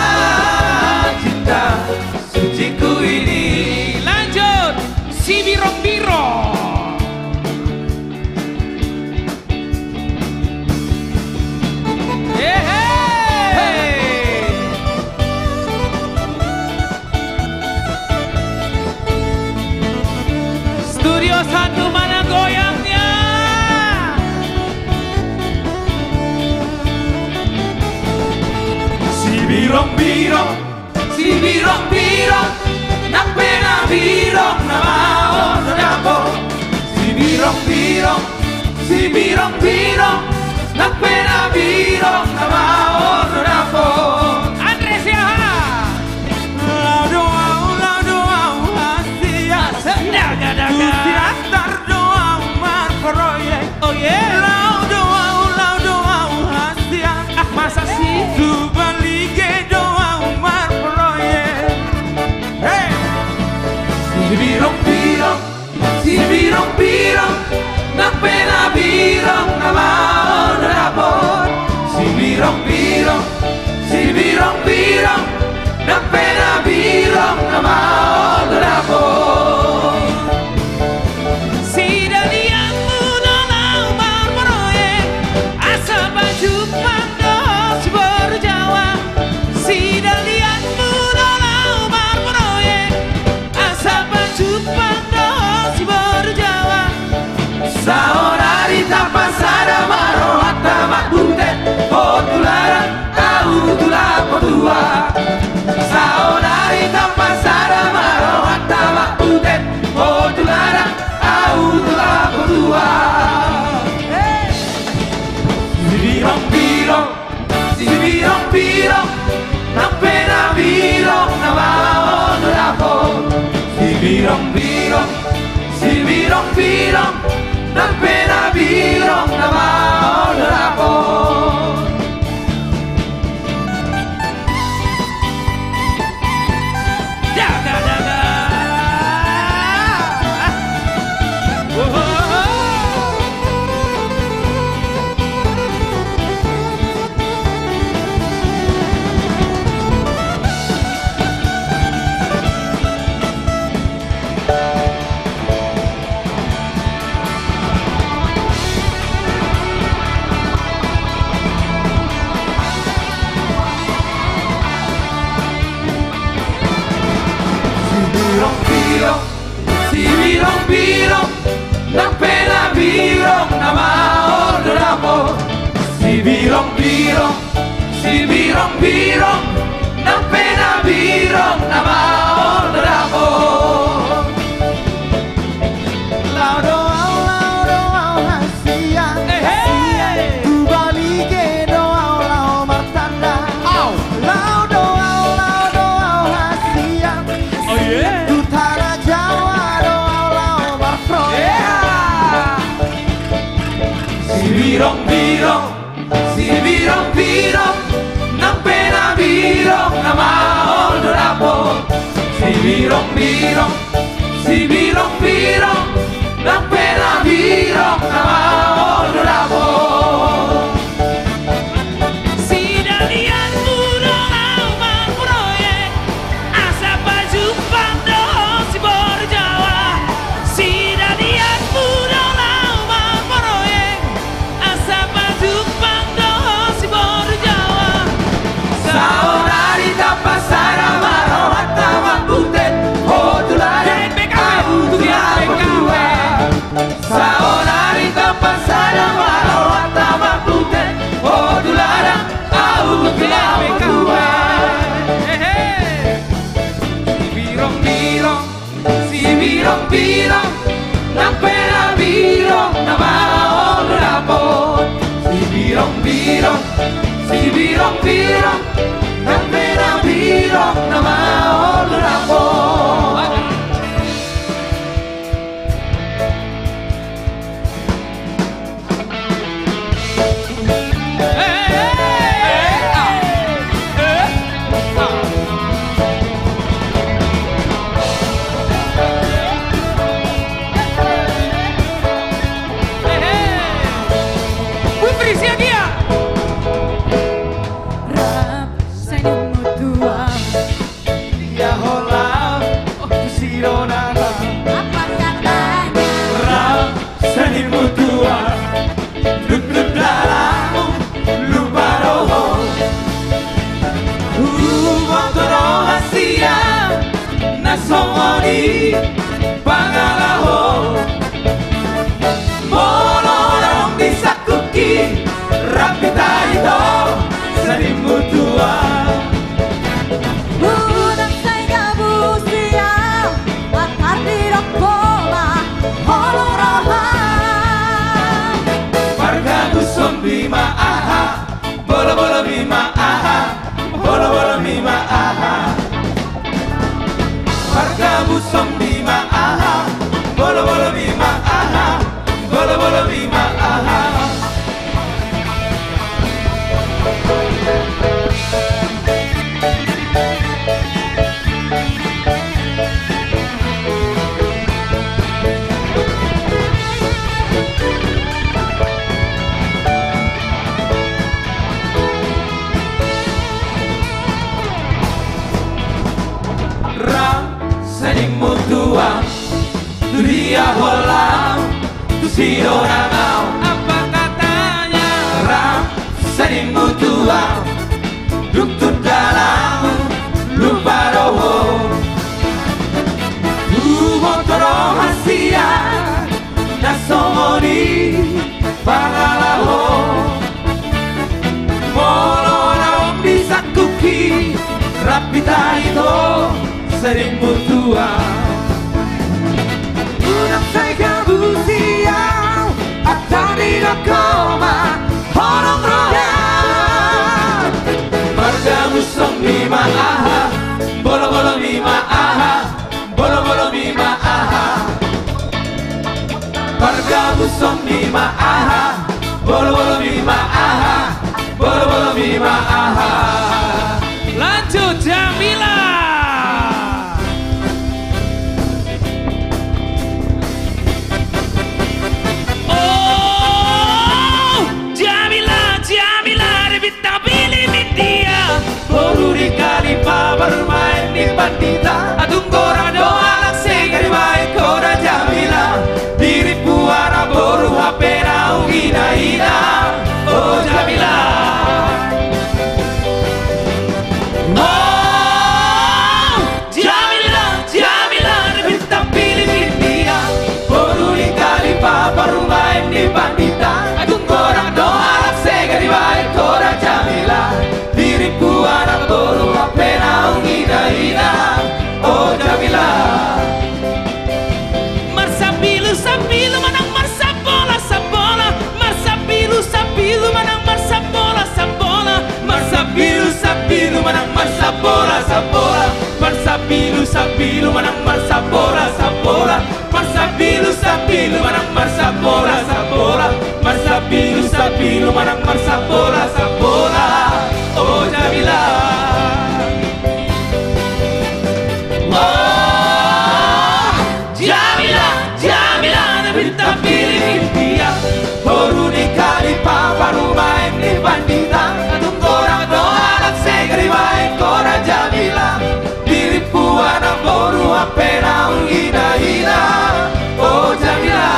cinta suciku ini. Lanjut, si biro-biro. Studio 1 mana goyangnya? Si birong-birong, si birong-birong, nak pena birong nama onorapo. Si birong-birong, si birong-birong, nak pena birong nama onorapo. Andres ya. Oh yeah. Lau doa hasia. Ah masa sih? Tu balige doa umar proyek. Hey. Si birong-birong, si birong-birong, nak pena birong nama onorabon. Si birong-birong, si birong-birong, nak pena birong nama onorabon. Si daliamu dolau marmoroye, asa baju panggo si baru Jawa. Si daliamu dolau marmoroye, asa baju panggo si baru Jawa. Saorari tapasada marohata makbute, potularan tahu tulapo tua. Saorari tapasada marohata makbute, potularan tahu tulapo tua. Si birong-birong, si birong-birong, nak pena birong nama onorapo. Si birong-birong, si birong-birong, nak pena birong nama onorapo. Jaga-jaga. Si birong-birong, nak pena birong nama onorapo. Si birong-birong, si birong-birong, nak pena birong nama onorapo. Lau doa hasia, tu balige doa martanda. Lau doa hasia, oh yeah. Tu tanah Jawa doa marfroya. Si birong-birong, si birong-birong, nak pena birong nama onorapo. Si birong-birong, si birong-birong, nak pena birong nama onorapo. Si dalianmu dolau marproyek, asa baju pando si baru Jawa. Si dalianmu dolau marproyek, asa baju pando si baru Jawa. Saorari tapasara marohata makbute, potularan tahu tulapo tua. Saorari bima aha, bolo bolo bima aha, bolo bolo bima aha. Warga busong bima aha, bolo bolo bima aha, bolo bolo bima aha. Saling mutuang, dunia holang, tu si orang au. Apa katanya? Ram, saling mutuang, lutut dalam, lupa roho. Motoro hasia, nasomoni, pangalaho. Molo naom bisa kuki, rapita itu. Sering mutua Unang say kabusiyaw At tani na koma Honong royan Marga musong lima aha Bolo bolo lima aha Bolo bolo lima aha Marga musong lima aha Bolo bolo lima aha Bolo bolo lima aha. Lanjut Jamila. Bermain di pandita Adung gora doa langsing dari baik kora Jamila Diri puara boru HP naung ina-ina Oh Jamila Oh Jamila, Jamila Bintang pilih India Boru di Kalipa bermain di pandita Adung gora doa langsing dari baik kora Jamila Diri puara boru HP ina, oh Jamila. Marsapilu, sapilu, manang marsabola, sabola. Marsapilu, sapilu, manang marsabola, sabola. Marsapilu, sapilu, manang marsabola, sabola. Marsapilu, sapilu, manang marsabola, sabola. Marsapilu, sapilu, manang marsabola, sabola. Marsapilu, sapilu, manang marsabola, sabola. Oh Jamila. Bintang pilih India Baru nikah baru main di pandita Atung orang doa dan segeri baik kora Jamila Diri puana baru apa naung hina-hina Oh Jamila.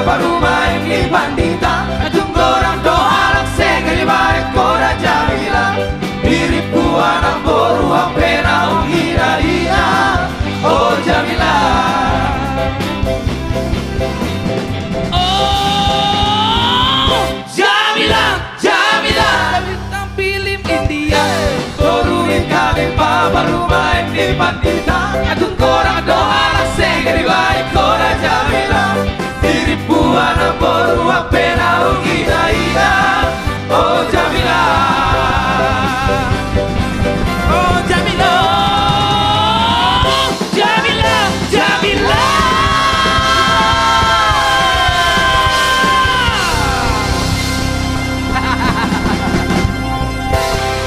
Baru main di pandita Atung orang doa langseng dari baik kora Jamila Diri puana boru apa naung hina-hina Oh Jamila. Oh Jamila, Jamila Bintang film India Baru nikah baru main di pandita Atung orang doa langseng dari baik kora Jamila Diri puana boru apa naung ina-ina Oh Jamila. Oh Jamila. Oh Jamila, Jamila.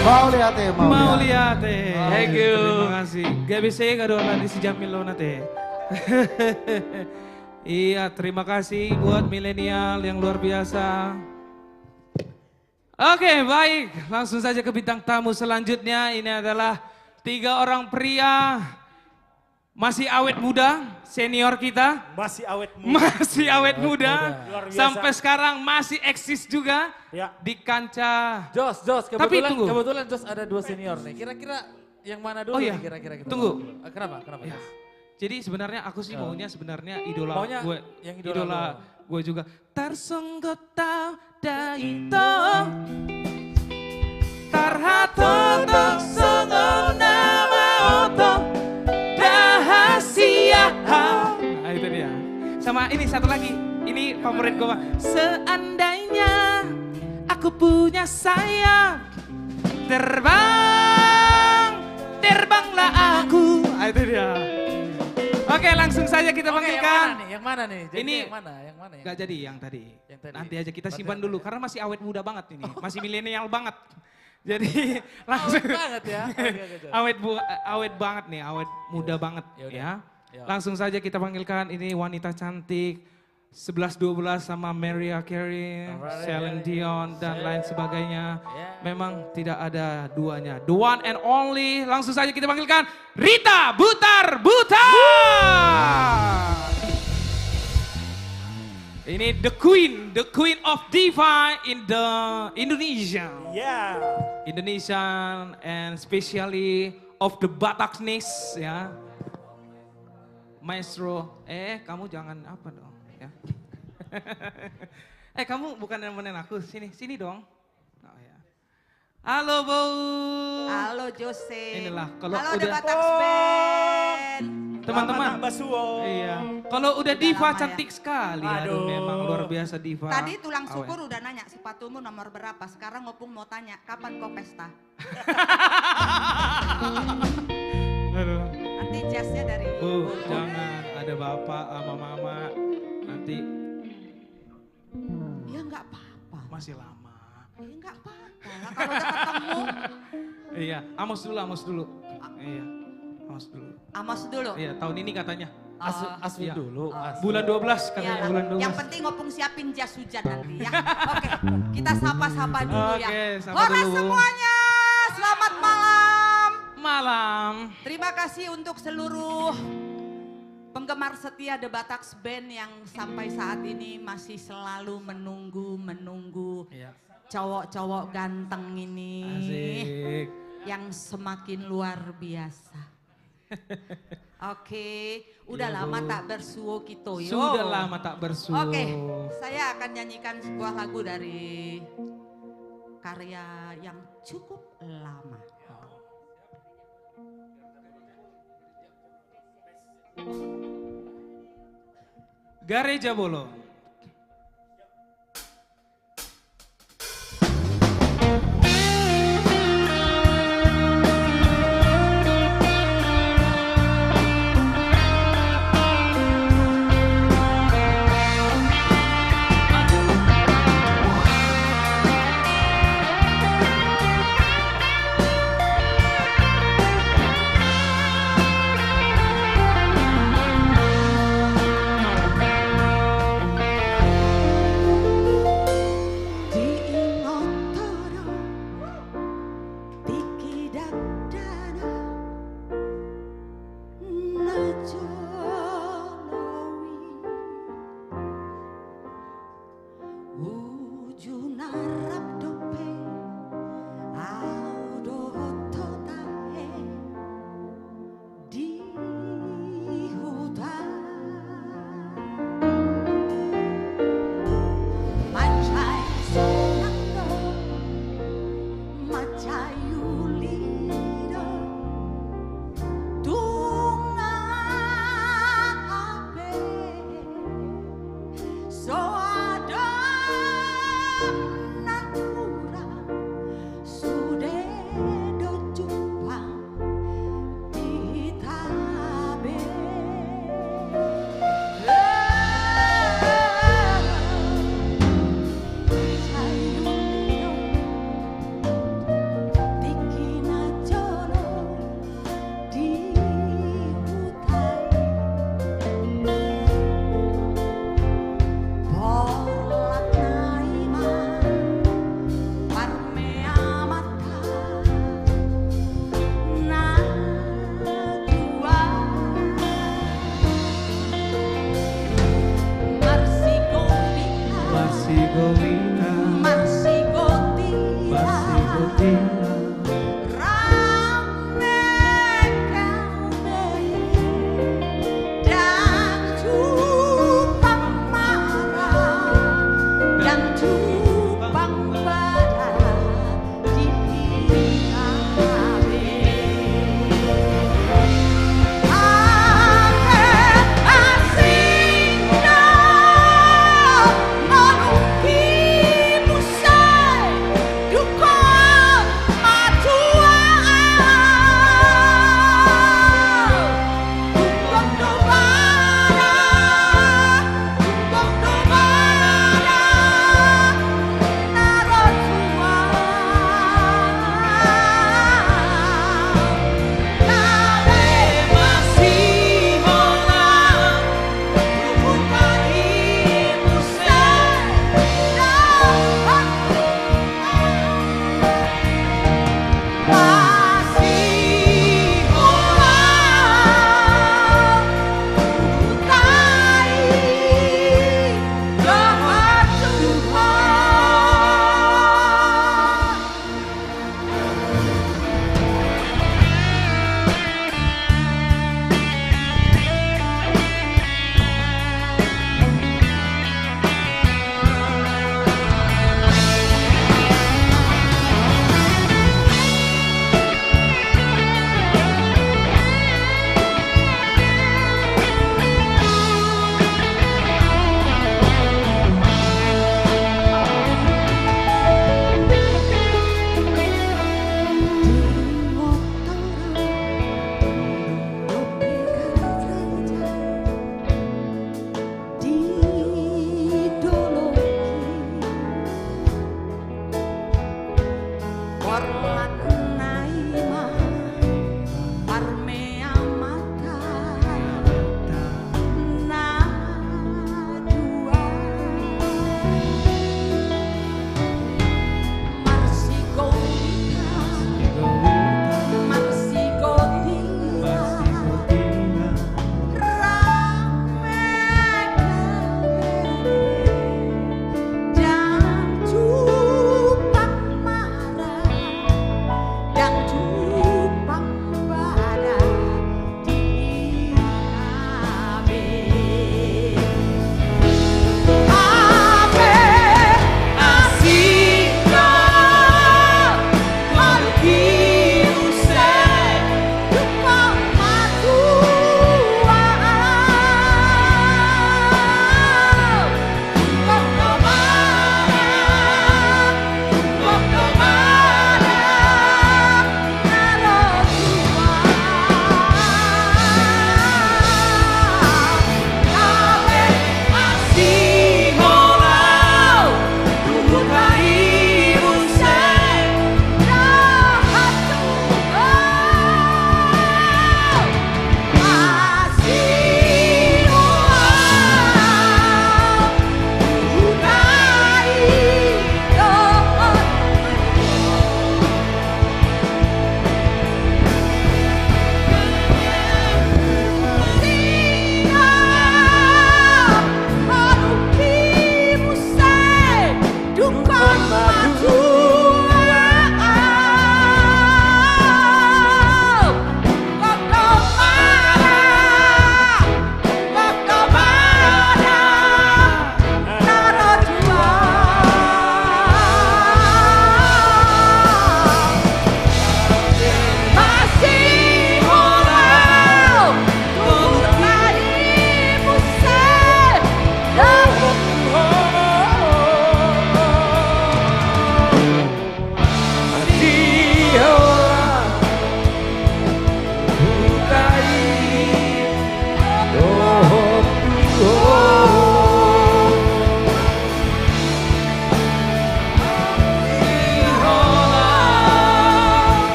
Mau lihat ya, Mau lihat Thank you. Terima kasih. Gak bisa ya kado di si Jamilo nate. Iya, terima kasih buat milenial yang luar biasa. Oke, baik. Langsung saja ke bintang tamu selanjutnya. Ini adalah 3 orang pria masih awet muda, senior kita. Masih awet muda. Masih awet muda. Luar biasa. Sampai sekarang masih eksis juga Ya. di kancah. Jos, Tapi tunggu. kebetulan Jos ada 2 senior nih. Kira-kira yang mana dulu Oh iya, nih kira-kira kita tunggu. bawa? Kenapa? Ya. Jadi sebenarnya aku sih maunya sebenarnya idola Maunya gue, yang idola gue juga. Tersenggot tau daito, tarhato tok songo nama oto dahasia. Nah itu dia. Sama ini satu lagi, ini favorit gue. Seandainya aku punya sayap, terbanglah aku. Nah, itu dia. Oke, langsung saja kita panggilkan. Yang mana nih? Jadi Ini yang mana? Yang mana? Gak jadi yang tadi. tadi. Nanti aja kita simpan dulu karena masih awet muda banget ini. Masih milenial banget. Jadi langsung Awet banget ya. Oke. awet banget nih, awet muda banget ya. Langsung saja kita panggilkan ini wanita cantik 11-12 sama Mariah Carey, Celine Dion dan lain sebagainya. Memang tidak ada duanya. The one and only. Langsung saja kita panggilkan Rita Butar Butar. Ini the queen of diva in the Indonesia. Yeah. Indonesian and especially of the Batakness ya. Maestro, kamu jangan apa dong ya. Kamu bukan nemenin aku, sini dong. Oh, ya. Halo Bo. Halo Jose. Inilah kalau halo udah Bataks Band. teman-teman. Basuo. Iya. Kalau udah diva lama ya. cantik sekali. Aduh, memang luar biasa diva. Tadi tulang Awet. syukur udah nanya sepatumu nomor berapa. Sekarang Ngopung mau tanya kapan kau pesta. Aduh. Nanti jasnya dari Bu, jangan ada bapak sama mama. Nanti ya nggak apa-apa. masih lama. Ya nggak apa-apa lah kalau udah ketemu. Iya, Amos dulu. Iya, Amos dulu. Amos dulu. Iya, tahun ini katanya. Aswin Iya. dulu. Bulan 12 katanya, Iyalah. bulan 12. Yang penting Ngopung siapin jas hujan nanti ya. Oke, kita sapa-sapa dulu ya. Oke, sapa Horas dulu. semuanya, selamat malam. Malam. Terima kasih untuk seluruh penggemar setia The Bataks Band yang sampai saat ini masih selalu menunggu cowok-cowok ganteng ini. Asik. Yang semakin luar biasa. Oke, udah Iya, lama Bu. tak bersuo gitu yo. Sudah lama tak bersuo. Oke, saya akan nyanyikan sebuah lagu dari karya yang cukup lama. Gareja Bolo.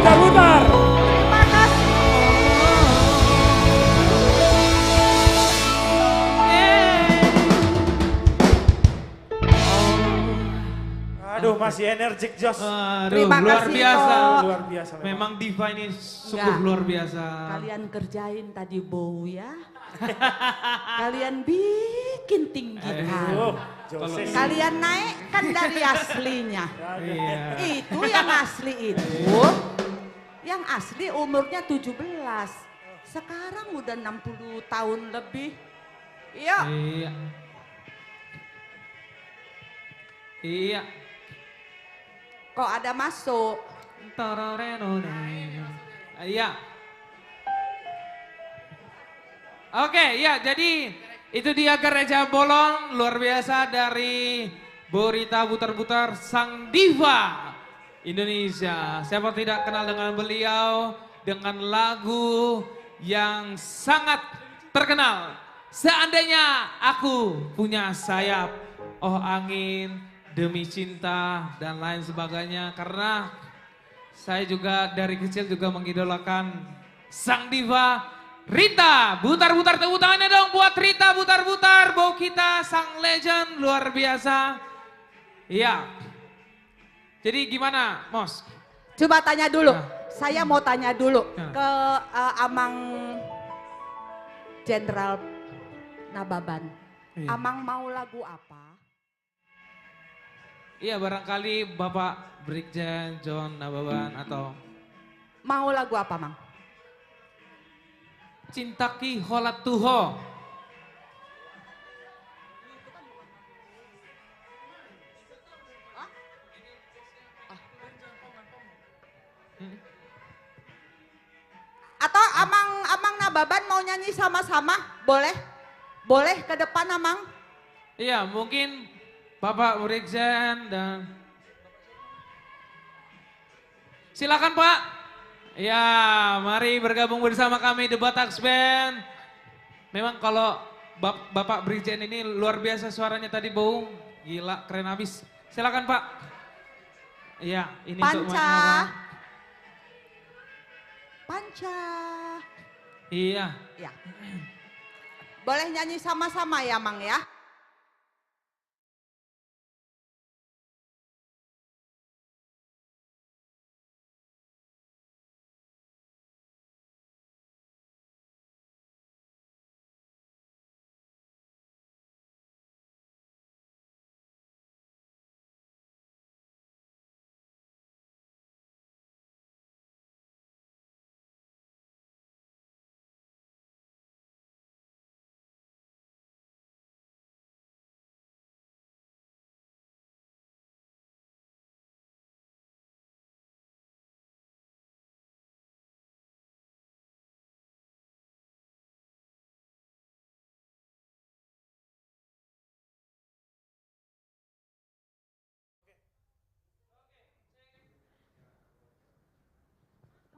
putar. Terima kasih. Aduh, masih energik Jos. Aduh, Terima luar kasih, biasa. Kok. Luar biasa Memang Diva ini sungguh Enggak. luar biasa. Kalian kerjain tadi bau ya. Kalian bikin tinggi kan. Jose. Kalian naikkan dari aslinya. Iya. Itu yang asli itu. Yang asli umurnya 17. Sekarang udah 60 tahun lebih. Iya. Iya. Iya. Kok ada masuk? Iya. Oke, ya jadi itu dia gereja bolong luar biasa dari Borita Butar-Butar Sang Diva Indonesia. Siapa tidak kenal dengan beliau dengan lagu yang sangat terkenal. Seandainya aku punya sayap, oh angin, demi cinta dan lain sebagainya. Karena saya juga dari kecil juga mengidolakan Sang Diva Rita. Butar-butar tepuk tangannya dong buat Rita Butar-Butar. Bau kita sang legend luar biasa. Iya. Jadi gimana Mos? Coba tanya dulu. Saya mau tanya dulu ke Amang Jenderal Nababan. Iya. Amang mau lagu apa? Iya barangkali Bapak Brigjen John Nababan atau Mau lagu apa, Mang? Cintaki Holat Tuho. Atau Amang Nababan mau nyanyi sama-sama? Boleh? Boleh ke depan, Amang? Iya mungkin Bapak Brigjen dan silakan Pak. Ya, mari bergabung bersama kami The Batax Band. Memang kalau Bapak Brigjen ini luar biasa suaranya tadi Boung. Gila, keren habis. Silakan Pak. Iya, ini untuk Panca. Pak. Panca. Iya. Ya. Boleh nyanyi sama-sama ya, Mang ya?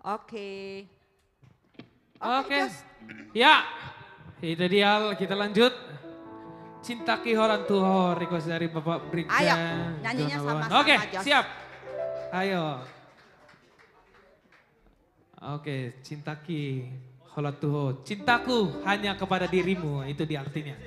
Oke. Oke. Ya, itu dia kita lanjut. Cintaki Holan Tuho, request dari Bapak Brigjen. Ayo, nyanyinya John Nababan. sama-sama, Oke, Jos. siap. Ayo. Oke, Cintaki Holan Tuho. Cintaku hanya kepada dirimu, itu di artinya.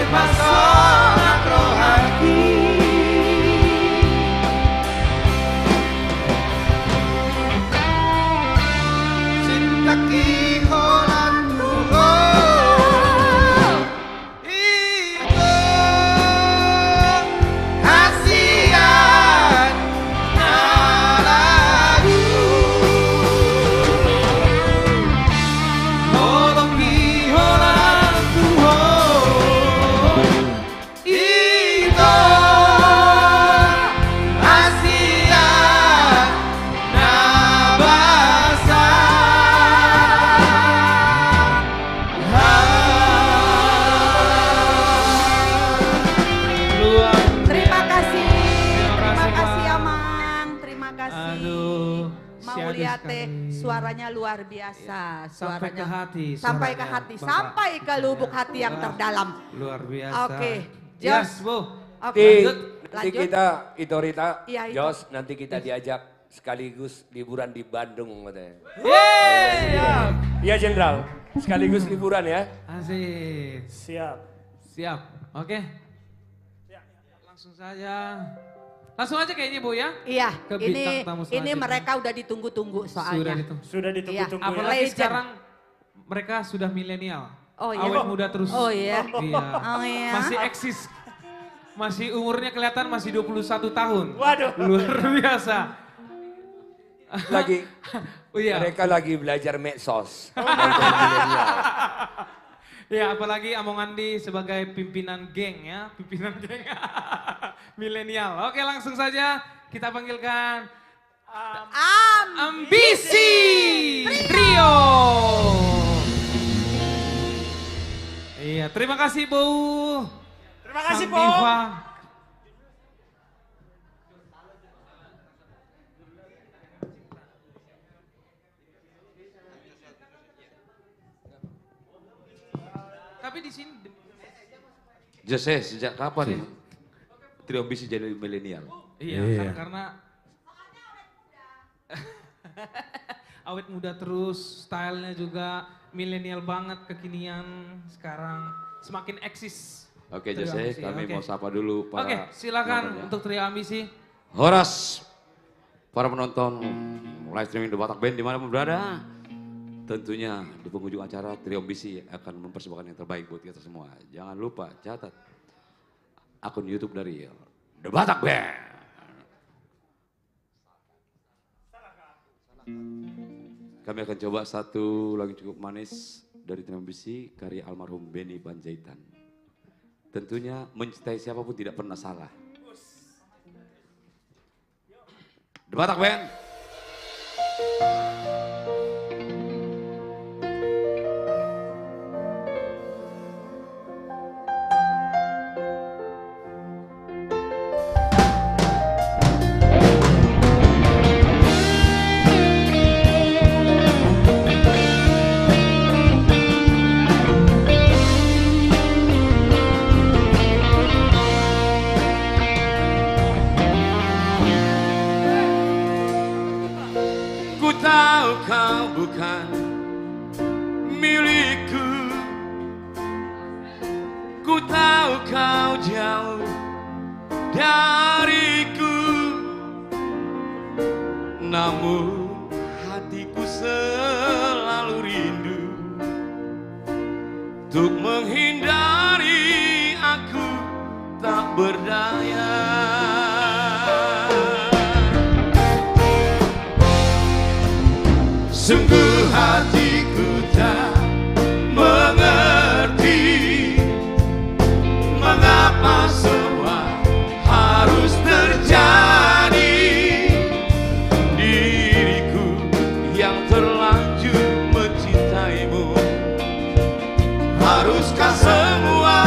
terpesona rohani. Cinta kiholan luho itu hasian lagu. Tolong kiholan luho itu hasian nabasa. Terima kasih Amang, terima kasih. Aduh, Mauliate, suaranya luar biasa. Sampai ke hati. Sampai ke suaranya, hati, Bapak. sampai ke lubuk hati yang terdalam. Luar biasa. Oke, Yes, Jos. Bu. Oke, Nanti lanjut. kita, Itorita, Iya, itu. Jos, nanti kita diajak sekaligus liburan di Bandung katanya. Iya Jenderal, sekaligus liburan ya. Asik. Siap. Siap. Oke. Langsung saja. Langsung aja kayaknya Bu ya. Iya, Ke ini bintang tamu selanjutnya. mereka udah ditunggu-tunggu soalnya. Sudah ditunggu-tunggu. Iya. Apalagi Legend. sekarang mereka sudah milenial. Oh iya. Awet muda terus. Oh iya. Iya. Oh iya. Masih eksis. Masih umurnya kelihatan masih 21 tahun. Waduh. Luar biasa. Lagi, Oh iya. mereka lagi belajar medsos. Ya apalagi Among Andi sebagai pimpinan geng ya. Pimpinan geng. Milenial. Oke langsung saja kita panggilkan Ambisi Trio. Iya, terima kasih Bu. Terima kasih, Kang Bu. Diva. Tapi di sini Jose, sejak kapan Trio Ambisi jadi milenial? iya. Karena awet muda terus, stylenya juga milenial banget, kekinian sekarang semakin eksis. Oke Trio Jose, Ambisi, kami oke. mau sapa dulu para Oke, silakan penonton ya. untuk Trio Ambisi. Horas, para penonton live streaming The Batak Band dimanapun berada. Tentunya di penghujung acara Trio Ambisi akan mempersembahkan yang terbaik buat kita semua. Jangan lupa catat akun YouTube dari The Batak Band. Kami akan coba satu lagu cukup manis dari Trio Ambisi karya almarhum Benny Panjaitan. Tentunya mencintai siapapun tidak pernah salah. The Batak Band. Ku tahu kau bukan milikku. Ku tahu kau jauh dariku. Namun hatiku selalu rindu untuk menghindari aku tak berdaya. Sungguh hatiku tak mengerti mengapa semua harus terjadi. Diriku yang terlanjur mencintaimu, haruskah semua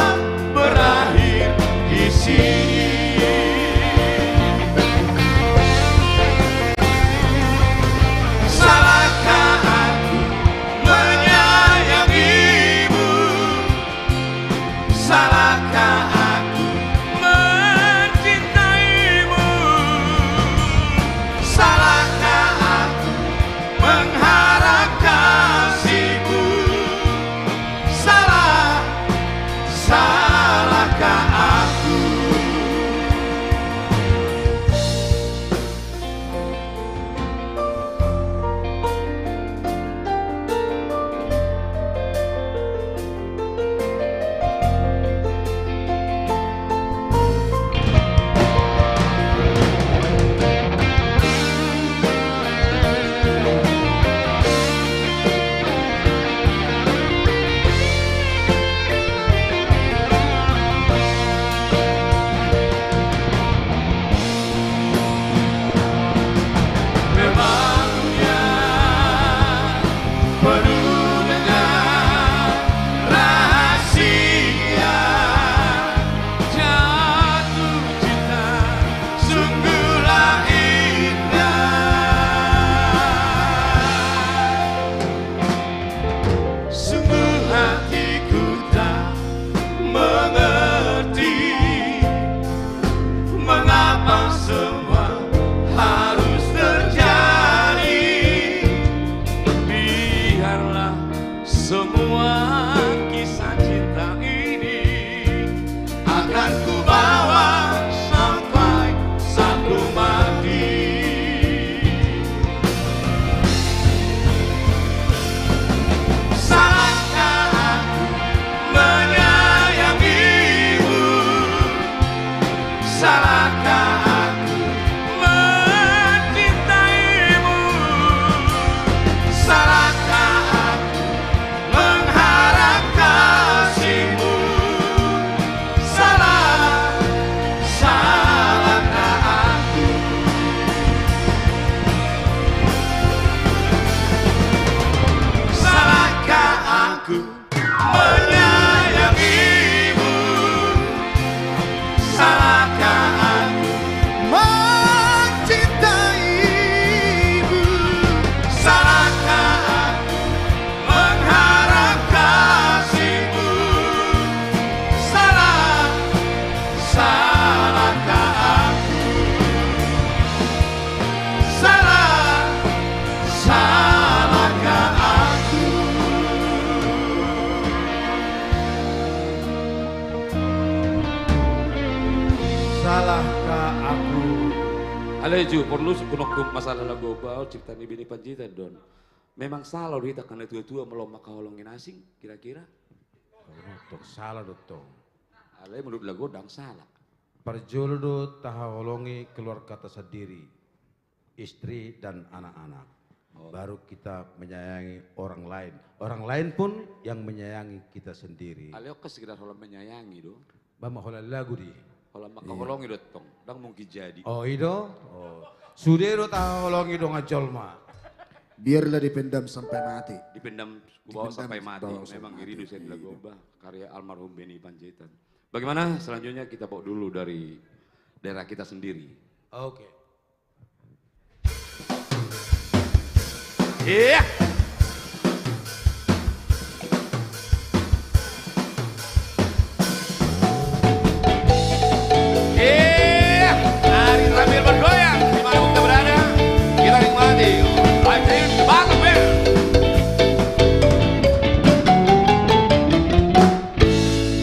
berakhir di sini? Salahkah aku menyayangimu? Salahkah aku mencintaimu? Salahkah aku mengharap kasihmu? Salah, salah. salahkah aku? Aleju, perlu sekunok masalah lagu bau ciptaan bini panjita don. Memang salah udah kita karena tua-tua melompat kahulongin asing kira-kira. Dotong salah dotong. Ale menurut lagu dang salah. Perjuludu taholongi keluarga kita sendiri, istri dan anak-anak. Baru kita menyayangi orang lain. Orang lain pun yang menyayangi kita sendiri. Ale oke sekedar holam menyayangi do. Bama hola lagu di. Holam kahulongi dotong, dang mungkin jadi. Oh ido, sudero taholongi do ngajol ma. Biarlah dipendam sampai mati. Dipendam bawa sampai mati. Memang iri dosen lagu bah karya almarhum Benny Panjaitan. Bagaimana selanjutnya kita bawa dulu dari daerah kita sendiri. Oke. Iya. Mari sambil bergoyang dimanapun kita berada, kita nikmati live stream Batak Band.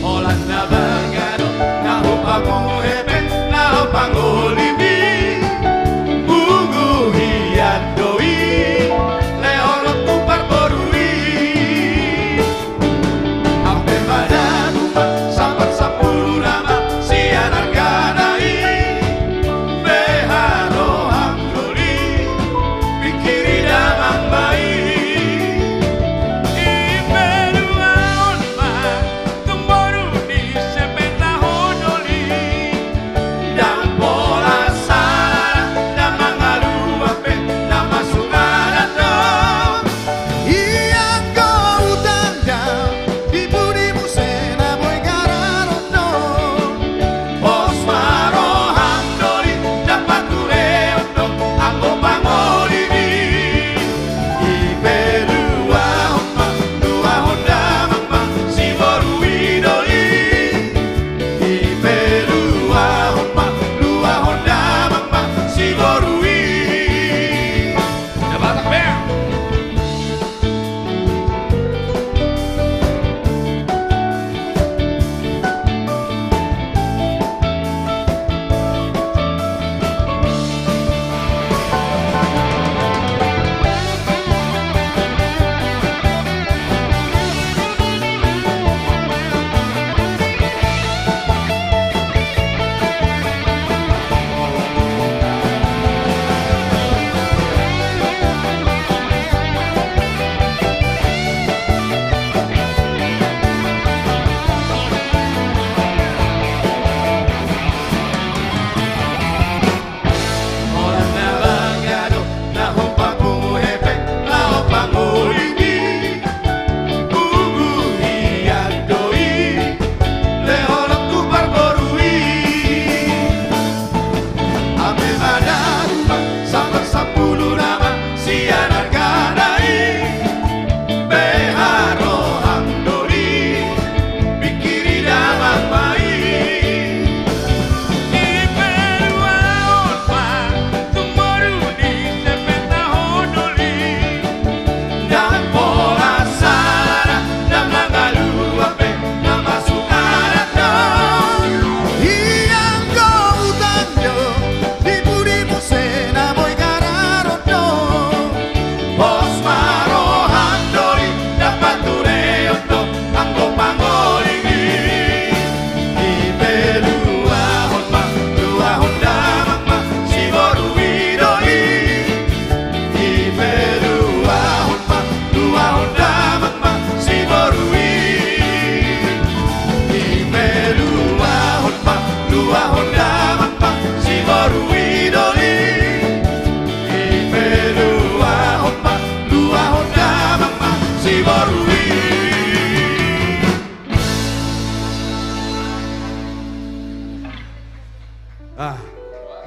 Holanda bergado, nahu pangu hepe, nahu pangu libi, bungu hiat doi, leono tupar borui, ampe pada tumpah, sampat sapulu nama, sian arganai.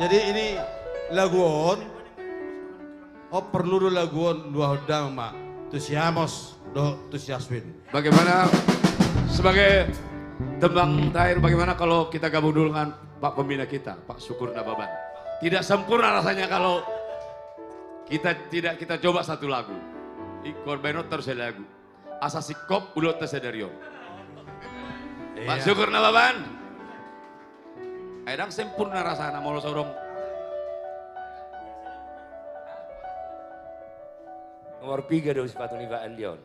Jadi ini laguon. Oh perlu laguon dua hodang mak. Tu siamos do tu siaswin. Bagaimana sebagai tembang terakhir, bagaimana kalau kita gabung dulu dengan Pak Pembina kita, Pak Syukur Nababan. Tidak sempurna rasanya kalau kita coba satu lagu. Ikor benot terus ada lagu. Asasi kop ulot tersedario. Pak Syukur Nababan. Aidang sempurna rasanya mau sorong. Nomor 3 dong sepatu nih Pak Andion.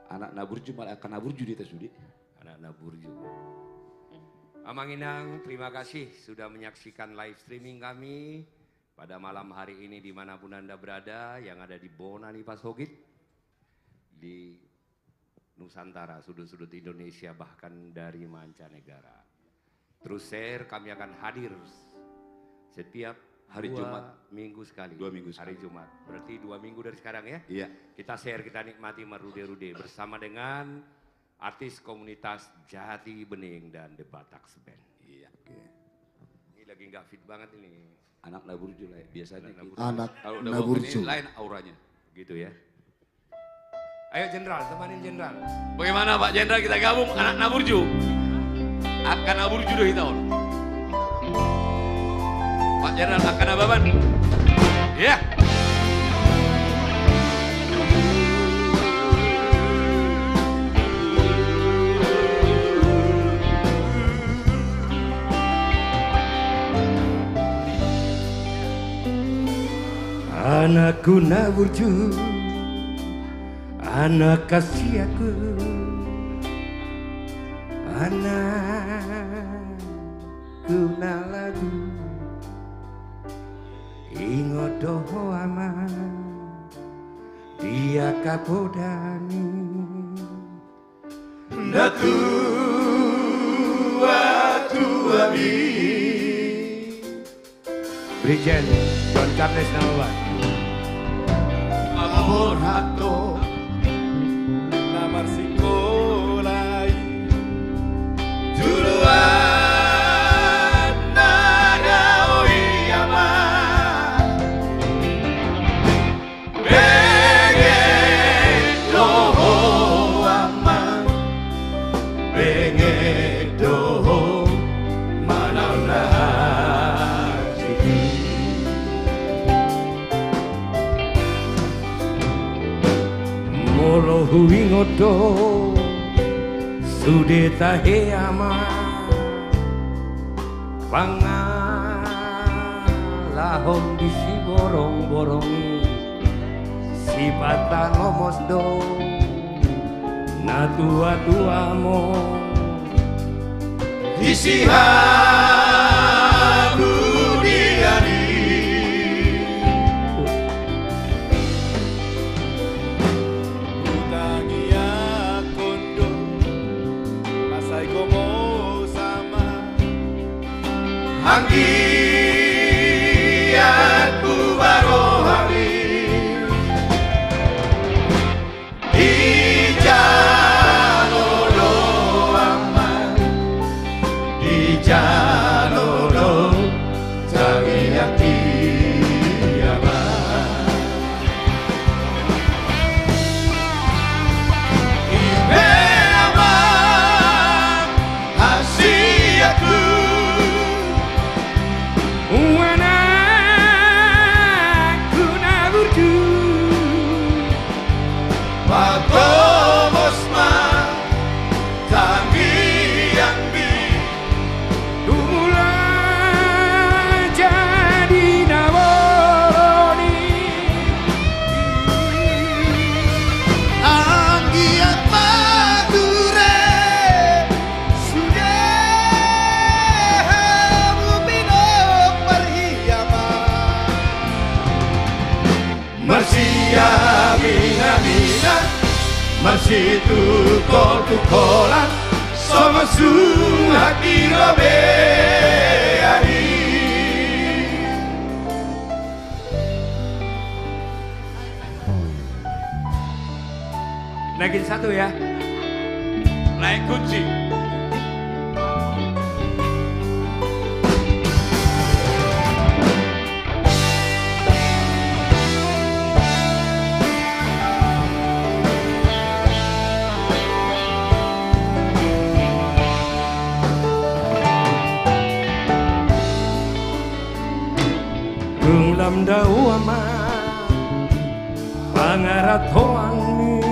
Anak naburju malah akan naburju di Tesudi. Anak naburju. Amang Inang, terima kasih sudah menyaksikan live streaming kami pada malam hari ini dimanapun Anda berada, yang ada di Bonani Pasogit, di Nusantara, sudut-sudut Indonesia, bahkan dari mancanegara. Terus share, kami akan hadir setiap Hari Jumat. minggu sekali. 2 minggu sekali. Hari Jumat. Berarti 2 minggu dari sekarang ya? Iya. Kita share, kita nikmati merude-rude bersama dengan artis komunitas Jati Bening dan The Bataks Band. Iya. Ini lagi nggak fit banget ini. Anak naburju lah biasanya. Anak kalau udah naburju. ini lain auranya. Gitu ya. Ayo Jenderal, temanin Jenderal. Bagaimana Pak Jenderal kita gabung anak naburju? Akan naburju deh kita. Pak Jenderal akan nababan. Ya. Anakku naburju, anak kasih aku, anakku nalagu, ingot doho aman, dia kapodani, tua bi. Brigjen John Charles Nawaban. Amor hato namar sikolai duluan nada oyama bengen doho aman bengen doho manaulah Molo huingoto sude tahe ama pangalahom di si borong-borongi si patang omos do na tua-tuamo di si habu diani Anggiatku barohari di jalolo aman di jalolo tangiati aman ibe aman hasiatku masih tukolan sama suhati robeari naikin satu ya naik kunci. Kung lamdaw ama pangarap hoangmu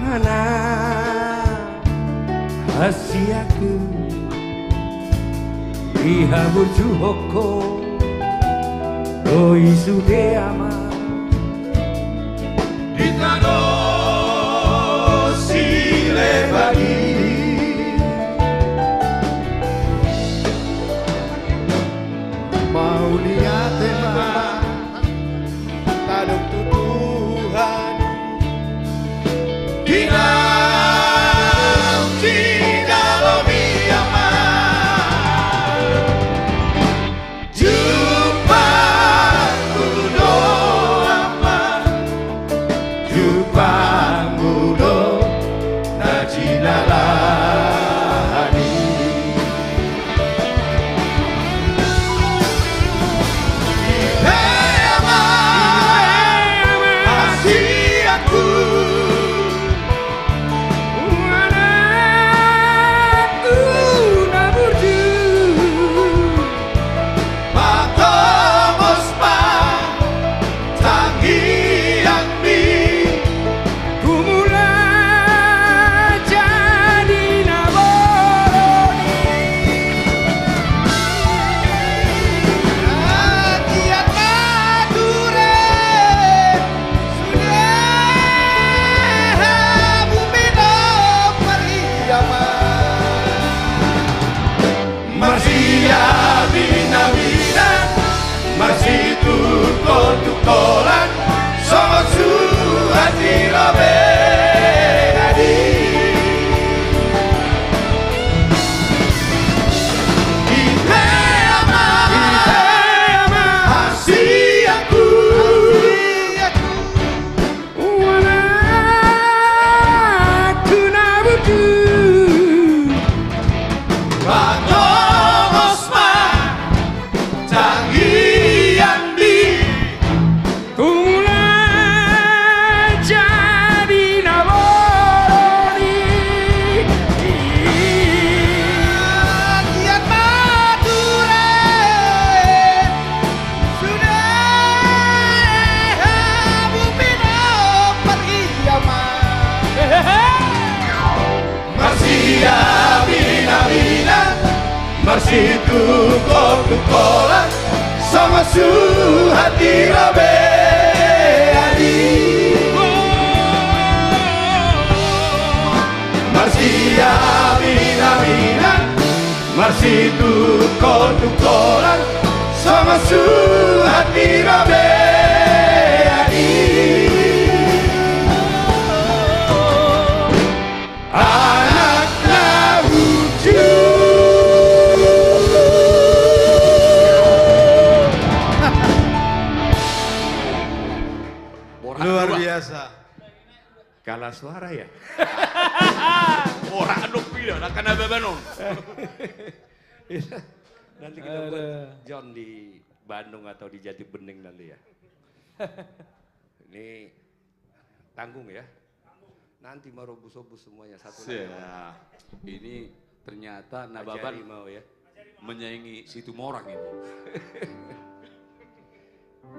hana hasiaku ihabu juhoko doi sude ama ditano sile bagi mau lihat teman taduk tuduhan Dinam tidak biama jumpa kudo ama jumpa kudo najinalani masih tukol-tukolan sama suhati rabedi Ipema hasi aku wana kuna buku Batos ma tangi masih tukol-tukolan sama suhati rabedi masih amin-aminan masih tukol-tukolan sama suhati rabedi anak lucu luar biasa. Kalah suara ya? Orang aduk pida, akan ada banon. Nanti kita buat John di Bandung atau di Jati Bening nanti ya. Ini tanggung ya. Nanti mau robus-robus semuanya satu lagi. Ini ternyata Nababan mau ya. Menyaingi situ Morang ini.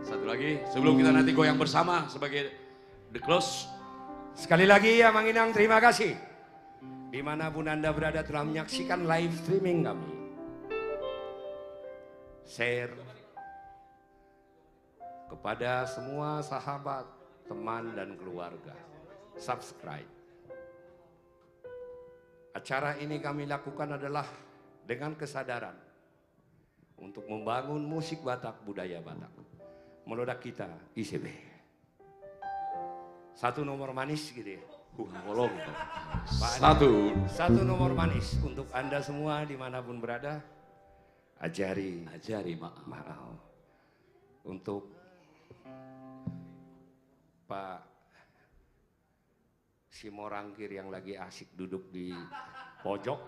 Satu lagi, sebelum kita nanti goyang bersama sebagai the close. Sekali lagi ya Mang Inang, terima kasih. Dimanapun Anda berada telah menyaksikan live streaming kami. Share kepada semua sahabat, teman dan keluarga. Subscribe. Acara ini kami lakukan adalah dengan kesadaran untuk membangun musik Batak, budaya Batak. Melodak kita ICB. Satu nomor manis gitu ya. Bolong. Satu nomor manis untuk Anda semua dimanapun berada. Ajari maaf. Untuk Pak si Morangkir yang lagi asik duduk di pojok.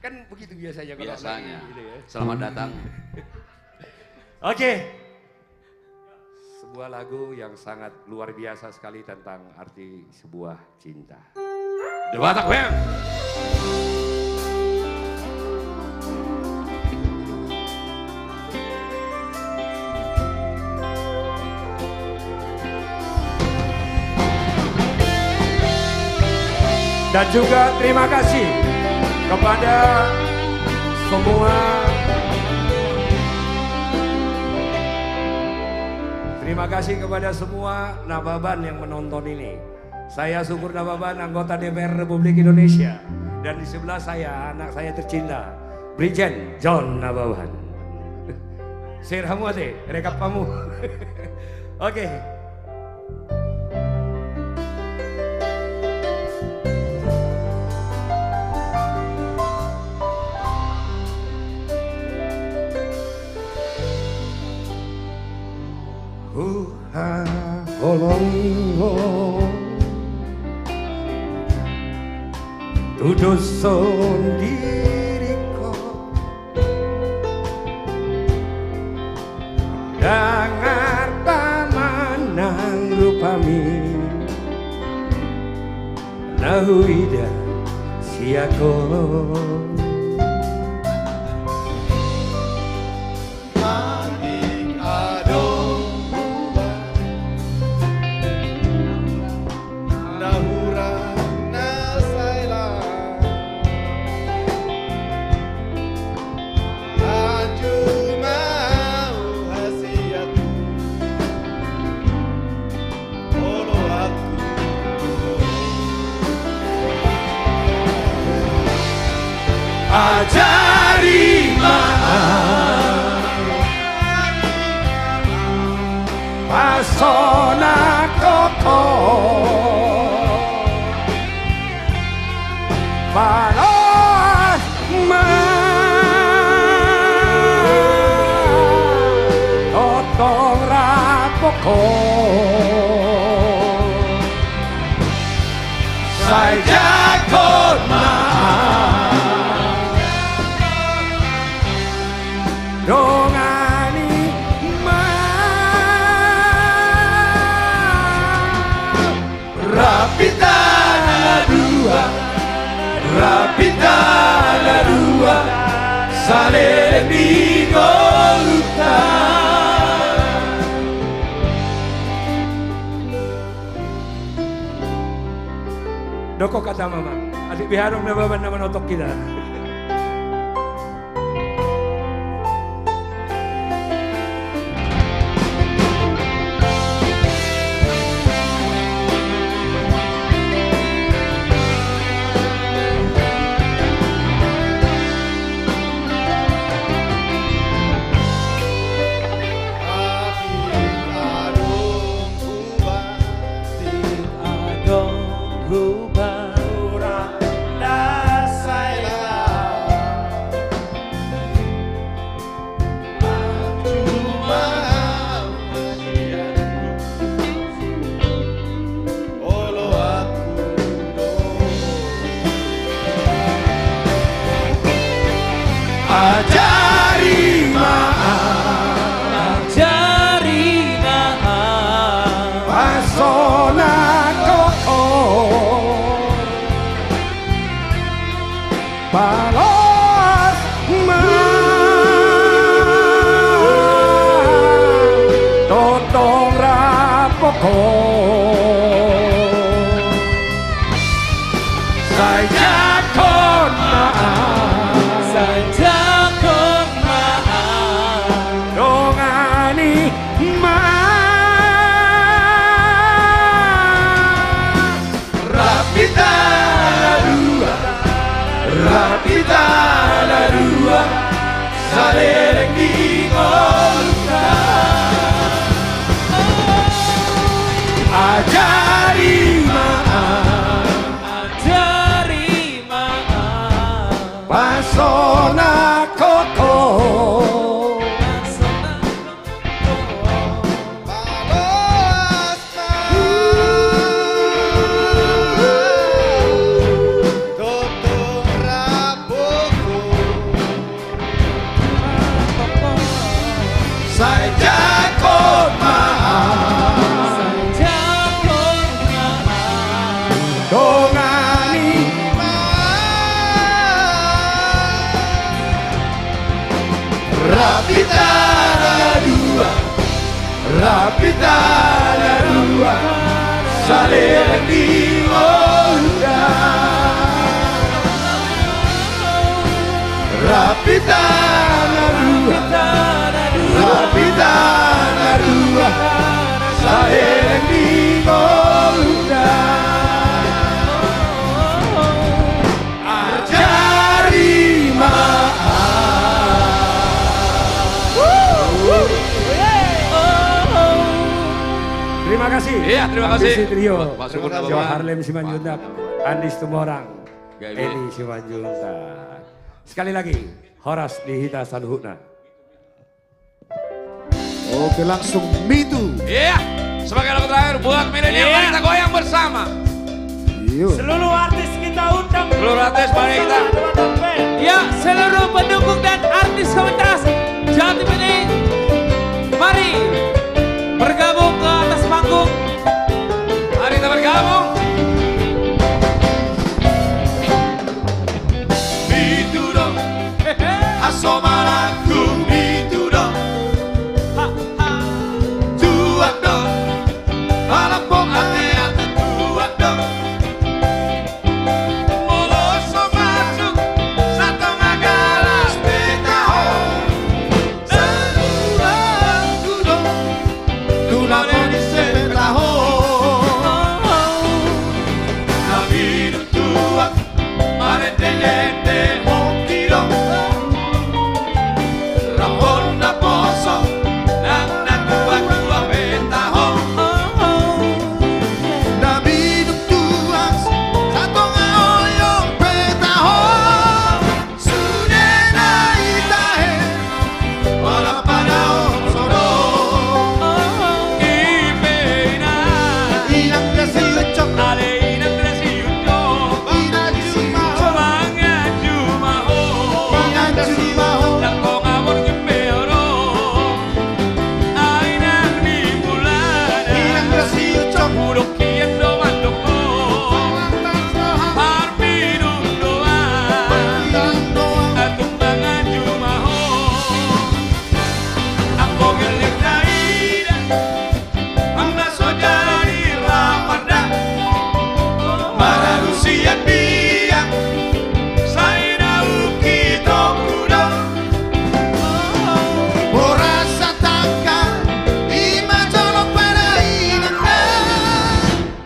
Kan begitu biasanya kalau Biasanya. gitu ya. Selamat datang. Oke. Sebuah lagu yang sangat luar biasa sekali tentang arti sebuah cinta. The Batak Band. Dan juga terima kasih kepada semua. Terima kasih kepada semua Nababan yang menonton ini. Saya Syukur Nababan, anggota DPR Republik Indonesia. Dan di sebelah saya, anak saya tercinta, Brigjen John Nababan. Sirhamu ate, rekap kamu. Oke. Tudusun diriku dengar pamanang rupami nahuida siako ajari maaf pasona koko panos ma totong rapoko saja kon maaf dongani ma rapita la dua sale di goluta Doko kata mama, adik biharong Nababan na manotok kita. ajari maaf pasona koko palos ma totong rapoko saya kon maaf saja kon maaf dongani ma rapita la dua salereng di ngoluka Rapita narua saling diunda. Rapita narua saling diunda. Ajari Terima kasih. Iya, terima kasih. Ambisi Trio. Pak Syukur Nababan. Jawa Harlem Simanjuntak. Andis Tumorang. Gaby. Edi Simanjuntak. Sekali lagi, Horas Dihita Saluhuna. Oke, langsung Mitu. Iya, sebagai lagu terakhir buat milenial, mari kita goyang bersama. Seluruh artis kita undang. Seluruh artis, mari kita. Ya, seluruh pendukung dan artis komunitas Jawa Timur ini, mari bergabung ke atas panggung. Mari kita bergabung. Mituro, asomaraku mituro. Tuando, malapong ate ate tuando. Moloso masuk, satu magalas petaho. Seluruh kudo, tuna ponis petaho. Nabi tua, marete hokiro. Ramona poso, nana tua petaho. Nabi tua, satu ngaoyong petaho. Sudena itahe, wala panaon soro. Ipeina, inang kasi ucok, ale inang kasi ucok. Inang jumaho, manga jumaho. Inang jumaho, lako ngamor ngepeoro. Ainang di bulan, inang kasi ucok. Urok kian doan doko. Parminum doa, atung mangan jumaho. Ako ngelik naida, ang nasodari rapada. Para Rusia dia, saya ukito kudo. Borasa tangka, ima jolo para inanda.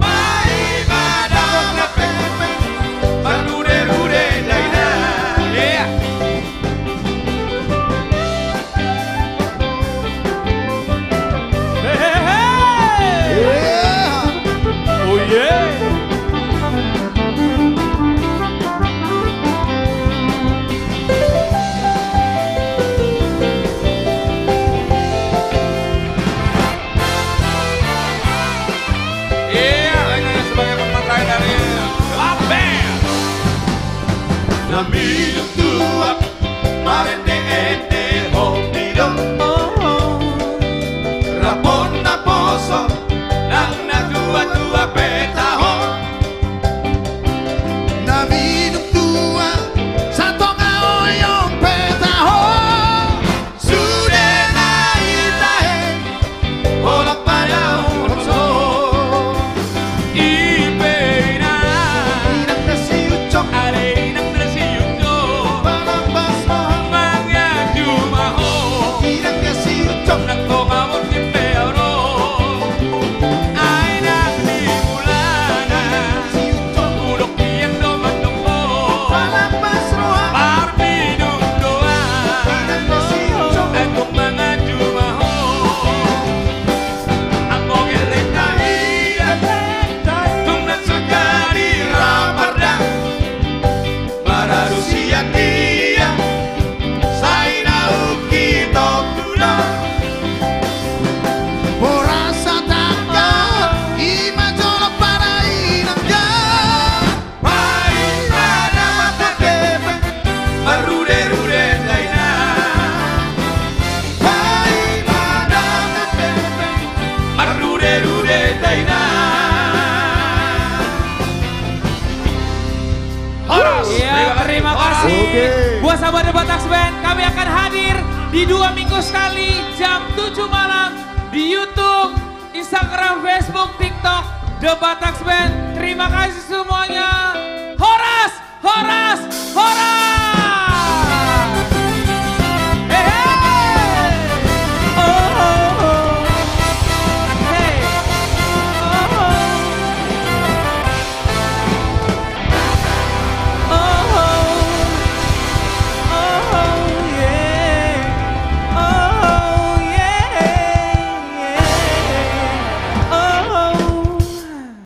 Mai badang na pepe, parure-rure daina. Yeah. Oh yeah. Iya, ini sebagai pemakai dari Lampeng. Nabi tua, marete ete hopido. Rapona poso, nana tua petaho. Nabi tua, satu ngaoyong petaho. Sudena itahe, ola panaon soro. Ipeina, inang kasi ucok, ale inang kasi ucok. Panabaso, manga jumaho. Inang kasi ucok, nako ngamor ngepeoro. Ainang di bulana, urok kian doan doko. Panapas roha, parminum doa. Inang kasi ucok, atung mangan jumaho. Ako ngelik naida, tungnan sukari raparda. Para Rusia dia, saya ukito kudo. Borasa tangka, ima jolo para inangga. Mai ada mata pepe, marure-rure daina. Mai ada mata pepe, marure-rure daina. Horas. Ya, terima kasih. Buat sahabat The Batax Band, kami akan hadir di 2 minggu sekali jam 7 malam di YouTube, Instagram, Facebook, TikTok, The Batax Band. Terima kasih semuanya. Horas, Horas, Horas.